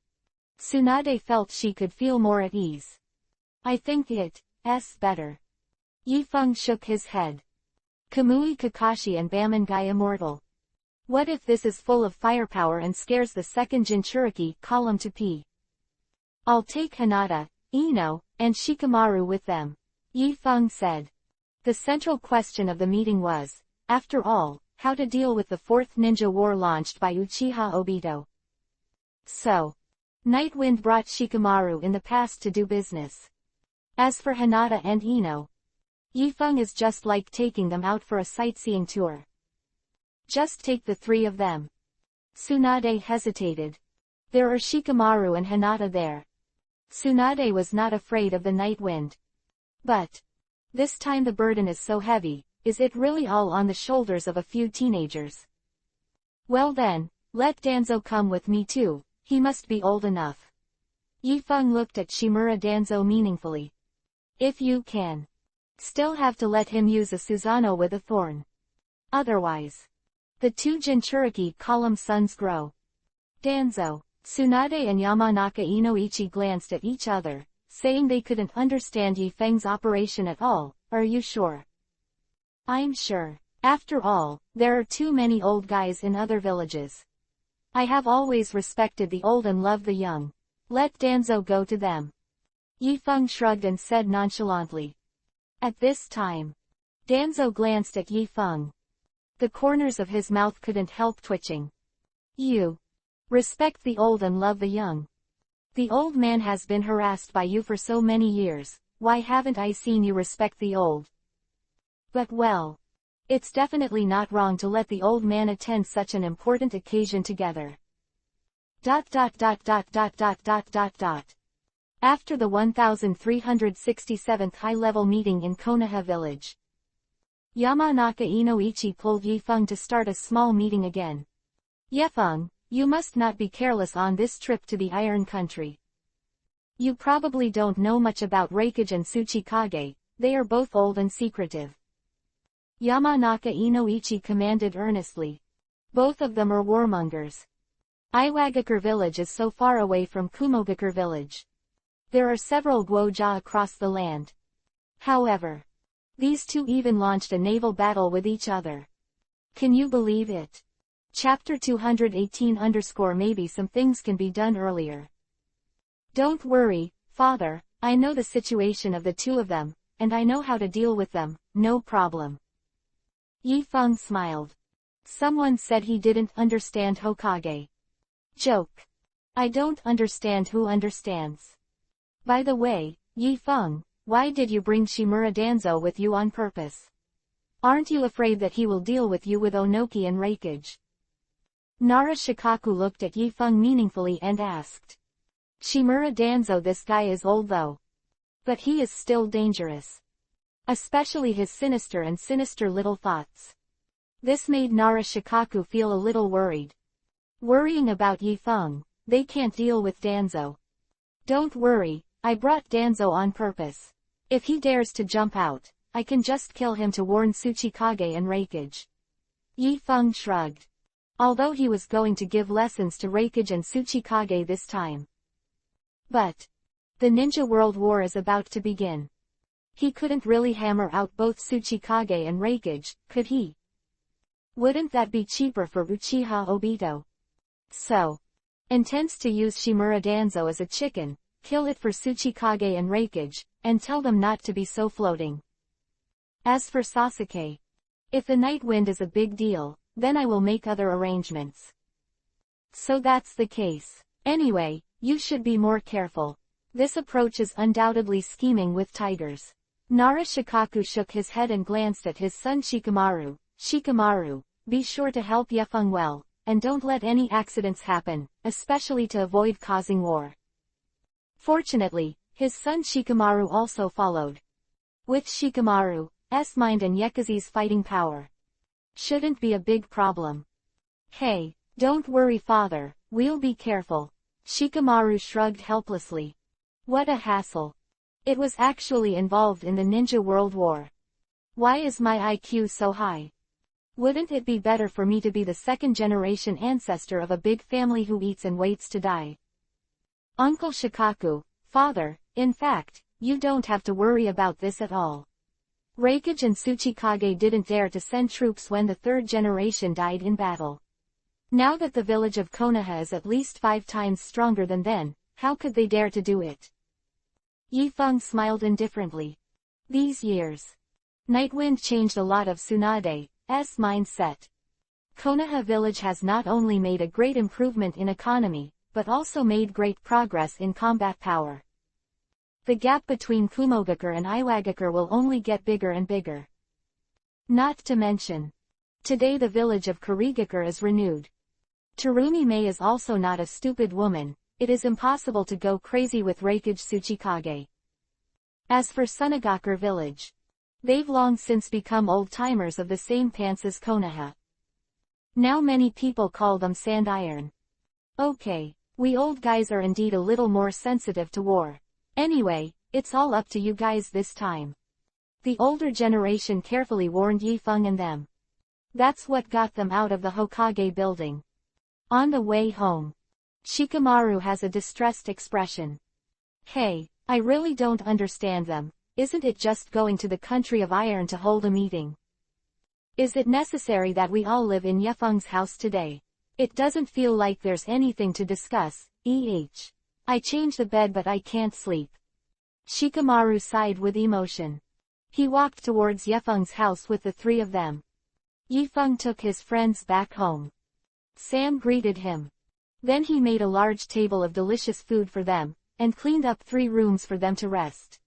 Tsunade felt she could feel more at ease. I think it's better. Yifeng shook his head. Kamui Kakashi and Bamon Guy immortal. What if this is full of firepower and scares the second Jinchuriki column to P? I'll take Hinata, Ino, and Shikamaru with them, Yifeng said. The central question of the meeting was, after all, how to deal with the fourth ninja war launched by Uchiha Obito. So, Nightwind brought Shikamaru in the past to do business. As for Hinata and Ino, Yifeng is just like taking them out for a sightseeing tour. Just take the 3 of them. Tsunade hesitated. There are Shikamaru and Hinata there. Tsunade was not afraid of the Nightwind. But this time the burden is so heavy, is it really all on the shoulders of a few teenagers? Well then, let Danzo come with me too, he must be old enough. Yifeng looked at Shimura Danzo meaningfully. If you can. Still have to let him use a Susanoo with a thorn. Otherwise. The 2 Jinchuriki column sons grow. Danzo, Tsunade and Yamanaka Inoichi glanced at each other, saying they couldn't understand Yifeng's operation at all. Are you sure? I'm sure. After all, there are too many old guys in other villages. I have always respected the old and loved the young. Let Danzo go to them. Yifeng shrugged and said nonchalantly. At this time, Danzo glanced at Yifeng. The corners of his mouth couldn't help twitching. You respect the old and love the young. The old man has been harassed by you for so many years, why haven't I seen you respect the old? But well, it's definitely not wrong to let the old man attend such an important occasion together. After the 1367th high-level meeting in Konoha village, Yamanaka Inoichi pulled Yifeng to start a small meeting again. Yifeng, you must not be careless on this trip to the Iron Country. You probably don't know much about Reikage and Tsuchikage, they are both old and secretive. Yamanaka Inoichi commanded earnestly. Both of them are warmongers. Iwagakure village is so far away from Kumogakure village. There are several Gwoja across the land. However, these two even launched a naval battle with each other. Can you believe it? Chapter 218 maybe some things can be done earlier. Don't worry, father, I know the situation of the 2 of them, and I know how to deal with them, no problem. Yifeng smiled. Someone said he didn't understand Hokage. Joke. I don't understand who understands. By the way, Yifeng, why did you bring Shimura Danzo with you on purpose? Aren't you afraid that he will deal with you with Onoki and Reikage? Nara Shikaku looked at Yifeng meaningfully and asked. Shimura Danzo, this guy is old though. But he is still dangerous. Especially his sinister little thoughts. This made Nara Shikaku feel a little worried. Worrying about Yifeng, they can't deal with Danzo. Don't worry, I brought Danzo on purpose. If he dares to jump out, I can just kill him to warn Tsuchikage and Reikage. Yifeng shrugged. Although he was going to give lessons to Reikage and Tsuchikage this time. But the Ninja World War is about to begin. He couldn't really hammer out both Tsuchikage and Reikage, could he? Wouldn't that be cheaper for Uchiha Obito? So, intends to use Shimura Danzo as a chicken, kill it for Tsuchikage and Reikage, and tell them not to be so floating. As for Sasuke, if the Night Wind is a big deal, then I will make other arrangements. So that's the case. Anyway, you should be more careful. This approach is undoubtedly scheming with tigers. Nara Shikaku shook his head and glanced at his son Shikamaru. Shikamaru, be sure to help Yefeng well, and don't let any accidents happen, especially to avoid causing war. Fortunately, his son Shikamaru also followed. With Shikamaru's mind and Yekazi's fighting power, shouldn't be a big problem. Hey, don't worry father, we'll be careful. Shikamaru shrugged helplessly. What a hassle. It was actually involved in the Ninja World War. Why is my IQ so high? Wouldn't it be better for me to be the second-generation ancestor of a big family who eats and waits to die? Uncle Shikaku, father, in fact, you don't have to worry about this at all. Reikage and Tsuchikage didn't dare to send troops when the third generation died in battle. Now that the village of Konoha is at least 5 times stronger than then, how could they dare to do it? Yifeng smiled indifferently. These years, Nightwind changed a lot of Tsunade's mindset. Konoha village has not only made a great improvement in economy, but also made great progress in combat power. The gap between Kumogakure and Iwagakure will only get bigger and bigger. Not to mention, today the village of Kurigakure is renewed. Terumi Mei is also not a stupid woman, it is impossible to go crazy with Reikage Tsuchikage. As for Sunagakure village, they've long since become old-timers of the same pants as Konoha. Now many people call them sand iron. Okay, we old guys are indeed a little more sensitive to war. Anyway, it's all up to you guys this time. The older generation carefully warned Yifeng and them. That's what got them out of the Hokage building. On the way home, Shikamaru has a distressed expression. Hey, I really don't understand them. Isn't it just going to the country of iron to hold a meeting? Is it necessary that we all live in Yefeng's house today? It doesn't feel like there's anything to discuss. I change the bed but I can't sleep. Shikamaru sighed with emotion. He walked towards Yefeng's house with the 3 of them. Yifeng took his friends back home. Sam greeted him. Then he made a large table of delicious food for them, and cleaned up 3 rooms for them to rest.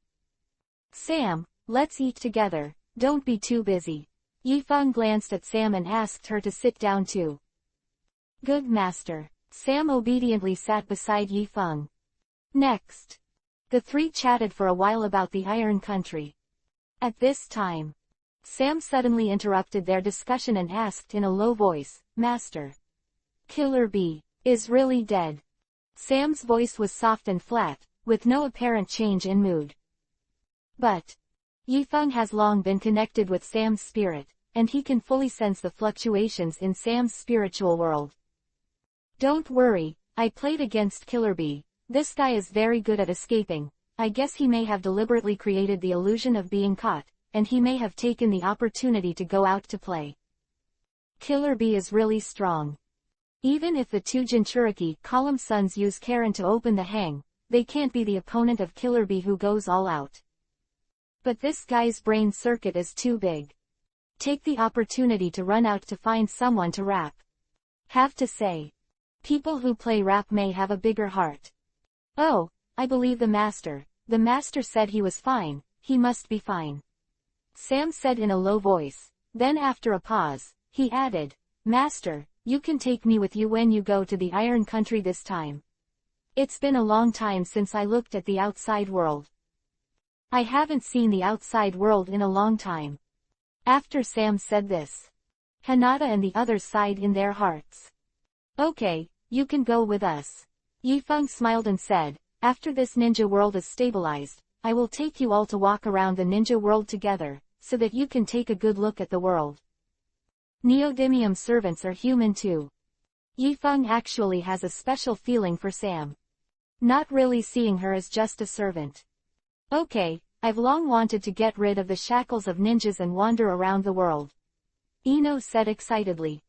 Sam, let's eat together, don't be too busy. Yifeng glanced at Sam and asked her to sit down too. Good master. Sam obediently sat beside Yifeng. Next, the 3 chatted for a while about the Iron Country. At this time, Sam suddenly interrupted their discussion and asked in a low voice, Master, Killer Bee is really dead. Sam's voice was soft and flat, with no apparent change in mood. But Yifeng has long been connected with Sam's spirit, and he can fully sense the fluctuations in Sam's spiritual world. Don't worry, I played against Killer Bee. This guy is very good at escaping. I guess he may have deliberately created the illusion of being caught, and he may have taken the opportunity to go out to play. Killer Bee is really strong. Even if the 2 Jinchuriki column sons use Karen to open the hang, they can't be the opponent of Killer Bee who goes all out. But this guy's brain circuit is too big. Take the opportunity to run out to find someone to rap. Have to say, people who play rap may have a bigger heart. Oh, I believe the master. The master said he was fine, he must be fine. Sam said in a low voice. Then after a pause, he added, Master, you can take me with you when you go to the Iron Country this time. It's been a long time since I looked at the outside world. I haven't seen the outside world in a long time. After Sam said this, Hinata and the others sighed in their hearts. Okay, you can go with us. Yifeng smiled and said, after this ninja world is stabilized, I will take you all to walk around the ninja world together, so that you can take a good look at the world. Neodymium servants are human too. Yifeng actually has a special feeling for Sam. Not really seeing her as just a servant. Okay, I've long wanted to get rid of the shackles of ninjas and wander around the world. Ino said excitedly.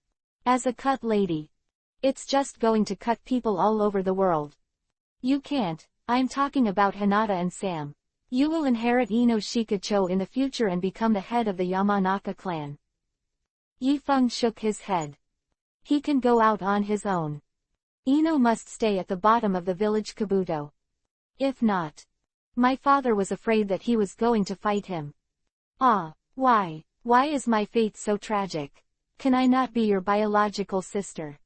As a cut lady. It's just going to cut people all over the world. You can't, I'm talking about Hinata and Sam. You will inherit Ino Shikacho in the future and become the head of the Yamanaka clan. Yifeng shook his head. He can go out on his own. Ino must stay at the bottom of the village Kabuto. If not, my father was afraid that he was going to fight him. Ah, why is my fate so tragic? Can I not be your biological sister?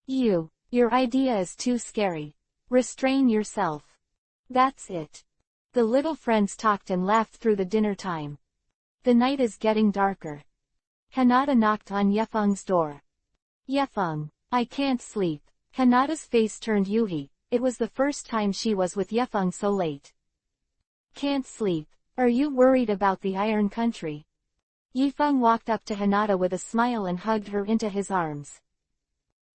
Your idea is too scary. Restrain yourself. That's it. The little friends talked and laughed through the dinner time. The night is getting darker. Hinata knocked on Yefeng's door. Yefeng, I can't sleep. Hinata's face turned Yuhi. It was the first time she was with Yefeng so late. Can't sleep. Are you worried about the Iron Country? Yifeng walked up to Hinata with a smile and hugged her into his arms.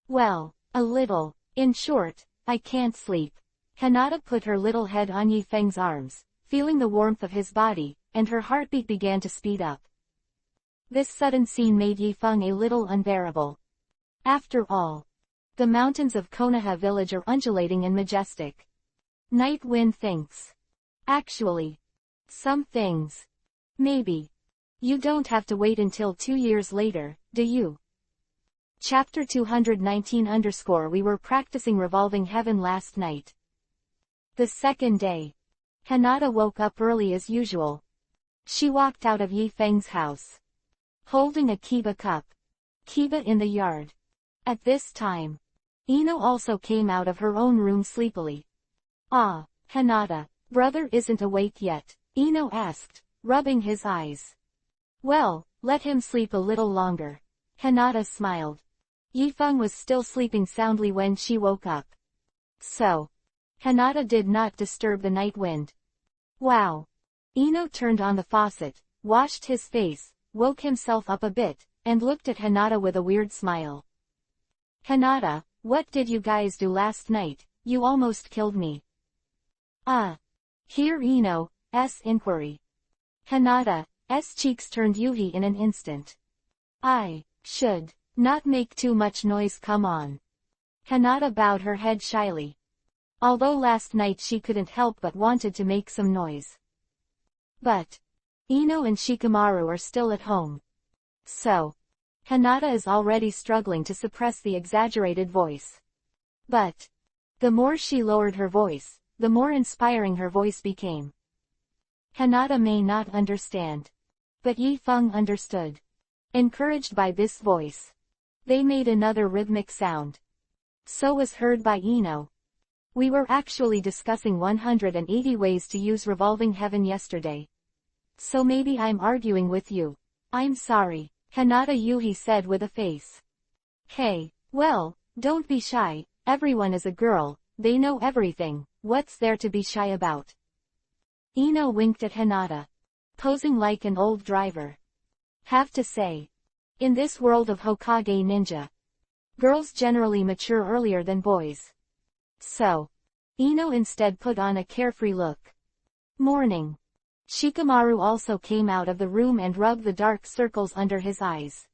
Well, a little. In short, I can't sleep. Hinata put her little head on Yifeng's arms, feeling the warmth of his body, and her heartbeat began to speed up. This sudden scene made Yifeng a little unbearable. After all, the mountains of Konoha village are undulating and majestic. Night Wind thinks. Actually, some things. Maybe. You don't have to wait until 2 years later, do you? Chapter 219 _ We were practicing Revolving Heaven last night. The second day. Hinata woke up early as usual. She walked out of Yifeng's house, holding a Kiba cup. Kiba in the yard. At this time, Ino also came out of her own room sleepily. Ah, Hinata, brother isn't awake yet, Ino asked, rubbing his eyes. Well, let him sleep a little longer. Hinata smiled. Yifeng was still sleeping soundly when she woke up. So, Hinata did not disturb the night wind. Wow. Ino turned on the faucet, washed his face, woke himself up a bit, and looked at Hinata with a weird smile. Hinata, what did you guys do last night? You almost killed me. Hear Ino's inquiry. Hinata's cheeks turned Yuhi in an instant. I should not make too much noise, come on. Hinata bowed her head shyly. Although last night she couldn't help but wanted to make some noise. But Ino and Shikamaru are still at home. So, Hinata is already struggling to suppress the exaggerated voice. But the more she lowered her voice, the more inspiring her voice became. Hinata may not understand, but Yifeng understood. Encouraged by this voice, they made another rhythmic sound. So was heard by Ino. We were actually discussing 180 ways to use Revolving Heaven yesterday. So maybe I'm arguing with you. I'm sorry, Hinata Yuhi said with a face. Hey, well, don't be shy, everyone is a girl, they know everything, what's there to be shy about? Ino winked at Hinata, posing like an old driver. Have to say, in this world of Hokage ninja, girls generally mature earlier than boys. So, Ino instead put on a carefree look. Morning. Shikamaru also came out of the room and rubbed the dark circles under his eyes.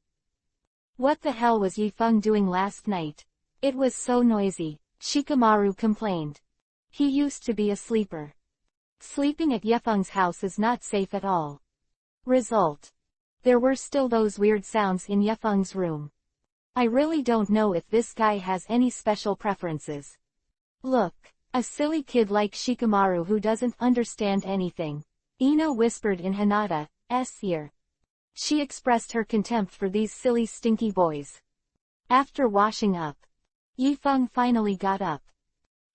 What the hell was Yifeng doing last night? It was so noisy, Shikamaru complained. He used to be a sleeper. Sleeping at Yefeng's house is not safe at all. Result. There were still those weird sounds in Yefeng's room. I really don't know if this guy has any special preferences. Look, a silly kid like Shikamaru who doesn't understand anything. Ino whispered in Hinata's ear. She expressed her contempt for these silly stinky boys. After washing up, Yifeng finally got up.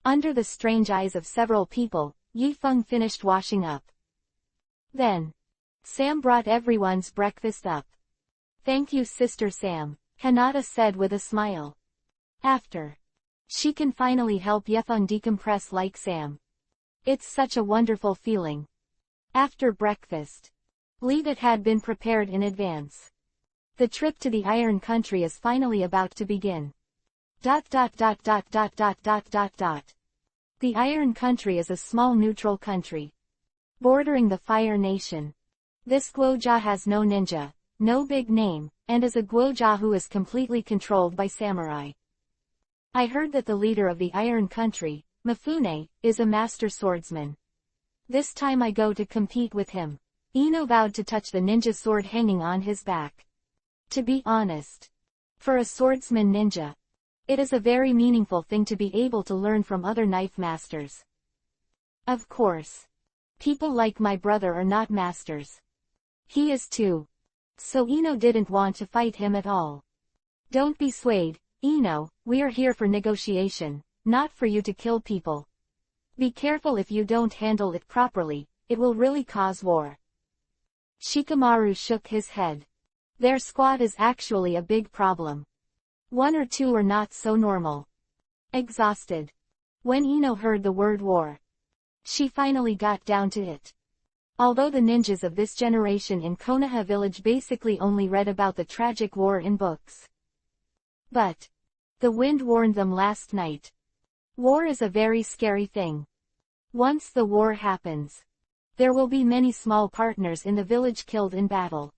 Under the strange eyes of several people, Yifeng finished washing up. Then, Sam brought everyone's breakfast up. Thank you, Sister Sam, Hinata said with a smile. After, she can finally help Yefeng decompress like Sam. It's such a wonderful feeling. After breakfast, leave it had been prepared in advance. The trip to the Iron Country is finally about to begin. The Iron Country is a small neutral country, bordering the Fire Nation. This Guoja has no ninja, no big name, and is a Guoja who is completely controlled by samurai. I heard that the leader of the Iron Country, Mifune, is a master swordsman. This time I go to compete with him. Ino vowed to touch the ninja sword hanging on his back. To be honest, for a swordsman ninja, It is a very meaningful thing to be able to learn from other knife masters. Of course. People like my brother are not masters. He is too. So Ino didn't want to fight him at all. Don't be swayed, Ino, we're here for negotiation, not for you to kill people. Be careful if you don't handle it properly, it will really cause war. Shikamaru shook his head. Their squad is actually a big problem. One or two are not so normal. Exhausted. When Ino heard the word war, she finally got down to it. Although the ninjas of this generation in Konoha village basically only read about the tragic war in books. But the wind warned them last night. War is a very scary thing. Once the war happens, there will be many small partners in the village killed in battle.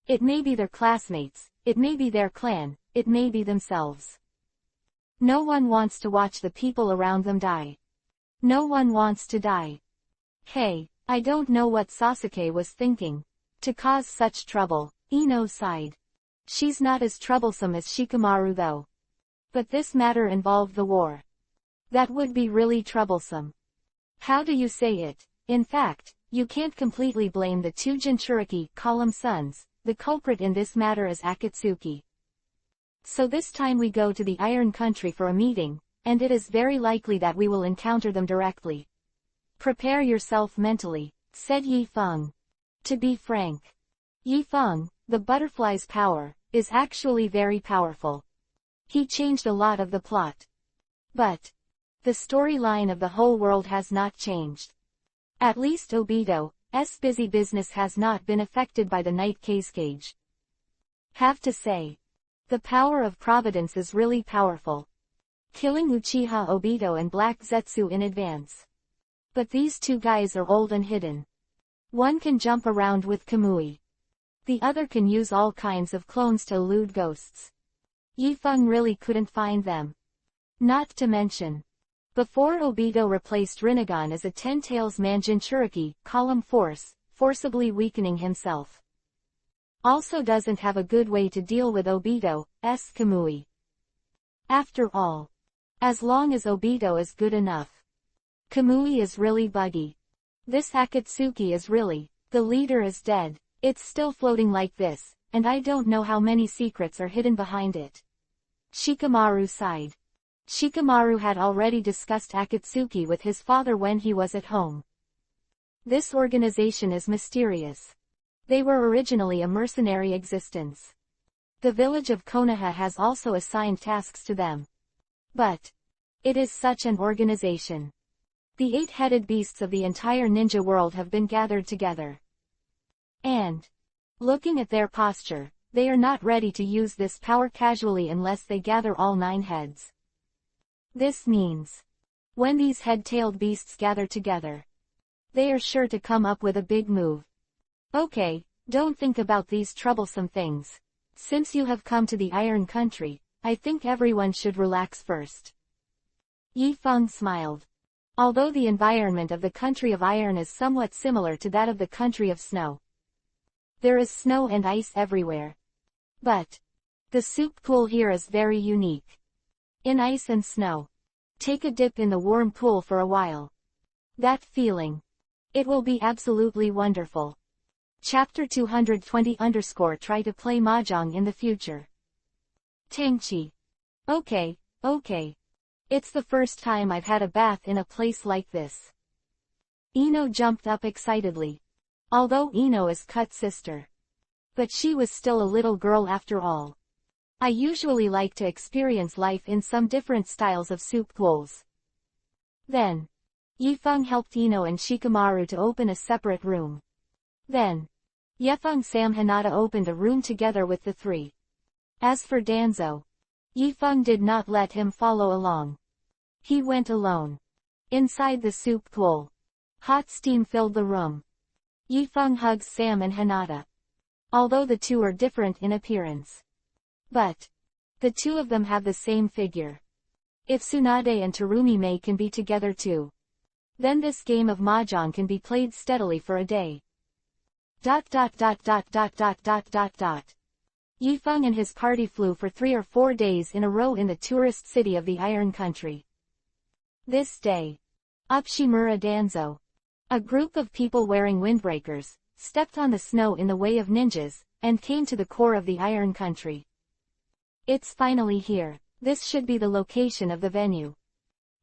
It may be their classmates, it may be their clan, it may be themselves. No one wants to watch the people around them die. No one wants to die. Hey, I don't know what Sasuke was thinking. To cause such trouble, Ino sighed. She's not as troublesome as Shikamaru though. But this matter involved the war. That would be really troublesome. How do you say it? In fact, you can't completely blame the two Jinchuriki column sons. The culprit in this matter is Akatsuki. So this time we go to the Iron Country for a meeting, and it is very likely that we will encounter them directly. Prepare yourself mentally, said Yi Feng. To be frank, Yi Feng, the butterfly's power, is actually very powerful. He changed a lot of the plot. But the storyline of the whole world has not changed. At least Obito's busy business has not been affected by the Night Cage. Have to say, the power of Providence is really powerful. Killing Uchiha Obito and Black Zetsu in advance. But these two guys are old and hidden. One can jump around with Kamui. The other can use all kinds of clones to elude ghosts. Yi Feng really couldn't find them. Not to mention, before Obito replaced Rinnegan as a Ten-Tails man Jinchuriki, column force, forcibly weakening himself. Also doesn't have a good way to deal with Obito's Kamui. After all, as long as Obito is good enough, Kamui is really buggy. This Akatsuki is really, the leader is dead, it's still floating like this, and I don't know how many secrets are hidden behind it. Shikamaru sighed. Shikamaru had already discussed Akatsuki with his father when he was at home. This organization is mysterious. They were originally a mercenary existence. The village of Konoha has also assigned tasks to them. But it is such an organization. The 8-headed beasts of the entire ninja world have been gathered together. And, looking at their posture, they are not ready to use this power casually unless they gather all 9 heads. This means, when these head-tailed beasts gather together, they are sure to come up with a big move. Okay, don't think about these troublesome things. Since you have come to the Iron Country, I think everyone should relax first. Yi Feng smiled. Although the environment of the country of iron is somewhat similar to that of the country of snow. There is snow and ice everywhere. But the soup pool here is very unique. In ice and snow. Take a dip in the warm pool for a while. That feeling. It will be absolutely wonderful. Chapter 220 Try to play mahjong in the future. Tangchi. Okay. It's the first time I've had a bath in a place like this. Ino jumped up excitedly. Although Ino is Cut's sister. But she was still a little girl after all. I usually like to experience life in some different styles of soup pools. Then, Yi Feng helped Ino and Shikamaru to open a separate room. Then, Yefeng Sam Hinata opened a room together with the three. As for Danzo, Yi Feng did not let him follow along. He went alone. Inside the soup pool, hot steam filled the room. Yi Feng hugs Sam and Hinata. Although the two are different in appearance. But the two of them have the same figure. If Tsunade and Terumi can be together too, then this game of mahjong can be played steadily for a day. Yifeng and his party flew for 3 or 4 days in a row in the tourist city of the Iron Country. This day, Upshimura Danzo, a group of people wearing windbreakers, stepped on the snow in the way of ninjas, and came to the core of the Iron Country. It's finally here. This should be the location of the venue.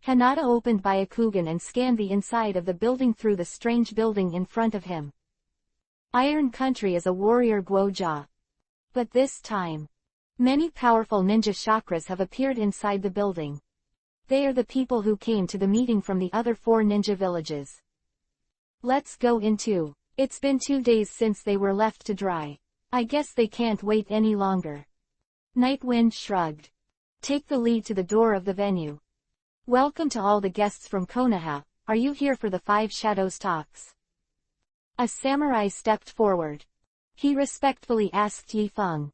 Hinata opened Byakugan and scanned the inside of the building through the strange building in front of him. Iron Country is a warrior Guoja. But this time, many powerful ninja chakras have appeared inside the building. They are the people who came to the meeting from the other 4 ninja villages. Let's go in too. It's been 2 days since they were left to dry. I guess they can't wait any longer. Nightwind shrugged. Take the lead to the door of the venue. Welcome to all the guests from Konoha. Are you here for the 5 Shadows talks? A samurai stepped forward. He respectfully asked Yifeng.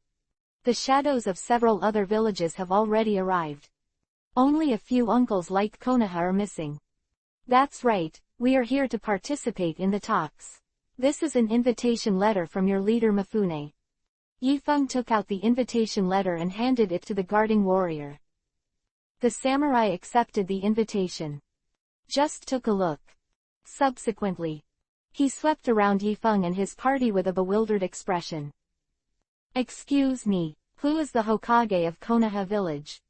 The shadows of several other villages have already arrived. Only a few uncles like Konoha are missing. That's right, we are here to participate in the talks. This is an invitation letter from your leader Mifune. Yifeng took out the invitation letter and handed it to the guarding warrior. The samurai accepted the invitation. Just took a look. Subsequently, he swept around Yifeng and his party with a bewildered expression. Excuse me, who is the Hokage of Konoha village?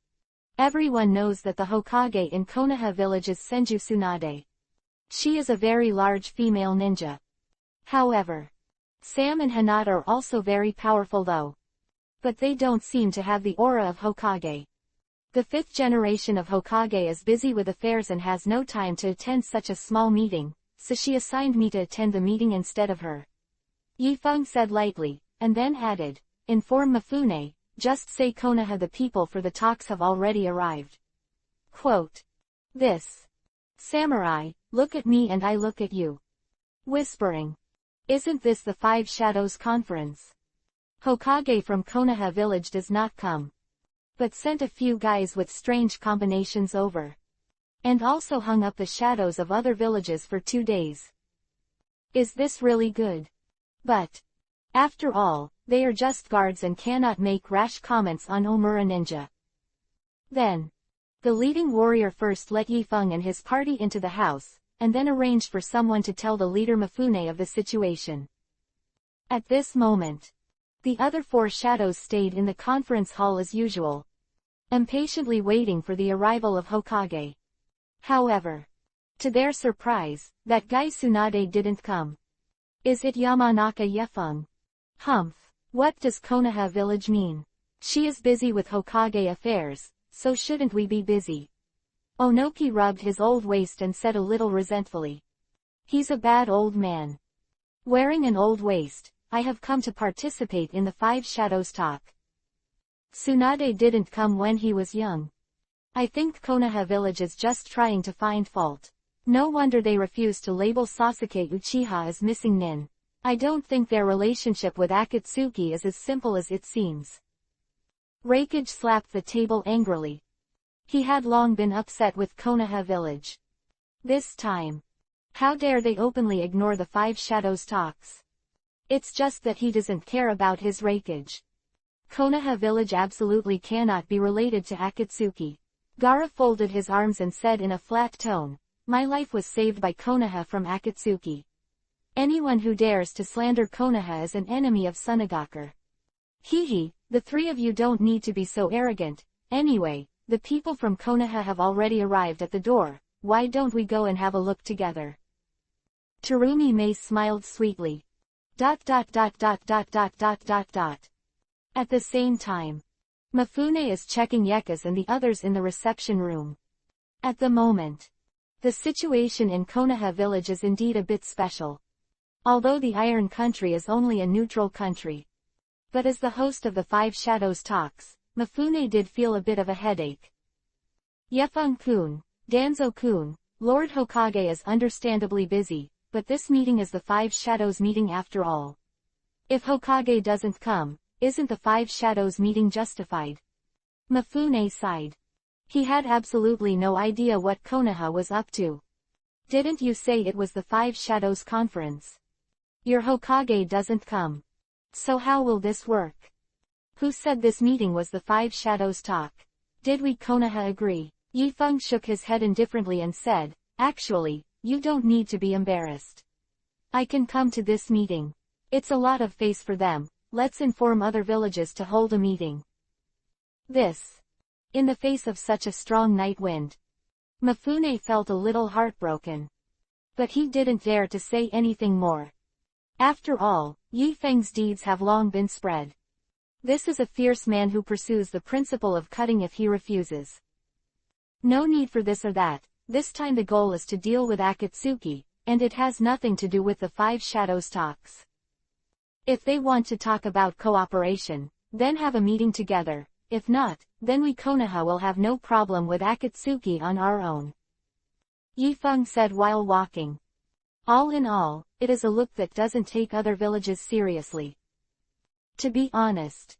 Everyone knows that the Hokage in Konoha village is Senju Tsunade. She is a very large female ninja. However, Sam and Hinata are also very powerful though. But they don't seem to have the aura of Hokage. The 5th generation of Hokage is busy with affairs and has no time to attend such a small meeting, so she assigned me to attend the meeting instead of her. Yifeng said lightly, and then added, inform Mifune, just say Konoha the people for the talks have already arrived. Quote. This. Samurai, look at me and I look at you. Whispering. Isn't this the 5 Shadows conference? Hokage from Konoha village does not come. But sent a few guys with strange combinations over. And also hung up the shadows of other villages for 2 days. Is this really good? But, after all, they are just guards and cannot make rash comments on Omura Ninja. Then, the leading warrior first let Yifeng and his party into the house, and then arranged for someone to tell the leader Mifune of the situation. At this moment, the other 4 shadows stayed in the conference hall as usual, impatiently waiting for the arrival of Hokage. However, to their surprise, that guy Tsunade didn't come. Is it Yamanaka Yifeng? Humph, what does Konoha village mean? She is busy with Hokage affairs, so shouldn't we be busy? Onoki rubbed his old waist and said a little resentfully. He's a bad old man. Wearing an old waist, I have come to participate in the 5 Shadows talk. Tsunade didn't come when he was young. I think Konoha village is just trying to find fault. No wonder they refuse to label Sasuke Uchiha as missing nin. I don't think their relationship with Akatsuki is as simple as it seems. Reikage slapped the table angrily. He had long been upset with Konoha village. This time, how dare they openly ignore the 5 Shadows talks? It's just that he doesn't care about his Reikage. Konoha village absolutely cannot be related to Akatsuki. Gaara folded his arms and said in a flat tone, my life was saved by Konoha from Akatsuki. Anyone who dares to slander Konoha is an enemy of Tsunagakure. Hehe, the 3 of you don't need to be so arrogant. Anyway, the people from Konoha have already arrived at the door. Why don't we go and have a look together? Terumi Mei smiled sweetly. At the same time, Mifune is checking Yekas and the others in the reception room. At the moment, the situation in Konoha village is indeed a bit special. Although the Iron Country is only a neutral country. But as the host of the 5 Shadows talks, Mifune did feel a bit of a headache. Yifeng-kun, Danzo-kun, Lord Hokage is understandably busy, but this meeting is the 5 Shadows meeting after all. If Hokage doesn't come, isn't the 5 Shadows meeting justified? Mifune sighed. He had absolutely no idea what Konoha was up to. Didn't you say it was the 5 Shadows conference? Your Hokage doesn't come. So how will this work? Who said this meeting was the Five Shadows talk? Did we Konoha agree? Yifeng shook his head indifferently and said, actually, you don't need to be embarrassed. I can come to this meeting. It's a lot of face for them, let's inform other villages to hold a meeting. This. In the face of such a strong night wind. Mifune felt a little heartbroken. But he didn't dare to say anything more. After all, Yifeng's deeds have long been spread. This is a fierce man who pursues the principle of cutting if he refuses. No need for this or that, this time the goal is to deal with Akatsuki, and it has nothing to do with the Five Shadows talks. If they want to talk about cooperation, then have a meeting together, if not, then we Konoha will have no problem with Akatsuki on our own. Yifeng said while walking. All in all, it is a look that doesn't take other villages seriously. To be honest.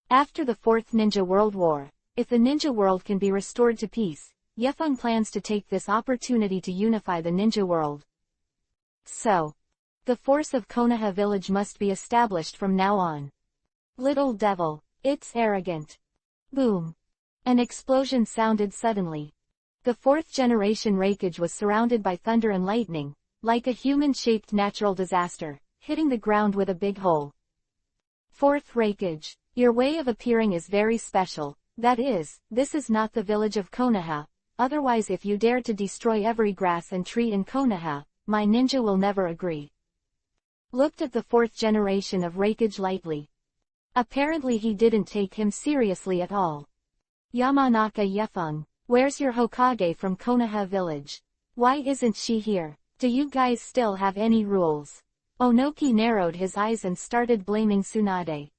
After the Fourth Ninja World War, if the ninja world can be restored to peace, Yifeng plans to take this opportunity to unify the ninja world. So, the force of Konoha village must be established from now on. Little devil, it's arrogant. Boom. An explosion sounded suddenly. The fourth generation Reikage was surrounded by thunder and lightning, like a human-shaped natural disaster, hitting the ground with a big hole. Fourth Reikage, your way of appearing is very special, that is, this is not the village of Konoha, otherwise if you dare to destroy every grass and tree in Konoha, my ninja will never agree. Looked at the fourth generation of Reikage lightly. Apparently he didn't take him seriously at all. Yamanaka Yifeng, where's your Hokage from Konoha village? Why isn't she here? Do you guys still have any rules? Onoki narrowed his eyes and started blaming Tsunade.